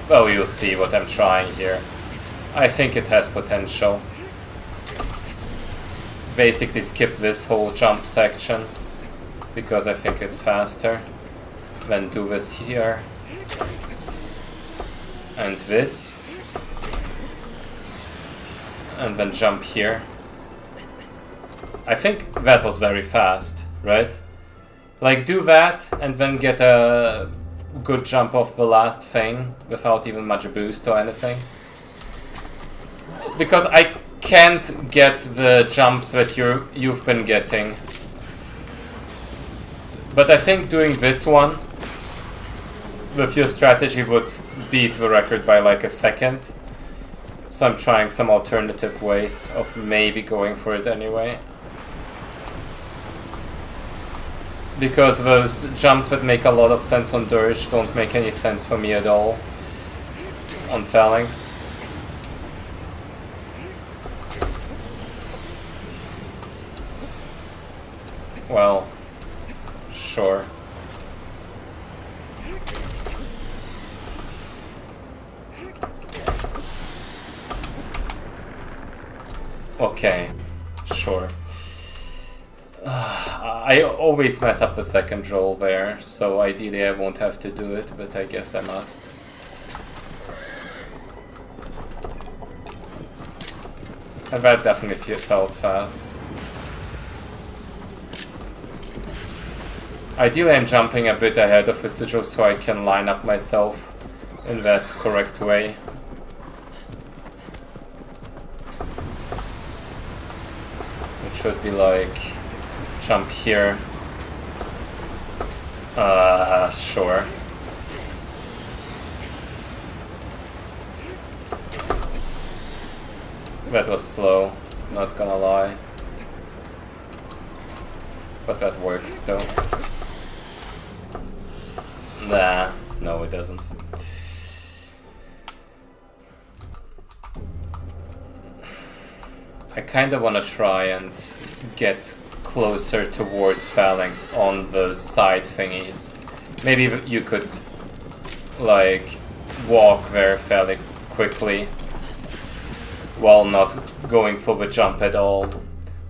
Well, you'll see what I'm trying here. I think it has potential. Basically skip this whole jump section, because I think it's faster. Then do this here. And this. And then jump here. I think that was very fast, right? Like, do that and then get a good jump off the last thing without even much boost or anything. Because I can't get the jumps that you've been getting. But I think doing this one with your strategy would beat the record by like a second. So I'm trying some alternative ways of maybe going for it anyway. Because those jumps that make a lot of sense on Dirge don't make any sense for me at all on Phalanx. Well, sure. Okay, sure. I always mess up the second roll there, so ideally I won't have to do it, but I guess I must. And that definitely felt fast. Ideally I'm jumping a bit ahead of the sigil so I can line up myself in that correct way. It should be like jump here. Sure. That was slow, not gonna lie. But that works still. Nah, no it doesn't. I kinda wanna try and get closer towards Phalanx on those side thingies. Maybe you could like walk there fairly quickly while not going for the jump at all.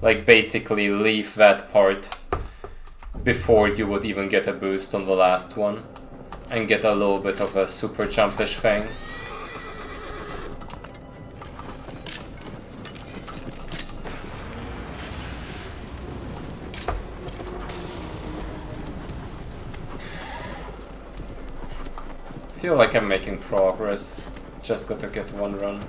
Like basically leave that part before you would even get a boost on the last one and get a little bit of a super jumpish thing. Feel like I'm making progress. Just gotta get one run.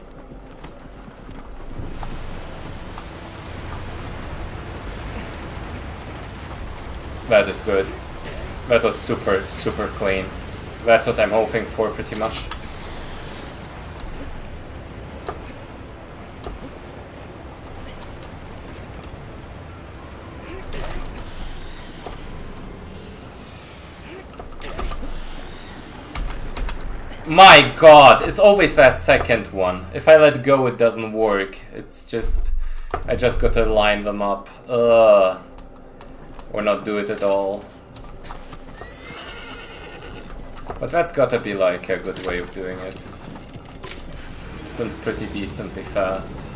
That is good. That was super, super clean. That's what I'm hoping for, pretty much. My god, it's always that second one. If I let go, it doesn't work. It's just... I just gotta line them up. Or not do it at all. But that's gotta be like a good way of doing it. It's been pretty decently fast.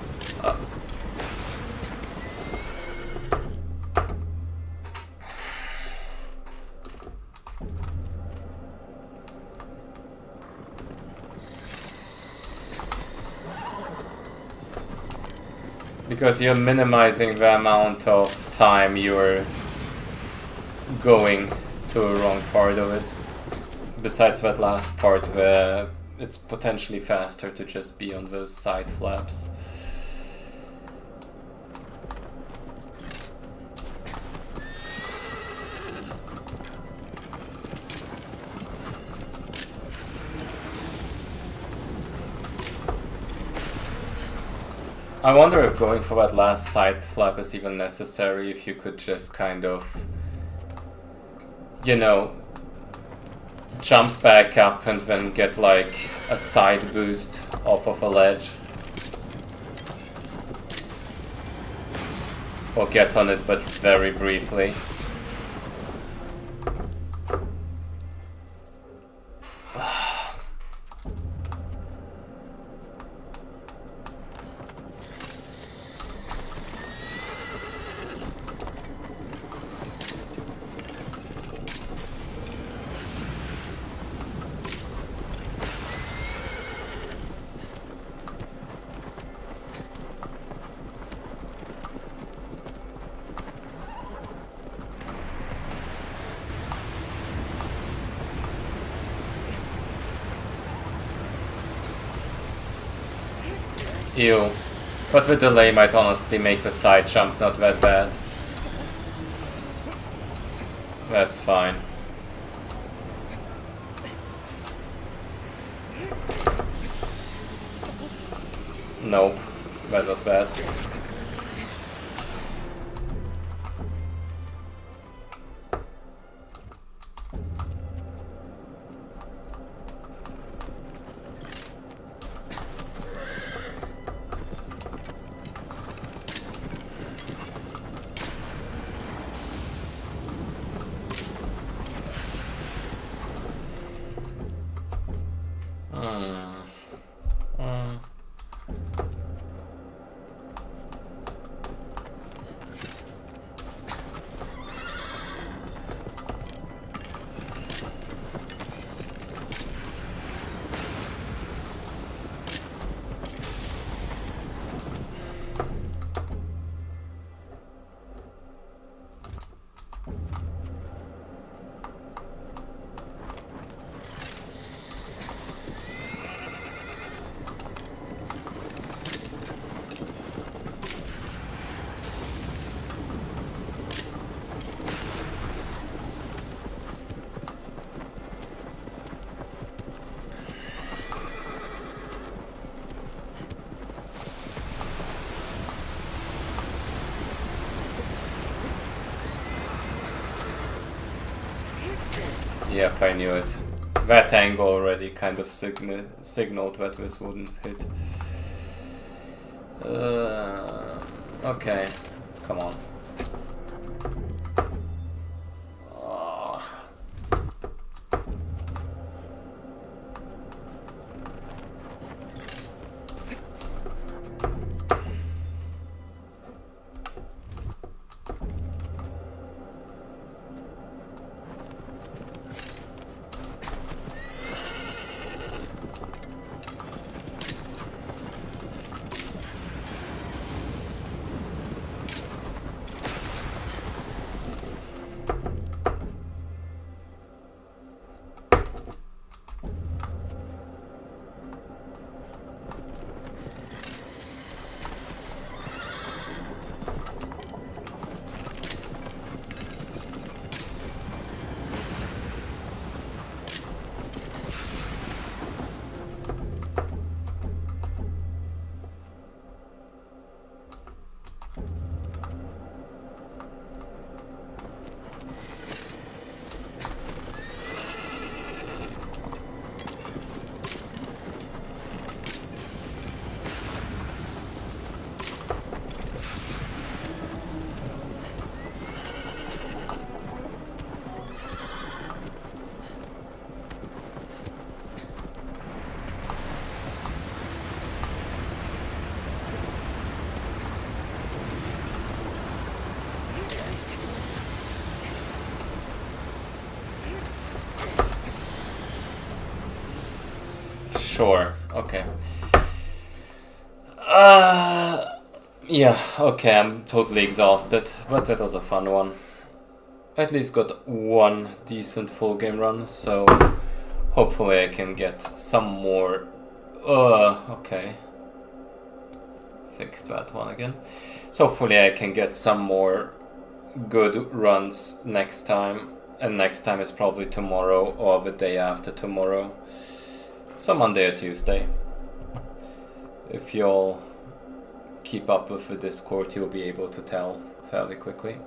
Because you're minimizing the amount of time you're going to a wrong part of it. Besides that last part where it's potentially faster to just be on those side flaps. I wonder if going for that last side flap is even necessary, if you could just kind of, you know, jump back up and then get like a side boost off of a ledge. Or get on it, but very briefly. Ew. But the delay might honestly make the side jump not that bad. That's fine. Nope, that was bad. Yep, I knew it. That angle already kind of signaled that this wouldn't hit. Okay, come on. Sure, okay. Yeah, okay, I'm totally exhausted, but that was a fun one. At least got one decent full game run, so hopefully I can get some more. Okay. Fixed that one again. So hopefully I can get some more good runs next time, and next time is probably tomorrow or the day after tomorrow. So Monday or Tuesday. If you'll keep up with the Discord, you'll be able to tell fairly quickly.